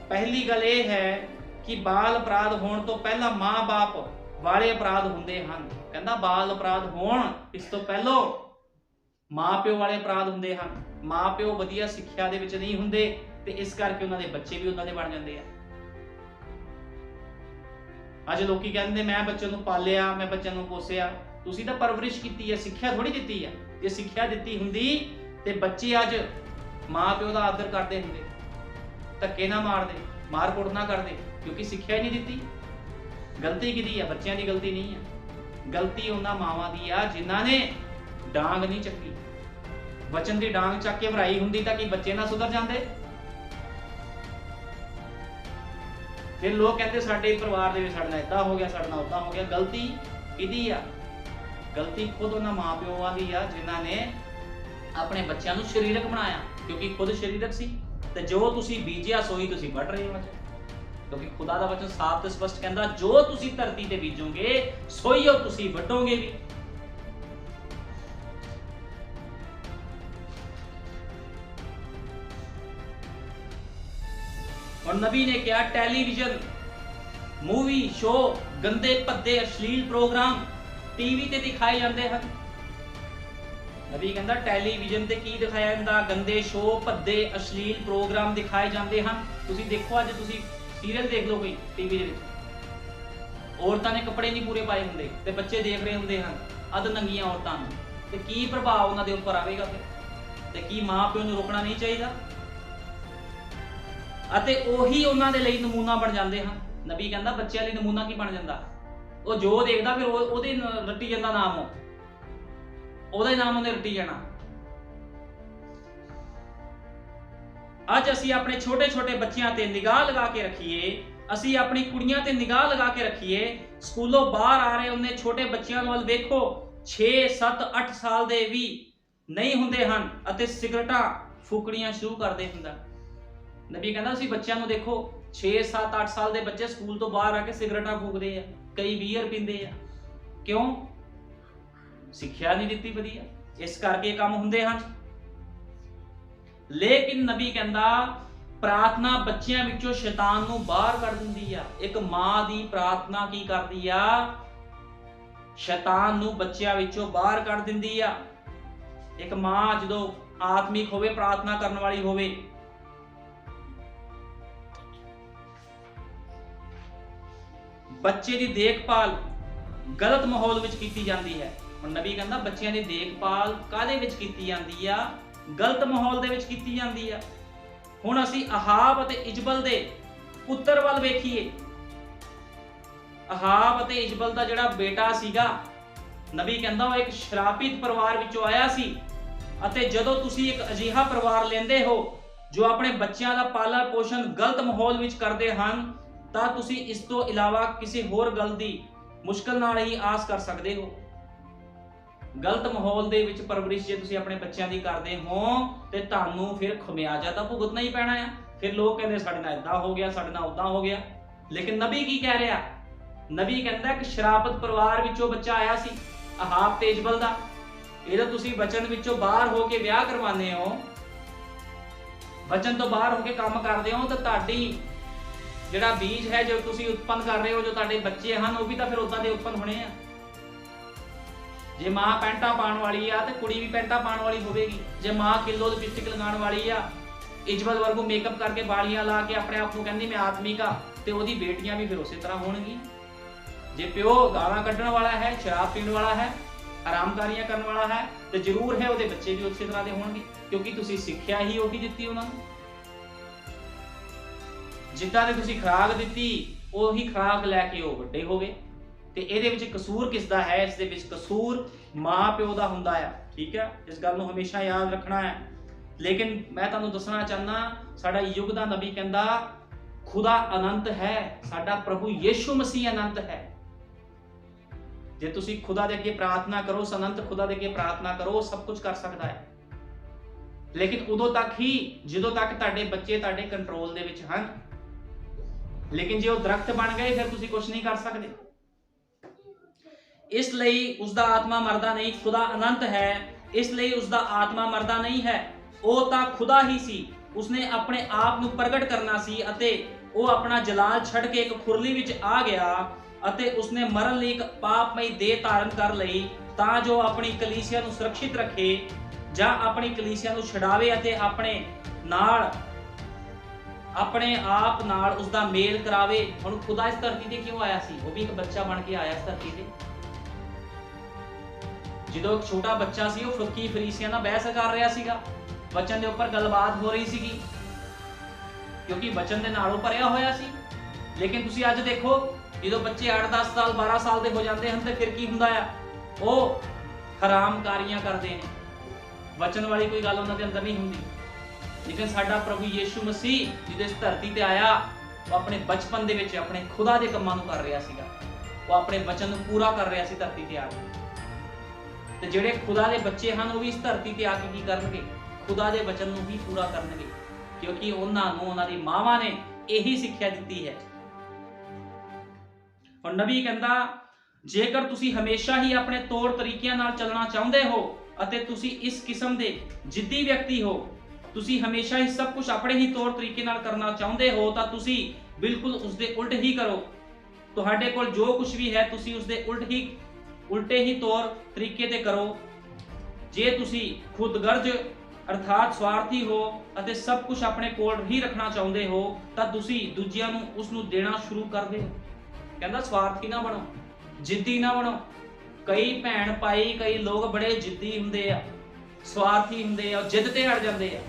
ਪਹਿਲੀ ਗੱਲ ਇਹ ਹੈ ਕਿ ਬਾਲ ਅਪਰਾਧ ਹੋਣ ਤੋਂ ਪਹਿਲਾਂ ਮਾਂ-ਬਾਪ ਵਾਲੇ ਅਪਰਾਧ ਹੁੰਦੇ ਹਨ। ਕਹਿੰਦਾ ਬਾਲ ਅਪਰਾਧ ਹੋਣ ਇਸ ਤੋਂ ਪਹਿਲਾਂ ਮਾਂ-ਪਿਓ ਵਾਲੇ ਅਪਰਾਧ ਹੁੰਦੇ ਹਨ। ਮਾਂ-ਪਿਓ ਵਧੀਆ ਸਿੱਖਿਆ ਦੇ ਵਿੱਚ ਨਹੀਂ ਹੁੰਦੇ ਤੇ ਇਸ ਕਰਕੇ ਉਹਨਾਂ ਦੇ ਬੱਚੇ ਵੀ ਉਹਨਾਂ ਦੇ ਬਣ ਜਾਂਦੇ ਆ। ਅੱਜ ਲੋਕੀ ਕਹਿੰਦੇ ਮੈਂ ਬੱਚੇ ਨੂੰ ਪਾਲਿਆ, ਮੈਂ ਬੱਚਿਆਂ ਨੂੰ ਪੋਸਿਆ। ਤੁਸੀਂ ਤਾਂ ਪਰਵਰਿਸ਼ ਕੀਤੀ ਹੈ, ਸਿੱਖਿਆ ਥੋੜੀ ਦਿੱਤੀ ਹੈ। ਜੇ ਸਿੱਖਿਆ ਦਿੱਤੀ ਹੁੰਦੀ ਤੇ ਬੱਚੇ ਅੱਜ ਮਾਂ-ਪਿਓ ਦਾ ਆਦਰ ਕਰਦੇ ਹੁੰਦੇ, ਧੱਕੇ ਨਾ ਮਾਰਦੇ, ਮਾਰ ਕੁੱਟ ਨਾ ਕਰਦੇ, ਕਿਉਂਕਿ ਸਿੱਖਿਆ ਹੀ ਨਹੀਂ ਦਿੱਤੀ। ਗਲਤੀ ਕਿਹਦੀ ਆ? ਬੱਚਿਆਂ ਦੀ ਗਲਤੀ ਨਹੀਂ ਆ। ਗਲਤੀ ਉਹਨਾਂ ਮਾਵਾਂ ਦੀ ਆ ਜਿਨ੍ਹਾਂ ਨੇ ਡਾਂਗ ਨਹੀਂ ਚੱਕੀ। ਵਚਨ ਦੀ ਡਾਂਗ ਚੱਕ ਕੇ ਭਰਾਈ ਹੁੰਦੀ ਤਾਂ ਕਿ ਬੱਚੇ ਨਾ ਸੁਧਰ ਜਾਂਦੇ। ਫਿਰ ਲੋਕ ਕਹਿੰਦੇ ਸਾਡੇ ਪਰਿਵਾਰ ਦੇ ਵਿੱਚ ਸਾਡੇ ਨਾਲ ਏਦਾਂ ਹੋ ਗਿਆ, ਸਾਡੇ ਨਾਲ ਉਦਾਂ ਹੋ ਗਿਆ। ਗਲਤੀ ਕਿਹਦੀ ਆ? ਗਲਤੀ ਖੁਦ ਉਹਨਾਂ ਮਾਂ-ਪਿਓਾਂ ਦੀ ਆ ਜਿਨ੍ਹਾਂ ਨੇ ਆਪਣੇ ਬੱਚਿਆਂ ਨੂੰ ਸਰੀਰਕ ਬਣਾਇਆ, ਕਿਉਂਕਿ ਖੁਦ ਸਰੀਰਕ ਸੀ। ਤੇ ਜੋ ਤੁਸੀਂ ਬੀਜਿਆ ਸੋਈ ਤੁਸੀਂ ਵੱਢ ਰਹੇ ਹੋ। ਕਿਉਂਕਿ ਖੁਦਾ ਦਾ ਵਚਨ ਸਾਫ਼ ਤੇ ਸਪਸ਼ਟ ਕਹਿੰਦਾ ਜੋ ਤੁਸੀਂ ਧਰਤੀ ਤੇ ਬੀਜੋਗੇ ਸੋਈ ਉਹ ਤੁਸੀਂ ਵੱਢੋਗੇ ਵੀ। और नबी ने क्या टेलीविजन, मूवी, शो, गंदे भद्दे अश्लील प्रोग्राम टीवी ते दिखाए जाते हैं। नबी कहता टेलीविजन ते की दिखाया जाता? गंदे शो, भद्दे अश्लील प्रोग्राम दिखाए जाते हैं। तुसी देखो अज तुसी सीरियल देख लो कोई टीवी दे विच औरतां ने कपड़े नहीं पूरे पाए हुंदे ते बच्चे देख रहे हुंदे हैं अध नंगियां औरतां नूं, ते की प्रभाव उन्हां दे उपर आवेगा? ते की मां प्यो नूं रोकना नहीं चाहिए? ਅਤੇ ਉਹੀ ਉਹਨਾਂ ਦੇ ਲਈ ਨਮੂਨਾ ਬਣ ਜਾਂਦੇ ਹਨ। ਨਬੀ ਕਹਿੰਦਾ ਬੱਚਿਆਂ ਲਈ ਨਮੂਨਾ ਕੀ ਬਣ ਜਾਂਦਾ? ਉਹ ਜੋ ਦੇਖਦਾ ਫਿਰ ਉਹਦੇ ਰੱਟੀ ਜਾਂਦਾ ਨਾਮ, ਉਹਦਾ ਹੀ ਨਾਮ ਉਹਨੇ ਰੱਟੀ ਜਾਣਾ। ਅੱਜ ਅਸੀਂ ਆਪਣੇ ਛੋਟੇ ਛੋਟੇ ਬੱਚਿਆਂ ਤੇ ਨਿਗਾਹ ਲਗਾ ਕੇ ਰੱਖੀਏ, ਅਸੀਂ ਆਪਣੀ ਕੁੜੀਆਂ ਤੇ ਨਿਗਾਹ ਲਗਾ ਕੇ ਰੱਖੀਏ। ਸਕੂਲੋਂ ਬਾਹਰ ਆ ਰਹੇ ਉਹਨੇ ਛੋਟੇ ਬੱਚਿਆਂ ਵੱਲ ਵੇਖੋ, 6, 7, 8 ਸਾਲ ਦੇ ਵੀ ਨਹੀਂ ਹੁੰਦੇ ਹਨ ਅਤੇ ਸਿਗਰਟਾਂ ਫੂਕਣੀਆਂ ਸ਼ੁਰੂ ਕਰਦੇ ਹੁੰਦਾ। ਨਬੀ ਕਹਿੰਦਾ ਤੁਸੀਂ ਬੱਚਿਆਂ ਨੂੰ ਦੇਖੋ, 6, 7, 8 ਸਾਲ ਦੇ ਬੱਚੇ ਸਕੂਲ ਤੋਂ ਬਾਹਰ ਆ ਕੇ ਸਿਗਰਟਾਂ ਫੂਕਦੇ ਆ, ਕਈ ਬੀਅਰ ਪੀਂਦੇ ਆ। ਕਿਉਂ? ਸਿੱਖਿਆ ਨਹੀਂ ਦਿੱਤੀ ਵਧੀਆ, ਇਸ ਕਰਕੇ ਕੰਮ ਹੁੰਦੇ ਹਨ। ਲੇਕਿਨ ਨਬੀ ਕਹਿੰਦਾ ਪ੍ਰਾਰਥਨਾ ਬੱਚਿਆਂ ਵਿੱਚੋਂ ਸ਼ੈਤਾਨ ਨੂੰ ਬਾਹਰ ਕੱਢ ਦਿੰਦੀ ਆ। ਇੱਕ ਮਾਂ ਦੀ ਪ੍ਰਾਰਥਨਾ ਕੀ ਕਰਦੀ ਆ? ਸ਼ੈਤਾਨ ਨੂੰ ਬੱਚਿਆਂ ਵਿੱਚੋਂ ਬਾਹਰ ਕੱਢ ਦਿੰਦੀ ਆ। ਇੱਕ ਮਾਂ ਜਦੋਂ ਆਤਮਿਕ ਹੋਵੇ, ਪ੍ਰਾਰਥਨਾ ਕਰਨ ਵਾਲੀ ਹੋਵੇ, ਬੱਚੇ ਦੀ ਦੇਖਭਾਲ ਗਲਤ ਮਾਹੌਲ ਵਿੱਚ ਕੀਤੀ ਜਾਂਦੀ ਹੈ। ਹੁਣ ਨਬੀ ਕਹਿੰਦਾ ਬੱਚਿਆਂ ਦੀ ਦੇਖਭਾਲ ਕਾਹਦੇ ਵਿੱਚ ਕੀਤੀ ਜਾਂਦੀ ਆ? ਗਲਤ ਮਾਹੌਲ ਦੇ ਵਿੱਚ ਕੀਤੀ ਜਾਂਦੀ ਆ। ਹੁਣ ਅਸੀਂ ਅਹਾਬ ਅਤੇ ਇਜਬਲ ਦੇ ਪੁੱਤਰ ਵੱਲ ਵੇਖੀਏ। ਅਹਾਬ ਅਤੇ ਇਜਬਲ ਦਾ ਜਿਹੜਾ ਬੇਟਾ ਸੀਗਾ, ਨਬੀ ਕਹਿੰਦਾ ਉਹ ਇੱਕ ਸ਼ਰਾਪਿਤ ਪਰਿਵਾਰ ਵਿੱਚੋਂ ਆਇਆ ਸੀ। ਅਤੇ ਜਦੋਂ ਤੁਸੀਂ ਇੱਕ ਅਜਿਹਾ ਪਰਿਵਾਰ ਲੈਂਦੇ ਹੋ ਜੋ ਆਪਣੇ ਬੱਚਿਆਂ ਦਾ ਪਾਲਣ ਪੋਸ਼ਣ ਗਲਤ ਮਾਹੌਲ ਵਿੱਚ ਕਰਦੇ ਹਨ, ਤਾਂ ਤੁਸੀਂ ਇਸ ਤੋਂ ਇਲਾਵਾ ਕਿਸੇ ਹੋਰ ਗੱਲ ਦੀ ਮੁਸ਼ਕਲ ਨਾਲ ਹੀ ਆਸ ਕਰ ਸਕਦੇ ਹੋ। ਗਲਤ ਮਾਹੌਲ ਦੇ ਵਿੱਚ ਪਰਵਰਿਸ਼ ਜੇ ਤੁਸੀਂ ਆਪਣੇ ਬੱਚਿਆਂ ਦੀ ਕਰਦੇ ਹੋ ਤੇ ਤੁਹਾਨੂੰ ਫਿਰ ਖਮਿਆਜਾ ਤਾਂ ਭੁਗਤਣਾ ਹੀ ਪੈਣਾ ਆ। ਫਿਰ ਲੋਕ ਕਹਿੰਦੇ ਸਾਡੇ ਨਾਲ ਏਦਾਂ ਹੋ ਗਿਆ, ਸਾਡੇ ਨਾਲ ਉਦਾਂ ਹੋ ਗਿਆ। ਲੇਕਿਨ ਨਬੀ ਕੀ ਕਹਿ ਰਿਹਾ? ਨਬੀ ਕਹਿੰਦਾ ਕਿ ਸ਼ਰਾਫਤ ਪਰਿਵਾਰ ਵਿੱਚੋਂ ਬੱਚਾ ਆਇਆ ਸੀ ਅਹਾਬ ਤੇ ਇਜਬਲ ਦਾ। ਇਹਦਾ ਤੁਸੀਂ ਬਚਨ ਵਿੱਚੋਂ ਬਾਹਰ ਹੋ ਕੇ ਵਿਆਹ ਕਰਵਾਉਂਦੇ ਹੋ, ਬਚਨ ਤੋਂ ਬਾਹਰ ਹੋ ਕੇ ਕੰਮ ਕਰਦੇ ਹੋ, ਤਾਂ ਤੁਹਾਡੀ ਜਿਹੜਾ ਬੀਜ ਹੈ ਜੋ ਤੁਸੀਂ ਉਤਪੰਨ ਕਰ ਰਹੇ ਹੋ, ਜੋ ਤੁਹਾਡੇ ਬੱਚੇ ਹਨ, ਉਹ ਵੀ ਤਾਂ ਫਿਰ ਉਦਾਂ ਦੇ ਉਤਪੰਨ ਹੋਣੇ ਆ। ਜੇ ਮਾਂ ਪੈਂਟਾਂ ਪਾਉਣ ਵਾਲੀ ਆ ਤੇ ਕੁੜੀ ਵੀ ਪੈਂਟਾਂ ਪਾਉਣ ਵਾਲੀ ਹੋਵੇਗੀ। ਜੇ ਮਾਂ ਕਿਲੋ ਲਿਪਸਟਿਕ ਲਗਾਉਣ ਵਾਲੀ ਆ, ਇਜਬਲ ਵਰਗੂ ਮੇਕਅਪ ਕਰਕੇ ਬਾਲੀਆਂ ਲਾ ਕੇ ਆਪਣੇ ਆਪ ਨੂੰ ਕਹਿੰਦੀ ਮੈਂ ਆਤਮਿਕ ਆ, ਤੇ ਉਹਦੀ ਬੇਟੀਆਂ ਵੀ ਫਿਰ ਉਸੇ ਤਰ੍ਹਾਂ ਹੋਣਗੀਆਂ। ਜੇ ਪਿਓ ਗਾਲਾਂ ਕੱਢਣ ਵਾਲਾ ਹੈ, ਸ਼ਰਾਬ ਪੀਣ ਵਾਲਾ ਹੈ, ਆਰਾਮਕਾਰੀਆਂ ਕਰਨ ਵਾਲਾ ਹੈ, ਤੇ ਜ਼ਰੂਰ ਹੈ ਉਹਦੇ ਬੱਚੇ ਵੀ ਉਸੇ ਤਰ੍ਹਾਂ ਦੇ ਹੋਣਗੇ, ਕਿਉਂਕਿ ਤੁਸੀਂ ਸਿੱਖਿਆ ਹੀ ਉਹੀ ਦਿੱਤੀ ਉਹਨਾਂ ਨੂੰ। ਜਿੱਦਾਂ ਦੀ ਤੁਸੀਂ ਖੁਰਾਕ ਦਿੱਤੀ ਉਹੀ ਖੁਰਾਕ ਲੈ ਕੇ ਉਹ ਵੱਡੇ ਹੋ ਗਏ। ਤੇ ਇਹਦੇ ਵਿੱਚ ਕਸੂਰ ਕਿਸ ਦਾ ਹੈ? ਇਸ ਦੇ ਵਿੱਚ ਕਸੂਰ ਮਾਂ ਪਿਓ ਦਾ ਹੁੰਦਾ ਆ। ਠੀਕ ਹੈ, ਇਸ ਗੱਲ ਨੂੰ ਹਮੇਸ਼ਾ ਯਾਦ ਰੱਖਣਾ ਹੈ। ਲੇਕਿਨ ਮੈਂ ਤੁਹਾਨੂੰ ਦੱਸਣਾ ਚਾਹੁੰਦਾ, ਸਾਡਾ ਯੁੱਗ ਦਾ ਨਬੀ ਕਹਿੰਦਾ ਖੁਦਾ ਅਨੰਤ ਹੈ, ਸਾਡਾ ਪ੍ਰਭੂ ਯਿਸੂ ਮਸੀਹ ਅਨੰਤ ਹੈ। ਜੇ ਤੁਸੀਂ ਖੁਦਾ ਦੇ ਅੱਗੇ ਪ੍ਰਾਰਥਨਾ ਕਰੋ, ਉਸ ਅਨੰਤ ਖੁਦਾ ਦੇ ਅੱਗੇ ਪ੍ਰਾਰਥਨਾ ਕਰੋ, ਉਹ ਸਭ ਕੁਝ ਕਰ ਸਕਦਾ ਹੈ। ਲੇਕਿਨ ਉਦੋਂ ਤੱਕ ਹੀ ਜਦੋਂ ਤੱਕ ਤੁਹਾਡੇ ਬੱਚੇ ਤੁਹਾਡੇ ਕੰਟਰੋਲ ਦੇ ਵਿੱਚ ਹਨ। ਲੇਕਿਨ ਜੇ ਉਹ ਦਰਖਤ ਬਣ ਗਏ ਫਿਰ ਤੁਸੀਂ ਕੁਝ ਨਹੀਂ ਕਰ ਸਕਦੇ। ਇਸ ਲਈ ਉਸਦਾ ਆਤਮਾ ਮਰਦਾ ਨਹੀਂ। ਖੁਦਾ ਅਨੰਤ ਹੈ, ਇਸ ਲਈ ਉਸਦਾ ਆਤਮਾ ਮਰਦਾ ਨਹੀਂ ਹੈ। ਉਹ ਤਾਂ ਖੁਦਾ ਹੀ ਸੀ, ਉਸਨੇ ਆਪਣੇ ਆਪ ਨੂੰ ਪ੍ਰਗਟ ਕਰਨਾ ਸੀ ਅਤੇ ਉਹ ਆਪਣਾ ਜਲਾਲ ਛੱਡ ਕੇ ਇੱਕ ਖੁਰਲੀ ਵਿੱਚ ਆ ਗਿਆ ਅਤੇ ਉਸਨੇ ਮਰਨ ਲਈ ਇੱਕ ਪਾਪਮਈ ਦੇਹ ਧਾਰਨ ਕਰ ਲਈ, ਤਾਂ ਜੋ ਆਪਣੀ ਕਲੀਸਿਆ ਨੂੰ ਸੁਰੱਖਿਅਤ ਰੱਖੇ ਜਾਂ ਆਪਣੀ ਕਲੀਸਿਆ ਨੂੰ ਛਡਾਵੇ ਅਤੇ ਆਪਣੇ ਆਪ ਨਾਲ ਉਸਦਾ ਮੇਲ ਕਰਾਵੇ। ਹੁਣ ਖੁਦਾ ਇਸ ਧਰਤੀ ਤੇ ਕਿਉਂ ਆਇਆ ਸੀ? ਉਹ ਵੀ ਇੱਕ ਬੱਚਾ ਬਣ ਕੇ ਆਇਆ ਇਸ ਧਰਤੀ ਤੇ। ਜਦੋਂ ਇੱਕ ਛੋਟਾ ਬੱਚਾ ਸੀ, ਉਹ ਫੱਕੀ ਫਰੀਸੀਆਂ ਨਾਲ ਬਹਿਸ ਕਰ ਰਿਹਾ ਸੀਗਾ, ਵਚਨ ਦੇ ਉੱਪਰ ਗੱਲਬਾਤ ਹੋ ਰਹੀ ਸੀਗੀ, ਕਿਉਂਕਿ ਵਚਨ ਦੇ ਨਾਲ ਉਹ ਭਰਿਆ ਹੋਇਆ ਸੀ। ਲੇਕਿਨ ਤੁਸੀਂ ਅੱਜ ਦੇਖੋ, ਜਦੋਂ ਬੱਚੇ 8-10 ਸਾਲ 12 ਸਾਲ ਦੇ ਹੋ ਜਾਂਦੇ ਹਨ ਤੇ ਫਿਰ ਕੀ ਹੁੰਦਾ ਆ? ਉਹ ਹਰਾਮਕਾਰੀਆਂ ਕਰਦੇ ਨੇ, ਵਚਨ ਵਾਲੀ ਕੋਈ ਗੱਲ ਉਹਨਾਂ ਦੇ ਅੰਦਰ ਨਹੀਂ ਹੁੰਦੀ। ਲੇਕਿਨ ਸਾਡਾ ਪ੍ਰਭੂ ਯਿਸੂ ਮਸੀਹ ਜਦੋਂ ਇਸ ਧਰਤੀ ਤੇ ਆਇਆ, ਉਹ ਆਪਣੇ ਬਚਪਨ ਦੇ ਵਿੱਚ ਆਪਣੇ ਖੁਦਾ ਦੇ ਕੰਮਾਂ ਨੂੰ ਕਰ ਰਿਹਾ ਸੀਗਾ। ਉਹ ਆਪਣੇ ਵਚਨ ਨੂੰ ਪੂਰਾ ਕਰ ਰਿਹਾ ਸੀ ਧਰਤੀ ਤੇ ਆ ਕੇ। ਤੇ ਜਿਹੜੇ ਖੁਦਾ ਦੇ ਬੱਚੇ ਹਨ, ਉਹ ਵੀ ਇਸ ਧਰਤੀ ਤੇ ਆ ਕੇ ਕੀ ਕਰਨਗੇ? ਖੁਦਾ ਦੇ ਵਚਨ ਨੂੰ ਹੀ ਪੂਰਾ ਕਰਨਗੇ, ਕਿਉਂਕਿ ਉਹਨਾਂ ਨੂੰ ਉਹਨਾਂ ਦੀ ਮਾਵਾਂ ਨੇ ਇਹੀ ਸਿੱਖਿਆ ਦਿੱਤੀ ਹੈ। ਔਰ ਨਬੀ ਕਹਿੰਦਾ, ਜੇਕਰ ਤੁਸੀਂ ਹਮੇਸ਼ਾ ਹੀ ਆਪਣੇ ਤੌਰ ਤਰੀਕਿਆਂ ਨਾਲ ਚੱਲਣਾ ਚਾਹੁੰਦੇ ਹੋ ਅਤੇ ਤੁਸੀਂ ਇਸ ਕਿਸਮ ਦੇ ਜਿੱਦੀ ਵਿਅਕਤੀ ਹੋ, ਤੁਸੀਂ ਹਮੇਸ਼ਾ ਹੀ ਸਭ ਕੁਝ ਆਪਣੇ ਹੀ ਤੌਰ ਤਰੀਕੇ ਨਾਲ ਕਰਨਾ ਚਾਹੁੰਦੇ ਹੋ, ਤਾਂ ਤੁਸੀਂ ਬਿਲਕੁਲ ਉਸ ਦੇ ਉਲਟ ਹੀ ਕਰੋ। ਤੁਹਾਡੇ ਕੋਲ ਜੋ ਕੁਝ ਵੀ ਹੈ ਤੁਸੀਂ ਉਸ ਦੇ ਉਲਟੇ ਹੀ ਤੌਰ ਤਰੀਕੇ ਤੇ ਕਰੋ। ਜੇ ਤੁਸੀਂ ਖੁਦਗਰਜ਼ ਅਰਥਾਤ ਸਵਾਰਥੀ ਹੋ ਅਤੇ ਸਭ ਕੁਝ ਆਪਣੇ ਕੋਲ ਹੀ ਰੱਖਣਾ ਚਾਹੁੰਦੇ ਹੋ, ਤਾਂ ਤੁਸੀਂ ਦੂਜਿਆਂ ਨੂੰ ਉਸ ਨੂੰ ਦੇਣਾ ਸ਼ੁਰੂ ਕਰ ਦਿਓ। ਕਹਿੰਦਾ ਸਵਾਰਥੀ ਨਾ ਬਣੋ, ਜਿੱਦੀ ਨਾ ਬਣੋ। ਕਈ ਭੈਣ ਭਾਈ, ਕਈ ਲੋਕ ਬੜੇ ਜਿੱਦੀ ਹੁੰਦੇ ਆ, ਸਵਾਰਥੀ ਹੁੰਦੇ ਆ, ਜਿੱਦ ਤੇ ਅੜ ਜਾਂਦੇ ਆ।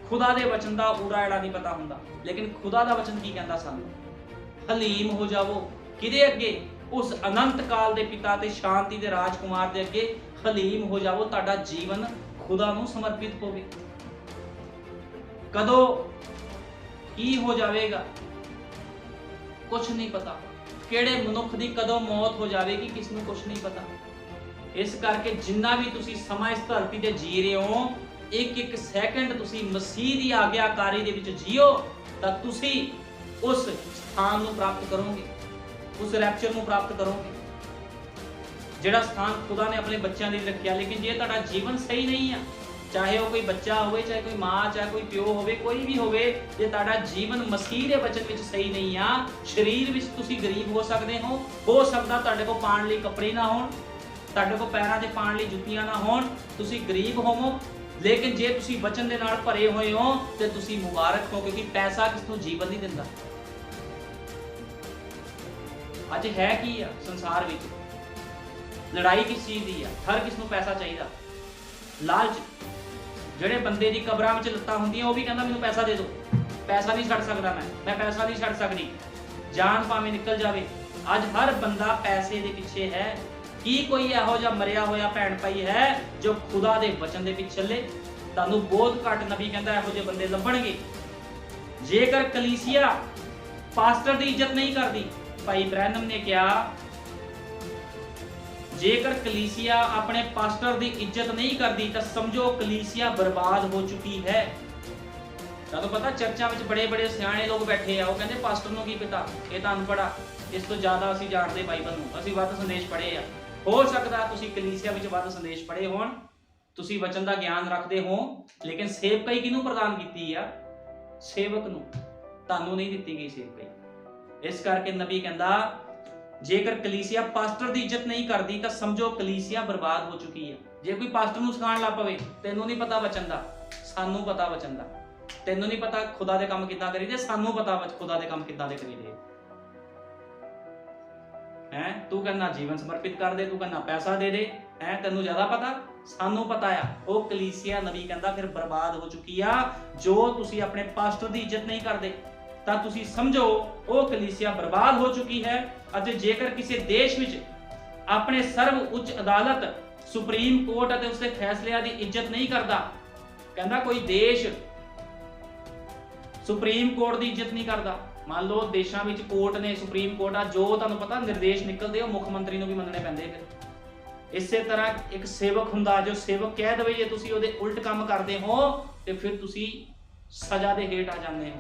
ਖੁਦਾ ਦੇ ਵਚਨ ਦਾ ਊੜਾ ਐੜਾ ਨਹੀਂ ਪਤਾ ਹੁੰਦਾ। ਲੇਕਿਨ ਖੁਦਾ ਦਾ ਵਚਨ ਕੀ ਕਹਿੰਦਾ ਸਾਨੂੰ? ਹਲੀਮ ਹੋ ਜਾਵੋ। ਕਿਹਦੇ ਅੱਗੇ? ਉਸ ਅਨੰਤ ਕਾਲ ਦੇ ਪਿਤਾ ਤੇ ਸ਼ਾਂਤੀ ਦੇ ਰਾਜਕੁਮਾਰ ਦੇ ਅੱਗੇ ਹਲੀਮ ਹੋ ਜਾਵੋ। ਤੁਹਾਡਾ ਜੀਵਨ ਖੁਦਾ ਨੂੰ ਸਮਰਪਿਤ ਹੋਵੇ। ਕਦੋਂ ਕੀ ਹੋ ਜਾਵੇਗਾ ਕੁਝ ਨਹੀਂ ਪਤਾ। ਕਿਹੜੇ ਮਨੁੱਖ ਦੀ ਕਦੋਂ ਮੌਤ ਹੋ ਜਾਵੇਗੀ ਕਿਸ ਨੂੰ ਕੁਝ ਨਹੀਂ ਪਤਾ। ਇਸ ਕਰਕੇ ਜਿੰਨਾ ਵੀ ਤੁਸੀਂ ਸਮਾਂ ਇਸ ਧਰਤੀ ਤੇ ਜੀ ਰਹੇ ਹੋ, ਇੱਕ ਸੈਕਿੰਡ ਤੁਸੀਂ ਮਸੀਹ ਦੀ ਆਗਿਆਕਾਰੀ ਦੇ ਵਿੱਚ ਜੀਓ, ਤਾਂ ਤੁਸੀਂ ਉਸ ਸਥਾਨ ਨੂੰ ਪ੍ਰਾਪਤ ਕਰੋਗੇ, ਉਸ ਰੈਪਚਰ ਨੂੰ ਪ੍ਰਾਪਤ ਕਰੋਗੇ, ਜਿਹੜਾ ਸਥਾਨ ਖੁਦਾ ਨੇ ਆਪਣੇ ਬੱਚਿਆਂ ਲਈ ਰੱਖਿਆ। ਲੇਕਿਨ ਜੇ ਤੁਹਾਡਾ ਜੀਵਨ ਸਹੀ ਨਹੀਂ ਆ, ਚਾਹੇ ਉਹ ਕੋਈ ਬੱਚਾ ਹੋਵੇ, ਚਾਹੇ ਕੋਈ ਮਾਂ, ਚਾਹੇ ਕੋਈ ਪਿਓ ਹੋਵੇ, ਕੋਈ ਵੀ ਹੋਵੇ, ਜੇ ਤੁਹਾਡਾ ਜੀਵਨ ਮਸੀਹ ਦੇ ਵਚਨ ਵਿੱਚ ਸਹੀ ਨਹੀਂ ਆ, ਸਰੀਰ ਵਿੱਚ ਤੁਸੀਂ ਗਰੀਬ ਹੋ ਸਕਦੇ ਹੋ ਸਕਦਾ ਤੁਹਾਡੇ ਕੋਲ ਪਾਣ ਲਈ ਕੱਪੜੇ ਨਾ ਹੋਣ, ਤੁਹਾਡੇ ਕੋਲ ਪੈਰਾਂ 'ਤੇ ਪਾਣ ਲਈ ਜੁੱਤੀਆਂ ਨਾ ਹੋਣ, ਤੁਸੀਂ ਗਰੀਬ ਹੋਵੋ। ਲੇਕਿਨ ਜੇ ਤੁਸੀਂ ਵਚਨ ਦੇ ਨਾਲ ਭਰੇ ਹੋਏ ਹੋ ਤੇ ਤੁਸੀਂ ਮੁਬਾਰਕ ਹੋ, ਕਿਉਂਕਿ ਪੈਸਾ ਕਿਸ ਨੂੰ ਜੀਵਨ ਨਹੀਂ ਦਿੰਦਾ। ਅੱਜ ਹੈ ਕੀ ਆ ਸੰਸਾਰ ਵਿੱਚ? ਲੜਾਈ ਕਿਸ ਚੀਜ਼ ਦੀ ਆ? ਹਰ ਕਿਸ ਨੂੰ ਪੈਸਾ ਚਾਹੀਦਾ, ਲਾਲਚ। ਜਿਹੜੇ ਬੰਦੇ ਦੀ ਕਬਰਾਂ ਵਿੱਚ ਲੱਤਾਂ ਹੁੰਦੀਆਂ, ਉਹ ਵੀ ਕਹਿੰਦਾ ਮੈਨੂੰ ਪੈਸਾ ਦੇ ਦਿਓ, ਪੈਸਾ ਨਹੀਂ ਛੱਡ ਸਕਦਾ, ਮੈਂ ਪੈਸਾ ਨਹੀਂ ਛੱਡ ਸਕਦੀ, ਜਾਨ ਭਾਵੇਂ ਨਿਕਲ ਜਾਵੇ। ਅੱਜ ਹਰ ਬੰਦਾ ਪੈਸੇ ਦੇ ਪਿੱਛੇ ਹੈ। ਕੀ ਕੋਈ ਇਹੋ ਜਿਹਾ ਮਰਿਆ ਹੋਇਆ ਭੈਣ ਭਾਈ ਹੈ ਜੋ ਖੁਦਾ ਦੇ ਵਚਨ ਦੇ ਪਿੱਛੇ ਚੱਲੇ? ਤੁਹਾਨੂੰ ਬਹੁਤ ਘੱਟ ਨਬੀ ਕਹਿੰਦਾ ਇਹੋ ਜਿਹੇ ਬੰਦੇ ਲੱਭਣਗੇ। ਜੇਕਰ ਕਲੀਸਿਆ ਪਾਸਟਰ ਦੀ ਇੱਜ਼ਤ ਨਹੀਂ ਕਰਦੀ, ਭਾਈ ਬ੍ਰੈਨਮ ਨੇ ਕਿਹਾ, ਜੇਕਰ ਕਲੀਸਿਆ ਆਪਣੇ ਪਾਸਟਰ ਦੀ ਇੱਜ਼ਤ ਨਹੀਂ ਕਰਦੀ ਤਾਂ ਸਮਝੋ ਕਲੀਸਿਆ ਬਰਬਾਦ ਹੋ ਚੁੱਕੀ ਹੈ। ਤੁਹਾਨੂੰ ਪਤਾ ਚਰਚਾਂ ਵਿੱਚ ਬੜੇ ਬੜੇ ਸਿਆਣੇ ਲੋਕ ਬੈਠੇ ਆ, ਉਹ ਕਹਿੰਦੇ ਪਾਸਟਰ ਨੂੰ ਕੀ ਪਤਾ, ਇਹ ਤਾਂ ਅਨਪੜ੍ਹ ਆ, ਇਸ ਤੋਂ ਜ਼ਿਆਦਾ ਅਸੀਂ ਜਾਣਦੇ ਬਾਈਬਲ ਨੂੰ, ਅਸੀਂ ਵੱਧ ਸੰਦੇਸ਼ ਪੜ੍ਹੇ ਆ। ਹੋ ਸਕਦਾ ਤੁਸੀਂ ਕਲੀਸਿਆ ਵਿੱਚ ਵੱਧ ਸੰਦੇਸ਼ ਪੜ੍ਹੇ ਹੋਣ, ਤੁਸੀਂ ਵਚਨ ਦਾ ਗਿਆਨ ਰੱਖਦੇ ਹੋ, ਲੇਕਿਨ ਸੇਵਕਾਈ ਕਿਹਨੂੰ ਪ੍ਰਦਾਨ ਕੀਤੀ ਆ? ਸੇਵਕ ਨੂੰ, ਤੁਹਾਨੂੰ ਨਹੀਂ ਦਿੱਤੀ ਗਈ ਸੇਵਕਾਈ। ਇਸ ਕਰਕੇ ਨਬੀ ਕਹਿੰਦਾ ਜੇਕਰ ਕਲੀਸਿਆ ਪਾਸਟਰ ਦੀ ਇੱਜ਼ਤ ਨਹੀਂ ਕਰਦੀ ਤਾਂ ਸਮਝੋ ਕਲੀਸਿਆ ਬਰਬਾਦ ਹੋ ਚੁੱਕੀ ਹੈ। ਜੇ ਕੋਈ ਪਾਸਟਰ ਨੂੰ ਸਿਖਾਉਣ ਲੱਗ ਪਵੇ, ਤੈਨੂੰ ਨਹੀਂ ਪਤਾ ਵਚਨ ਦਾ, ਸਾਨੂੰ ਪਤਾ ਵਚਨ ਦਾ, ਤੈਨੂੰ ਨਹੀਂ ਪਤਾ ਖੁਦਾ ਦੇ ਕੰਮ ਕਿੱਦਾਂ ਕਰੀਦੇ, ਸਾਨੂੰ ਪਤਾ ਖੁਦਾ ਦੇ ਕੰਮ ਕਿੱਦਾਂ ਦੇ ਕਰੀਦੇ ਹੈ। ਤੂੰ ਕਹਿੰਦਾ ਜੀਵਨ ਸਮਰਪਿਤ ਕਰ ਦੇ, ਤੂੰ ਕਹਿੰਦਾ ਪੈਸਾ ਦੇ ਦੇ, ਹੈ ਤੈਨੂੰ ਜ਼ਿਆਦਾ ਪਤਾ, ਸਾਨੂੰ ਪਤਾ ਆ। ਉਹ ਕਲੀਸਿਆ ਨਬੀ ਕਹਿੰਦਾ ਫਿਰ ਬਰਬਾਦ ਹੋ ਚੁੱਕੀ ਆ। ਜੋ ਤੁਸੀਂ ਆਪਣੇ ਪਾਸਟਰ ਦੀ ਇੱਜ਼ਤ ਨਹੀਂ ਕਰਦੇ ਤਾਂ ਤੁਸੀਂ ਸਮਝੋ ਉਹ ਕਲੀਸਿਆ ਬਰਬਾਦ ਹੋ ਚੁੱਕੀ ਹੈ। ਅਤੇ ਜੇਕਰ ਕਿਸੇ ਦੇਸ਼ ਵਿੱਚ ਆਪਣੇ ਸਰਵ ਉੱਚ ਅਦਾਲਤ ਸੁਪਰੀਮ ਕੋਰਟ ਅਤੇ ਉਸਦੇ ਫੈਸਲਿਆਂ ਦੀ ਇੱਜ਼ਤ ਨਹੀਂ ਕਰਦਾ, ਕਹਿੰਦਾ ਕੋਈ ਦੇਸ਼ ਸੁਪਰੀਮ ਕੋਰਟ ਦੀ ਇੱਜ਼ਤ ਨਹੀਂ ਕਰਦਾ, ਮੰਨ ਲਓ ਦੇਸ਼ਾਂ ਵਿੱਚ ਕੋਰਟ ਨੇ, ਸੁਪਰੀਮ ਕੋਰਟ ਆ, ਜੋ ਤੁਹਾਨੂੰ ਪਤਾ ਨਿਰਦੇਸ਼ ਨਿਕਲਦੇ ਉਹ ਮੁੱਖ ਮੰਤਰੀ ਨੂੰ ਵੀ ਮੰਨਣੇ ਪੈਂਦੇ। ਫਿਰ ਇਸੇ ਤਰ੍ਹਾਂ ਇੱਕ ਸੇਵਕ ਹੁੰਦਾ, ਜੋ ਸੇਵਕ ਕਹਿ ਦਵੇ ਜੇ ਤੁਸੀਂ ਉਹਦੇ ਉਲਟ ਕੰਮ ਕਰਦੇ ਹੋ ਤੇ ਫਿਰ ਤੁਸੀਂ ਸਜ਼ਾ ਦੇ ਹੇਠ ਆ ਜਾਂਦੇ ਹੋ।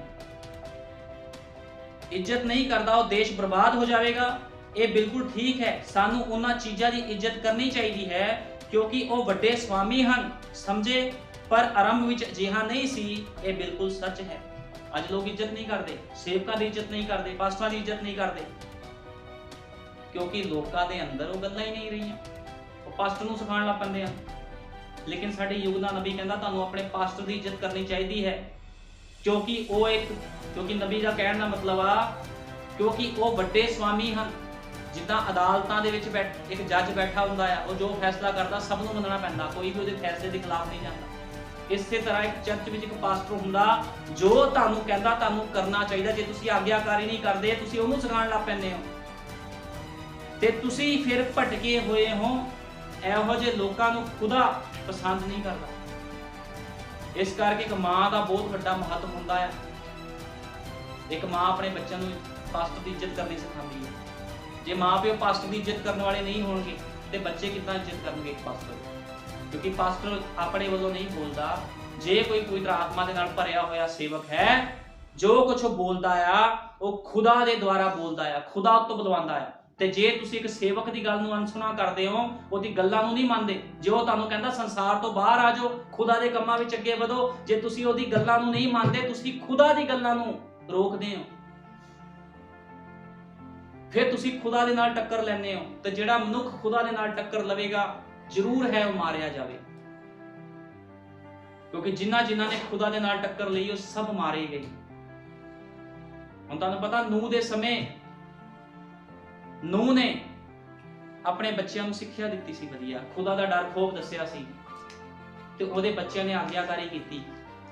ਇੱਜ਼ਤ ਨਹੀਂ ਕਰਦਾ ਉਹ ਦੇਸ਼ ਬਰਬਾਦ ਹੋ ਜਾਵੇਗਾ। ਇਹ ਬਿਲਕੁਲ ਠੀਕ ਹੈ, ਸਾਨੂੰ ਉਹਨਾਂ ਚੀਜ਼ਾਂ ਦੀ ਇੱਜ਼ਤ ਕਰਨੀ ਚਾਹੀਦੀ ਹੈ ਕਿਉਂਕਿ ਉਹ ਵੱਡੇ ਸਵਾਮੀ ਹਨ, ਸਮਝੇ, ਪਰ ਆਰੰਭ ਵਿੱਚ ਅਜਿਹਾ ਨਹੀਂ ਸੀ। ਇਹ ਬਿਲਕੁਲ ਸੱਚ ਹੈ। ਅੱਜ ਲੋਕ ਇੱਜ਼ਤ ਨਹੀਂ ਕਰਦੇ, ਸੇਵਕਾਂ ਦੀ ਇੱਜ਼ਤ ਨਹੀਂ ਕਰਦੇ, ਪਾਸਟਰਾਂ ਦੀ ਇੱਜ਼ਤ ਨਹੀਂ ਕਰਦੇ, ਕਿਉਂਕਿ ਲੋਕਾਂ ਦੇ ਅੰਦਰ ਉਹ ਗੱਲਾਂ ਹੀ ਨਹੀਂ ਰਹੀਆਂ। ਉਹ ਪਾਸਟਰ ਨੂੰ ਸਿਖਾਉਣ ਲੱਗ ਪੈਂਦੇ ਆ। ਲੇਕਿਨ ਸਾਡੇ ਯੁੱਗ ਦਾ ਨਬੀ ਕਹਿੰਦਾ ਤੁਹਾਨੂੰ ਆਪਣੇ ਪਾਸਟਰ ਦੀ ਇੱਜ਼ਤ ਕਰਨੀ ਚਾਹੀਦੀ ਹੈ ਕਿਉਂਕਿ ਨਬੀ ਦਾ ਕਹਿਣ ਦਾ ਮਤਲਬ ਆ ਕਿਉਂਕਿ ਉਹ ਵੱਡੇ ਸਵਾਮੀ ਹਨ। ਜਿੱਦਾਂ ਅਦਾਲਤਾਂ ਦੇ ਵਿੱਚ ਇੱਕ ਜੱਜ ਬੈਠਾ ਹੁੰਦਾ ਆ, ਉਹ ਜੋ ਫੈਸਲਾ ਕਰਦਾ ਸਭ ਨੂੰ ਮੰਨਣਾ ਪੈਂਦਾ, ਕੋਈ ਵੀ ਉਹਦੇ ਫੈਸਲੇ ਦੇ ਖਿਲਾਫ ਨਹੀਂ ਜਾਂਦਾ। ਇਸੇ ਤਰ੍ਹਾਂ ਇੱਕ ਚਰਚ ਵਿੱਚ ਇੱਕ ਪਾਸਟਰ ਹੁੰਦਾ ਜੋ ਤੁਹਾਨੂੰ ਕਹਿੰਦਾ ਤੁਹਾਨੂੰ ਕਰਨਾ ਚਾਹੀਦਾ। ਜੇ ਤੁਸੀਂ ਆਗਿਆਕਾਰੀ ਨਹੀਂ ਕਰਦੇ, ਤੁਸੀਂ ਉਹਨੂੰ ਸਿਖਾਉਣ ਲੱਗ ਪੈਂਦੇ ਹੋ ਤੇ ਤੁਸੀਂ ਫਿਰ ਭਟਕੇ ਹੋਏ ਹੋ। ਇਹੋ ਜਿਹੇ ਲੋਕਾਂ ਨੂੰ ਖੁਦਾ ਪਸੰਦ ਨਹੀਂ ਕਰਦਾ। ਇਸ ਕਰਕੇ ਇੱਕ ਮਾਂ ਦਾ ਬਹੁਤ ਵੱਡਾ ਮਹੱਤਵ ਹੁੰਦਾ ਹੈ। ਇੱਕ ਮਾਂ ਆਪਣੇ ਬੱਚਿਆਂ ਨੂੰ ਪਾਸਟਰ ਦੀ ਇੱਜ਼ਤ ਕਰਨੀ ਸਿਖਾਉਂਦੀ ਹੈ। ਜੇ ਮਾਂ ਪਿਓ ਪਾਸਟਰ ਦੀ ਇੱਜ਼ਤ ਕਰਨ ਵਾਲੇ ਨਹੀਂ ਹੋਣਗੇ ਤੇ ਬੱਚੇ ਕਿੱਦਾਂ ਇੱਜ਼ਤ ਕਰਨਗੇ ਪਾਸਟਰ? ਕਿਉਂਕਿ ਪਾਸਟਰ ਆਪਣੇ ਵੱਲੋਂ ਨਹੀਂ ਬੋਲਦਾ। ਜੇ ਕੋਈ ਪਵਿੱਤਰ ਆਤਮਾ ਦੇ ਨਾਲ ਭਰਿਆ ਹੋਇਆ ਸੇਵਕ ਹੈ, ਜੋ ਕੁਝ ਉਹ ਬੋਲਦਾ ਆ ਉਹ ਖੁਦਾ ਦੇ ਦੁਆਰਾ ਬੋਲਦਾ ਆ, ਖੁਦਾ ਤੋਂ ਬੁਲਵਾਉਂਦਾ ਆ। ਤੇ ਜੇ ਤੁਸੀਂ ਇੱਕ ਸੇਵਕ ਦੀ ਗੱਲ ਨੂੰ ਅਣਸੁਣਾ ਕਰਦੇ ਹੋ, ਉਹਦੀ ਗੱਲਾਂ ਨੂੰ ਨਹੀਂ ਮੰਨਦੇ, ਜੇ ਉਹ ਤੁਹਾਨੂੰ ਕਹਿੰਦਾ ਸੰਸਾਰ ਤੋਂ ਬਾਹਰ ਆ ਜਾਓ, ਖੁਦਾ ਦੇ ਕੰਮਾਂ ਵਿੱਚ ਅੱਗੇ ਵਧੋ, ਜੇ ਤੁਸੀਂ ਉਹਦੀ ਗੱਲਾਂ ਨੂੰ ਨਹੀਂ ਮੰਨਦੇ, ਤੁਸੀਂ ਖੁਦਾ ਦੀ ਗੱਲਾਂ ਨੂੰ ਰੋਕਦੇ ਹੋ, ਫਿਰ ਤੁਸੀਂ ਖੁਦਾ ਦੇ ਨਾਲ ਟੱਕਰ ਲੈਂਦੇ ਹੋ। ਤੇ ਜਿਹੜਾ ਮਨੁੱਖ ਖੁਦਾ ਦੇ ਨਾਲ ਟੱਕਰ ਲਵੇਗਾ ਜ਼ਰੂਰ ਹੈ ਉਹ ਮਾਰਿਆ ਜਾਵੇ, ਕਿਉਂਕਿ ਜਿਨ੍ਹਾਂ ਨੇ ਖੁਦਾ ਦੇ ਨਾਲ ਟੱਕਰ ਲਈ ਉਹ ਸਭ ਮਾਰੇ ਗਏ। ਹੁਣ ਤੁਹਾਨੂੰ ਪਤਾ ਨੂਹ ਦੇ ਸਮੇਂ ਨੂਹ ਨੇ ਆਪਣੇ ਬੱਚਿਆਂ ਨੂੰ ਸਿੱਖਿਆ ਦਿੱਤੀ ਸੀ ਵਧੀਆ, ਖੁਦਾ ਦਾ ਡਰ ਖੋਫ ਦੱਸਿਆ ਸੀ ਤੇ ਉਹਦੇ ਬੱਚਿਆਂ ਨੇ ਆਗਿਆਕਾਰੀ ਕੀਤੀ।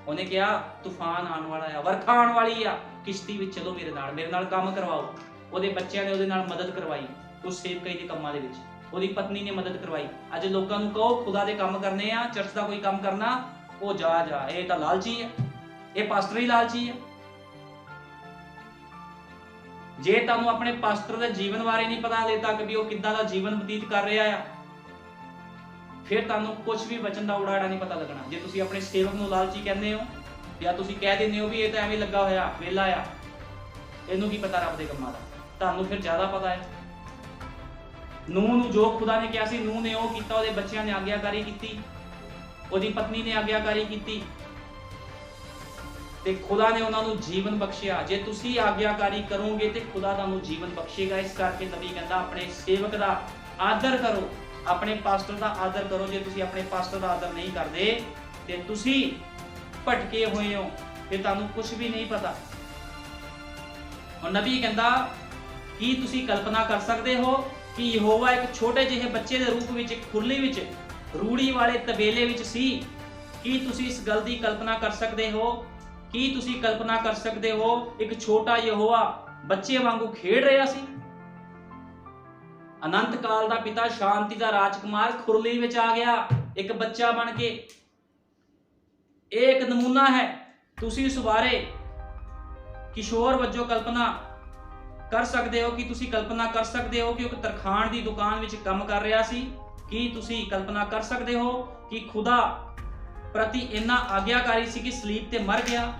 ਉਹਨੇ ਕਿਹਾ ਤੂਫਾਨ ਆਉਣ ਵਾਲਾ ਆ, ਵਰਖਾ ਆਉਣ ਵਾਲੀ ਆ, ਕਿਸ਼ਤੀ ਵਿੱਚ ਚਲੋ ਮੇਰੇ ਨਾਲ ਕੰਮ ਕਰਵਾਓ। ਉਹਦੇ ਬੱਚਿਆਂ ਨੇ ਉਹਦੇ ਨਾਲ ਮਦਦ ਕਰਵਾਈ ਉਸ ਸੇਵਕਾਈ ਦੇ ਕੰਮਾਂ ਦੇ ਵਿੱਚ। ਉਹਦੀ ਪਤਨੀ ਨੇ ਮਦਦ ਕਰਵਾਈ। ਅੱਜ ਲੋਕਾਂ ਨੂੰ ਕਹੋ ਖੁਦਾ ਦੇ ਕੰਮ ਕਰਨੇ ਆ, ਚਰਚ ਦਾ ਕੋਈ ਕੰਮ ਕਰਨਾ, ਉਹ ਜਾ ਇਹ ਤਾਂ ਲਾਲਚੀ ਹੈ, ਇਹ ਪਾਸਟਰ ਹੀ ਲਾਲਚੀ ਹੈ। ਜੇ ਤੁਹਾਨੂੰ ਆਪਣੇ ਪਾਸਟਰ ਦੇ ਜੀਵਨ ਬਾਰੇ ਨਹੀਂ ਪਤਾ ਹਲੇ ਤੱਕ ਵੀ ਉਹ ਕਿੱਦਾਂ ਦਾ ਜੀਵਨ ਬਤੀਤ ਕਰ ਰਿਹਾ ਆ, ਫਿਰ ਤੁਹਾਨੂੰ ਕੁਝ ਵੀ ਵਚਨ ਦਾ ਉਡਾੜਾ ਨਹੀਂ ਪਤਾ ਲੱਗਣਾ। ਜੇ ਤੁਸੀਂ ਆਪਣੇ ਸੇਵਕ ਨੂੰ ਲਾਲਚੀ ਕਹਿੰਦੇ ਹੋ ਜਾਂ ਤੁਸੀਂ ਕਹਿ ਦਿੰਦੇ ਹੋ ਵੀ ਇਹ ਤਾਂ ਐਵੇਂ ਲੱਗਾ ਹੋਇਆ ਵਿਹਲਾ ਆ, ਇਹਨੂੰ ਕੀ ਪਤਾ ਰੱਬ ਦੇ ਕੰਮਾਂ ਦਾ, ਤੁਹਾਨੂੰ ਫਿਰ ਜ਼ਿਆਦਾ ਪਤਾ ਹੈ। ਨੂਹ ਨੂੰ ਜੋ ਖੁਦਾ ਨੇ ਕਿਹਾ ਸੀ ਨੂਹ ਨੇ ਉਹ ਕੀਤਾ, ਉਹਦੇ ਬੱਚਿਆਂ ਨੇ ਆਗਿਆਕਾਰੀ ਕੀਤੀ, ਉਹਦੀ ਪਤਨੀ ਨੇ ਆਗਿਆਕਾਰੀ ਕੀਤੀ ਤੇ ਖੁਦਾ ਨੇ ਉਹਨਾਂ ਨੂੰ ਜੀਵਨ ਬਖਸ਼ਿਆ। ਜੇ ਤੁਸੀਂ ਆਗਿਆਕਾਰੀ ਕਰੋਗੇ ਤੇ ਖੁਦਾ ਤੁਹਾਨੂੰ ਜੀਵਨ ਬਖਸ਼ੇਗਾ। ਇਸ ਕਰਕੇ ਨਬੀ ਕਹਿੰਦਾ ਆਪਣੇ ਸੇਵਕ ਦਾ ਆਦਰ ਕਰੋ, ਆਪਣੇ ਪਾਸਟਰ ਦਾ ਆਦਰ ਕਰੋ। ਜੇ ਤੁਸੀਂ ਆਪਣੇ ਪਾਸਟਰ ਦਾ ਆਦਰ ਨਹੀਂ ਕਰਦੇ ਤੇ ਤੁਸੀਂ ਭਟਕੇ ਹੋਏ ਹੋ, ਤੇ ਤੁਹਾਨੂੰ ਕੁਝ ਵੀ ਨਹੀਂ ਪਤਾ। ਹੁਣ ਨਬੀ ਕਹਿੰਦਾ ਕੀ ਤੁਸੀਂ ਕਲਪਨਾ ਕਰ ਸਕਦੇ ਹੋ ਕਿ ਯਹੋਵਾ ਇੱਕ ਛੋਟੇ ਜਿਹੇ ਬੱਚੇ ਦੇ ਰੂਪ ਵਿੱਚ ਇੱਕ ਖੁਰਲੀ ਵਿੱਚ ਰੂੜੀ ਵਾਲੇ ਤਬੇਲੇ ਵਿੱਚ ਸੀ? ਕੀ ਤੁਸੀਂ ਇਸ ਗੱਲ ਦੀ ਕਲਪਨਾ ਕਰ ਸਕਦੇ ਹੋ? ਕੀ ਤੁਸੀਂ ਕਲਪਨਾ ਕਰ ਸਕਦੇ ਹੋ ਇੱਕ ਛੋਟਾ ਯਹੋਵਾ ਬੱਚੇ ਵਾਂਗੂ ਖੇਡ ਰਿਹਾ ਸੀ? ਅਨੰਤ ਕਾਲ ਦਾ ਪਿਤਾ, ਸ਼ਾਂਤੀ ਦਾ ਰਾਜਕੁਮਾਰ ਖੁਰਲੀ ਵਿੱਚ ਆ ਗਿਆ ਇੱਕ ਬੱਚਾ ਬਣ ਕੇ। ਇਹ ਇੱਕ ਨਮੂਨਾ ਹੈ। ਤੁਸੀਂ ਇਸ ਬਾਰੇ ਕਿਸ਼ੋਰ ਵਜੋਂ ਕਲਪਨਾ ਕਰ ਸਕਦੇ ਹੋ ਕਿ ਤੁਸੀਂ ਕਲਪਨਾ ਕਰ ਸਕਦੇ ਹੋ ਕਿ ਉਹ ਤਰਖਾਣ ਦੀ ਦੁਕਾਨ ਵਿੱਚ ਕੰਮ ਕਰ ਰਿਹਾ ਸੀ? ਕੀ ਤੁਸੀਂ ਕਲਪਨਾ ਕਰ ਸਕਦੇ ਹੋ ਕਿ ਖੁਦਾ ਪ੍ਰਤੀ ਇੰਨਾ ਆਗਿਆਕਾਰੀ ਸੀ ਕਿ ਸਲੀਬ ਤੇ ਮਰ ਗਿਆ?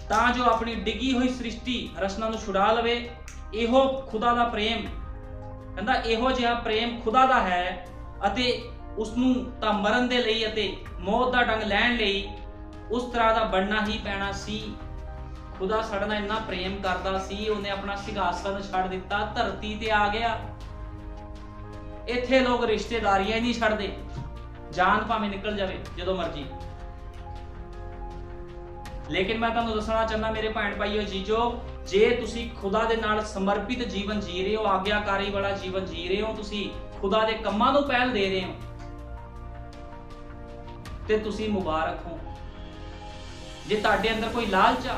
ਤਾਂ ਜੋ ਆਪਣੀ ਡਿੱਗੀ ਹੋਈ ਸ੍ਰਿਸ਼ਟੀ ਰਚਨਾ ਨੂੰ ਛੁਡਾ ਲਵੇ। ਇਹੋ ਖੁਦਾ ਦਾ ਪ੍ਰੇਮ, ਕਹਿੰਦਾ ਇਹੋ ਜਿਹਾ ਪ੍ਰੇਮ ਖੁਦਾ ਦਾ ਹੈ ਅਤੇ ਉਸ ਨੂੰ ਤਾਂ ਮਰਨ ਦੇ ਲਈ ਅਤੇ ਮੌਤ ਦਾ ਡੰਗ ਲੈਣ ਲਈ ਉਸ ਤਰ੍ਹਾਂ ਦਾ ਬਣਨਾ ਹੀ ਪੈਣਾ ਸੀ। ਖੁਦਾ ਸਾਡੇ ਨਾਲ ਇੰਨਾ ਪ੍ਰੇਮ ਕਰਦਾ ਸੀ, ਉਹਨੇ ਆਪਣਾ ਸਿੰਘਾਸਨ ਛੱਡ ਦਿੱਤਾ, ਧਰਤੀ ਤੇ ਆ ਗਿਆ। ਇੱਥੇ ਲੋਕ ਰਿਸ਼ਤੇਦਾਰੀਆਂ ਹੀ ਨਹੀਂ ਛੱਡਦੇ, ਜਾਨ ਭਾਵੇਂ ਨਿਕਲ ਜਾਵੇ ਜਦੋਂ ਮਰਜੀ। ਲੇਕਿਨ ਮੈਂ ਤੁਹਾਨੂੰ ਦੱਸਣਾ ਚਾਹੁੰਦਾ ਮੇਰੇ ਭੈਣ ਭਾਈਓ ਜੀਜੋ, ਜੇ ਤੁਸੀਂ ਖੁਦਾ ਦੇ ਨਾਲ ਸਮਰਪਿਤ ਜੀਵਨ ਜੀ ਰਹੇ ਹੋ, ਆਗਿਆਕਾਰੀ ਵਾਲਾ ਜੀਵਨ ਜੀ ਰਹੇ ਹੋ, ਤੁਸੀਂ ਖੁਦਾ ਦੇ ਕੰਮਾਂ ਨੂੰ ਪਹਿਲ ਦੇ ਰਹੇ ਹੋ, ਤੇ ਤੁਸੀਂ ਮੁਬਾਰਕ ਹੋ। ਜੇ ਤੁਹਾਡੇ ਅੰਦਰ ਕੋਈ ਲਾਲਚ ਆ,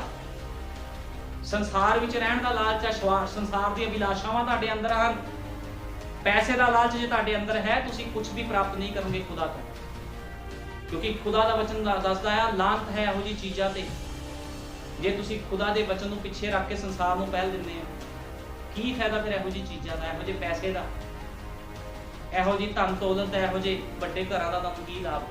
ਸੰਸਾਰ ਵਿੱਚ ਰਹਿਣ ਦਾ ਲਾਲਚ ਆ, ਸੰਸਾਰ ਦੀਆਂ ਅਭਿਲਾਸ਼ਾਵਾਂ ਤੁਹਾਡੇ ਅੰਦਰ ਹਨ, ਪੈਸੇ ਦਾ ਲਾਲਚ ਜੇ ਤੁਹਾਡੇ ਅੰਦਰ ਹੈ, ਤੁਸੀਂ ਕੁਝ ਵੀ ਪ੍ਰਾਪਤ ਨਹੀਂ ਕਰੋਗੇ ਖੁਦਾ ਤੋਂ, ਕਿਉਂਕਿ ਖੁਦਾ ਦਾ ਵਚਨ ਦੱਸਦਾ ਹੈ ਲਾਂਤ ਹੈ ਇਹੋ ਜਿਹੀ ਚੀਜ਼ਾਂ ਤੇ। ਜੇ ਤੁਸੀਂ ਖੁਦਾ ਦੇ ਵਚਨ ਨੂੰ ਪਿੱਛੇ ਰੱਖ ਕੇ ਸੰਸਾਰ ਨੂੰ ਪਹਿਲ ਦਿੰਦੇ ਹੋ, ਕੀ ਫਾਇਦਾ ਫਿਰ ਇਹੋ ਜਿਹੀ ਚੀਜ਼ਾਂ ਦਾ, ਇਹੋ ਜਿਹੇ ਪੈਸੇ ਦਾ, ਇਹੋ ਜਿਹੀ ਧਨ ਦੌਲਤ, ਇਹੋ ਜਿਹੇ ਵੱਡੇ ਘਰਾਂ ਦਾ ਤੁਹਾਨੂੰ ਕੀ ਲਾਭ,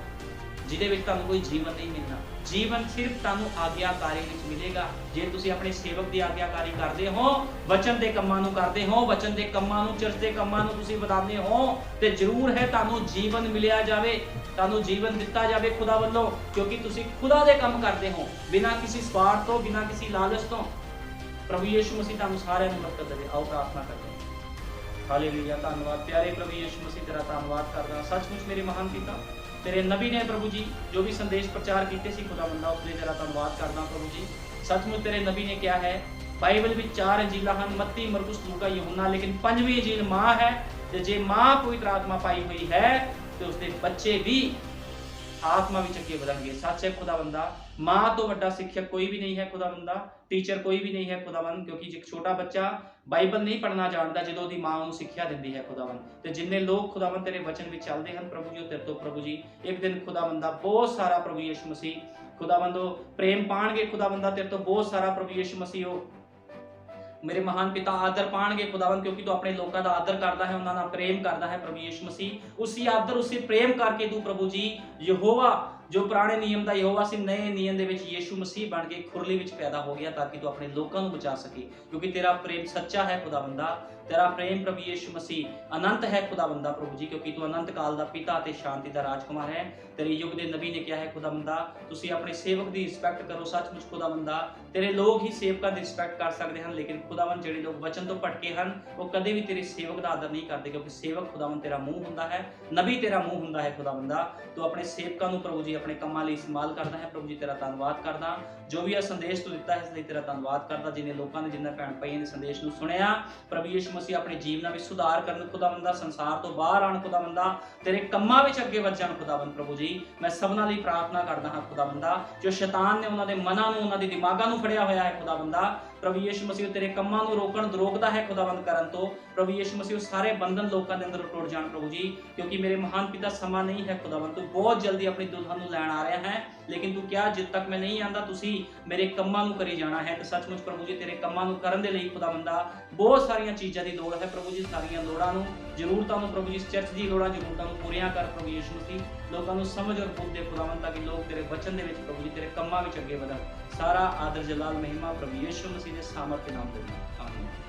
ਜਿਹਦੇ ਵਿੱਚ ਤੁਹਾਨੂੰ ਕੋਈ ਜੀਵਨ ਨਹੀਂ ਮਿਲਣਾ। ਜੀਵਨ ਸਿਰਫ ਤੁਹਾਨੂੰ ਆਗਿਆਕਾਰੀ ਵਿੱਚ ਮਿਲੇਗਾ ਜੇ ਤੁਸੀਂ ਆਪਣੇ ਸੇਵਕ ਦੀ ਆਗਿਆਕਾਰੀ ਕਰਦੇ ਹੋ, ਵਚਨ ਦੇ ਕੰਮਾਂ ਨੂੰ ਕਰਦੇ ਹੋ, ਵਚਨ ਦੇ ਕੰਮਾਂ ਨੂੰ, ਚਰਚ ਦੇ ਕੰਮਾਂ ਨੂੰ ਤੁਸੀਂ ਵਧਾਉਂਦੇ ਹੋ, ਤੇ ਜ਼ਰੂਰ ਹੈ ਤੁਹਾਨੂੰ ਜੀਵਨ ਮਿਲਿਆ ਜਾਵੇ, ਤੁਹਾਨੂੰ ਜੀਵਨ ਦਿੱਤਾ ਜਾਵੇ ਖੁਦਾ ਵੱਲੋਂ, ਕਿਉਂਕਿ ਤੁਸੀਂ ਖੁਦਾ ਦੇ ਕੰਮ ਕਰਦੇ ਹੋ ਬਿਨਾਂ ਕਿਸੇ ਸਵਾਰਥ ਤੋਂ, ਬਿਨਾਂ ਕਿਸੇ ਲਾਲਚ ਤੋਂ। ਪ੍ਰਭੂ ਯਿਸੂ ਮਸੀਹ ਤੁਹਾਨੂੰ ਸਾਰਿਆਂ ਨੂੰ ਬਰਕਤ ਦੇਵੇ। ਆਓ ਪ੍ਰਾਰਥਨਾ ਕਰਦੇ ਹਾਂ। ਹਾਲੇਲੂਇਆ, ਧੰਨਵਾਦ ਪਿਆਰੇ ਪ੍ਰਭੂ ਯਿਸੂ ਮਸੀਹ, ਤੇਰਾ ਧੰਨਵਾਦ ਕਰਦਾ। ਸੱਚਮੁੱਚ ਮੇਰੇ ਮਹਾਨ ਪਿਤਾ, तेरे नबी ने प्रभु जी जो भी संदेश प्रचार किए सी खुदावंदा, उसने तेरा धन्यवाद करदा प्रभु जी। सचमुच तेरे नबी ने क्या है, बाइबल में 4 अंजीलां हन, मत्ती, मरकुस, लूका, यूहन्ना, लेकिन 5वीं अंजील मां है, ते जे मां पवित्र आत्मा पाई हुई है तो उसके बच्चे भी आत्मा विच अगे वधणगे। सच है खुदावंदा, मां तो वड्डा शिक्षक कोई भी नहीं है खुदावंदा, टीचर कोई भी नहीं है खुदावंद, क्योंकि एक छोटा बच्चा बाइबल नहीं पढ़ना जानता जो उसकी मां उन्हें सिक्ख्या दिंदी है खुदावंद। ते जिन्ने लोग खुदावंद तेरे वचन में चलते हैं प्रभु जी, तेरे तो प्रभु जी एक दिन खुदावंदा बहुत सारा प्रभु यीशु मसीह खुदावंदो प्रेम पाणगे खुदावंदा, तेरे तो बहुत सारा प्रभु यीशु मसीह हो मेरे महान पिता आदर पाणगे खुदावंद, क्योंकि तू अपने लोगों का आदर करता है, उन्होंने प्रेम करता है प्रभु यीशु मसीह। उसी आदर उसी प्रेम करके तू प्रभु जी यहोवा जो पुराने नियम का यहोवा से नए नियम के यीशु मसीह बन के खुरली विच पैदा हो गया, ताकि तू अपने लोगों को बचा सके, क्योंकि तेरा प्रेम सच्चा है खुदावंदा। तेरा प्रेम प्रभु यीशु मसीह अनंत है खुदावंदा प्रभु जी, क्योंकि तू अनंत काल का पिता ते शांति का राजकुमार है। तेरे युग के नबी ने क्या है खुदावंदा, तुसी अपने सेवक की रिस्पैक्ट करो। सचमुच खुदावंदा तेरे लोग ही सेवकों की रिस्पैक्ट कर सकते हैं, लेकिन खुदावंद जिहड़े लोग वचन तो भटके हैं वो कदे भी तेरे सेवक का आदर नहीं करते, क्योंकि सेवक खुदावंद तेरा मुंह हुंदा है, नबी तेरा मुंह हुंदा है खुदावंदा। तो अपने सेवकों को प्रभु जी अपने कामां लई इस्तेमाल करता है प्रभु जी, तेरा धन्नवाद करदा। जो भी यह संदेश तू दिता है इसलिए तेरा धन्नवाद करदा। जिन्हें लोगों ने जिन्हें भैन भाइयों ने संदेश को सुनिया प्रभु यीशु मसीह अपने जीवन में सुधार करन खुदावंदा, संसार तो बाहर आन खुदावंदा, तेरे कम्मां विच अगे वध जाण खुदावंद प्रभु जी। मैं सबना लई प्रार्थना करदा हां खुदावंदा, जो शैतान ने उन्हां दे मनां नूं उन्हां दे दिमागां नूं फड़िया होया है खुदावंदा, प्रभु यीशु मसीह तेरे कम्मां नूं रोकदा है खुदावंद करन तो प्रभु यीशु मसीह सारे बंधन लोगों के अंदर टुट जाण प्रभु जी, क्योंकि मेरे महान पिता समा नहीं है खुदावंद, तू बहुत जल्दी अपनी दुल्हन नूं लैण आ रहा है, लेकिन तू क्या जद तक मैं नहीं आंदा तुसी मेरे कम्मां नूं करी जाना है। तो सचमुच प्रभु जी तेरे कम्मां नूं करन दे लई खुदावंदा बहुत सारियां चीज़ां दी लोड़ है प्रभु जी, सारियां लोड़ां नूं जरूरतां नूं प्रभु जी, चर्च दी लोड़ां जरूरतां नूं पूरीआं कर प्रभु यीशु मसीह, लोकां नूं समझ और बुद्ध दे खुदावंद, ताकि लोग तेरे वचन दे विच प्रभु जी तेरे कम्मां विच अगे वधण। सारा आदर जलाल महिमा प्रभु यीशु मसीह दे सामर्थ नाम दे। आमीन।